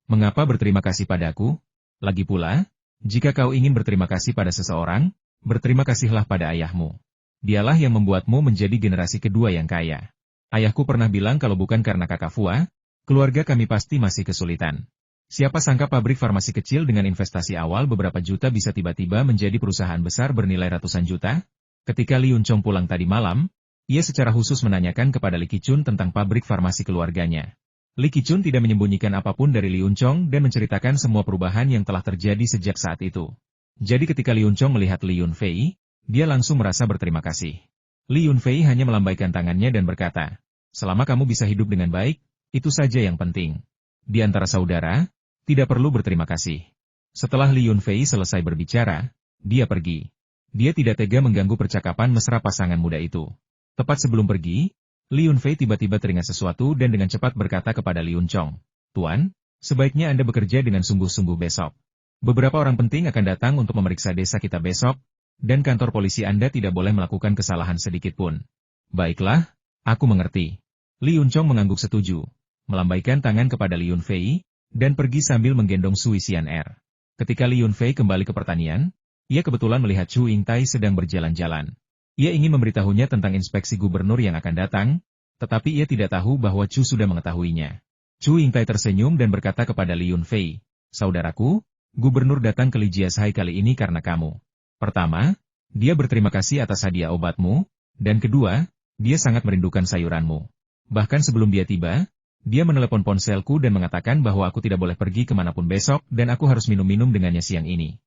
Mengapa berterima kasih padaku? Lagi pula, jika kau ingin berterima kasih pada seseorang, berterima kasihlah pada ayahmu. Dialah yang membuatmu menjadi generasi kedua yang kaya. Ayahku pernah bilang kalau bukan karena kakak Fua, keluarga kami pasti masih kesulitan. Siapa sangka pabrik farmasi kecil dengan investasi awal beberapa juta bisa tiba-tiba menjadi perusahaan besar bernilai ratusan juta? Ketika Li Yunchong pulang tadi malam, ia secara khusus menanyakan kepada Li Qichun tentang pabrik farmasi keluarganya. Li Qichun tidak menyembunyikan apapun dari Li Yunchong dan menceritakan semua perubahan yang telah terjadi sejak saat itu. Jadi ketika Li Yunchong melihat Li Yunfei, dia langsung merasa berterima kasih. Li Yunfei hanya melambaikan tangannya dan berkata, "Selama kamu bisa hidup dengan baik, itu saja yang penting. Di antara saudara, tidak perlu berterima kasih." Setelah Li Yunfei selesai berbicara, dia pergi. Dia tidak tega mengganggu percakapan mesra pasangan muda itu. Tepat sebelum pergi, Li Yunfei tiba-tiba teringat sesuatu dan dengan cepat berkata kepada Li Yunchong, "Tuan, sebaiknya Anda bekerja dengan sungguh-sungguh besok. Beberapa orang penting akan datang untuk memeriksa desa kita besok, dan kantor polisi Anda tidak boleh melakukan kesalahan sedikit pun." "Baiklah, aku mengerti." Li Yunchong mengangguk setuju, melambaikan tangan kepada Li Yunfei, dan pergi sambil menggendong Sui Xian'er. Ketika Li Yunfei kembali ke pertanian, ia kebetulan melihat Chu Yingtai sedang berjalan-jalan. Ia ingin memberitahunya tentang inspeksi gubernur yang akan datang, tetapi ia tidak tahu bahwa Chu sudah mengetahuinya. Chu Yingtai tersenyum dan berkata kepada Li Yunfei, "Saudaraku, gubernur datang ke Lijiashai kali ini karena kamu. Pertama, dia berterima kasih atas hadiah obatmu, dan kedua, dia sangat merindukan sayuranmu. Bahkan sebelum dia tiba, dia menelepon ponselku dan mengatakan bahwa aku tidak boleh pergi kemanapun besok dan aku harus minum-minum dengannya siang ini."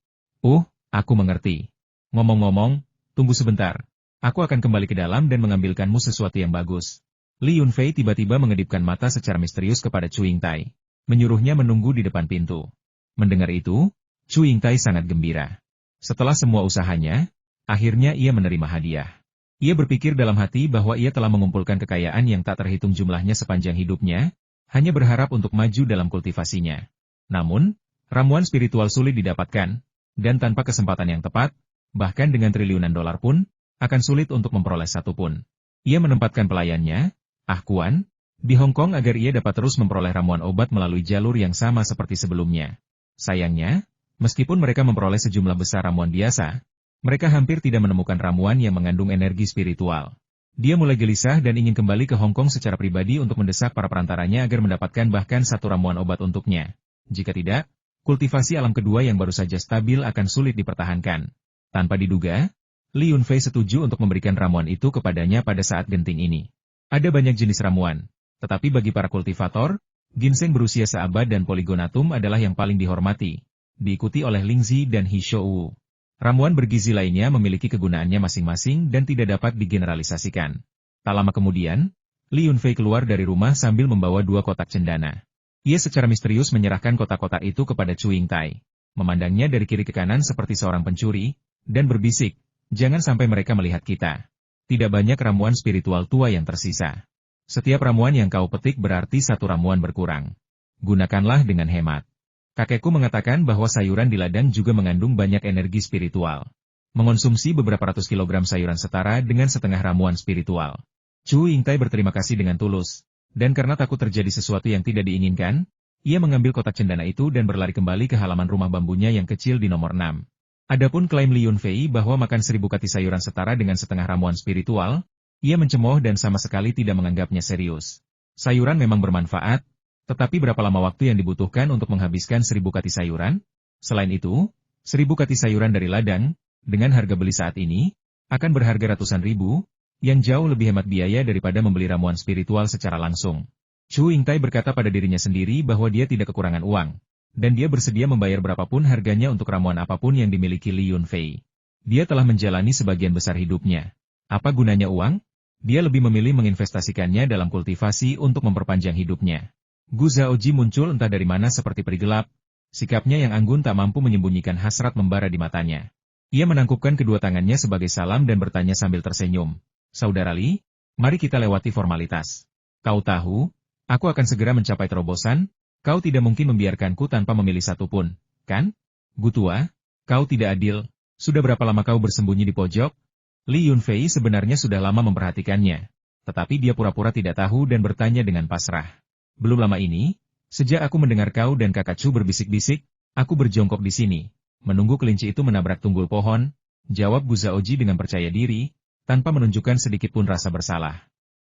Aku mengerti. Ngomong-ngomong, tunggu sebentar. Aku akan kembali ke dalam dan mengambilkanmu sesuatu yang bagus." Li Yunfei tiba-tiba mengedipkan mata secara misterius kepada Chu Yingtai, menyuruhnya menunggu di depan pintu. Mendengar itu, Chu Yingtai sangat gembira. Setelah semua usahanya, akhirnya ia menerima hadiah. Ia berpikir dalam hati bahwa ia telah mengumpulkan kekayaan yang tak terhitung jumlahnya sepanjang hidupnya, hanya berharap untuk maju dalam kultivasinya. Namun, ramuan spiritual sulit didapatkan, dan tanpa kesempatan yang tepat, bahkan dengan triliunan dolar pun, akan sulit untuk memperoleh satu pun. Ia menempatkan pelayannya, Kuan, di Hong Kong agar ia dapat terus memperoleh ramuan obat melalui jalur yang sama seperti sebelumnya. Sayangnya, meskipun mereka memperoleh sejumlah besar ramuan biasa, mereka hampir tidak menemukan ramuan yang mengandung energi spiritual. Dia mulai gelisah dan ingin kembali ke Hong Kong secara pribadi untuk mendesak para perantaranya agar mendapatkan bahkan satu ramuan obat untuknya. Jika tidak, kultivasi alam kedua yang baru saja stabil akan sulit dipertahankan. Tanpa diduga, Li Yunfei setuju untuk memberikan ramuan itu kepadanya pada saat genting ini. Ada banyak jenis ramuan, tetapi bagi para kultivator, ginseng berusia seabad dan polygonatum adalah yang paling dihormati, diikuti oleh Lingzi dan Hishou. Ramuan bergizi lainnya memiliki kegunaannya masing-masing dan tidak dapat digeneralisasikan. Tak lama kemudian, Li Yunfei keluar dari rumah sambil membawa 2 kotak cendana. Ia secara misterius menyerahkan kotak-kotak itu kepada Chu Yingtai, memandangnya dari kiri ke kanan seperti seorang pencuri, dan berbisik, "Jangan sampai mereka melihat kita. Tidak banyak ramuan spiritual tua yang tersisa. Setiap ramuan yang kau petik berarti satu ramuan berkurang. Gunakanlah dengan hemat." Kakekku mengatakan bahwa sayuran di ladang juga mengandung banyak energi spiritual. Mengonsumsi beberapa ratus kilogram sayuran setara dengan setengah ramuan spiritual. Chu Yingtai berterima kasih dengan tulus. Dan karena takut terjadi sesuatu yang tidak diinginkan, ia mengambil kotak cendana itu dan berlari kembali ke halaman rumah bambunya yang kecil di nomor 6. Adapun klaim Li Yunfei bahwa makan 1000 kati sayuran setara dengan setengah ramuan spiritual, ia mencemooh dan sama sekali tidak menganggapnya serius. Sayuran memang bermanfaat, tetapi berapa lama waktu yang dibutuhkan untuk menghabiskan 1000 kati sayuran? Selain itu, 1000 kati sayuran dari ladang, dengan harga beli saat ini, akan berharga ratusan ribu, yang jauh lebih hemat biaya daripada membeli ramuan spiritual secara langsung. Chu Yingtai berkata pada dirinya sendiri bahwa dia tidak kekurangan uang, dan dia bersedia membayar berapapun harganya untuk ramuan apapun yang dimiliki Li Yunfei. Dia telah menjalani sebagian besar hidupnya. Apa gunanya uang? Dia lebih memilih menginvestasikannya dalam kultivasi untuk memperpanjang hidupnya. Gu Zaoji muncul entah dari mana seperti peri gelap. Sikapnya yang anggun tak mampu menyembunyikan hasrat membara di matanya. Ia menangkupkan kedua tangannya sebagai salam dan bertanya sambil tersenyum. Saudara Li, mari kita lewati formalitas. Kau tahu, aku akan segera mencapai terobosan, kau tidak mungkin membiarkanku tanpa memilih satu pun, kan? Gu Tua, kau tidak adil, sudah berapa lama kau bersembunyi di pojok? Li Yunfei sebenarnya sudah lama memperhatikannya, tetapi dia pura-pura tidak tahu dan bertanya dengan pasrah. Belum lama ini, sejak aku mendengar kau dan kakak Chu berbisik-bisik, aku berjongkok di sini, menunggu kelinci itu menabrak tunggul pohon, jawab Gu Zaoji dengan percaya diri, tanpa menunjukkan sedikit pun rasa bersalah.